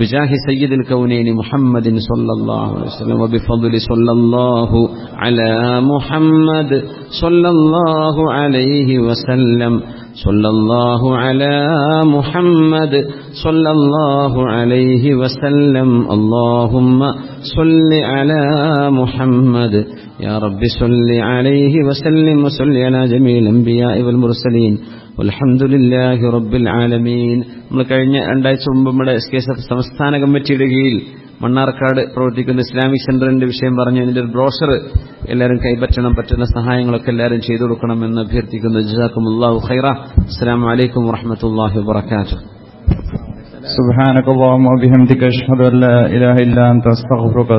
بجاه سيد الكونين محمد صلى الله عليه وسلم وبفضل صلى الله على محمد صلى الله عليه وسلم صلى الله على محمد صلى الله عليه وسلم اللهم صل على محمد يا رب صل عليه وسلم وصل على جميع الأنبياء والمرسلين അൽഹംദുലില്ലാഹി റബ്ബിൽ ആലമീൻ. നമ്മൾ കഴിഞ്ഞ 2 ആഴ്ച മുമ്പ് നമ്മുടെ SKSF സംസ്ഥാന കമ്മിറ്റിയുടെ കീഴിൽ മണ്ണാർക്കാട് പ്രവർത്തിക്കുന്ന ഇസ്ലാമിക് സെന്ററിന്റെ വിഷയം പറഞ്ഞു. ഇതിന്റെ ഒരു ബ്രോഷർ എല്ലാവരും കൈപ്പറ്റണം. പറ്റുന്ന സഹായങ്ങളൊക്കെ എല്ലാവരും ചെയ്തു കൊടുക്കണമെന്ന് അഭ്യർത്ഥിക്കുന്നു. ജസാക്കുമുല്ലാഹു ഖൈറ. അസ്സലാമു അലൈക്കും വറഹ്മത്തുള്ളാഹി വബറകാതുഹു. സുബ്ഹാനകല്ലാഹുമ്മ വബിഹംദിക അഷ്ഹദു അൻ ലാ ഇലാഹ ഇല്ല അൻത അസ്തഗ്ഫിറുക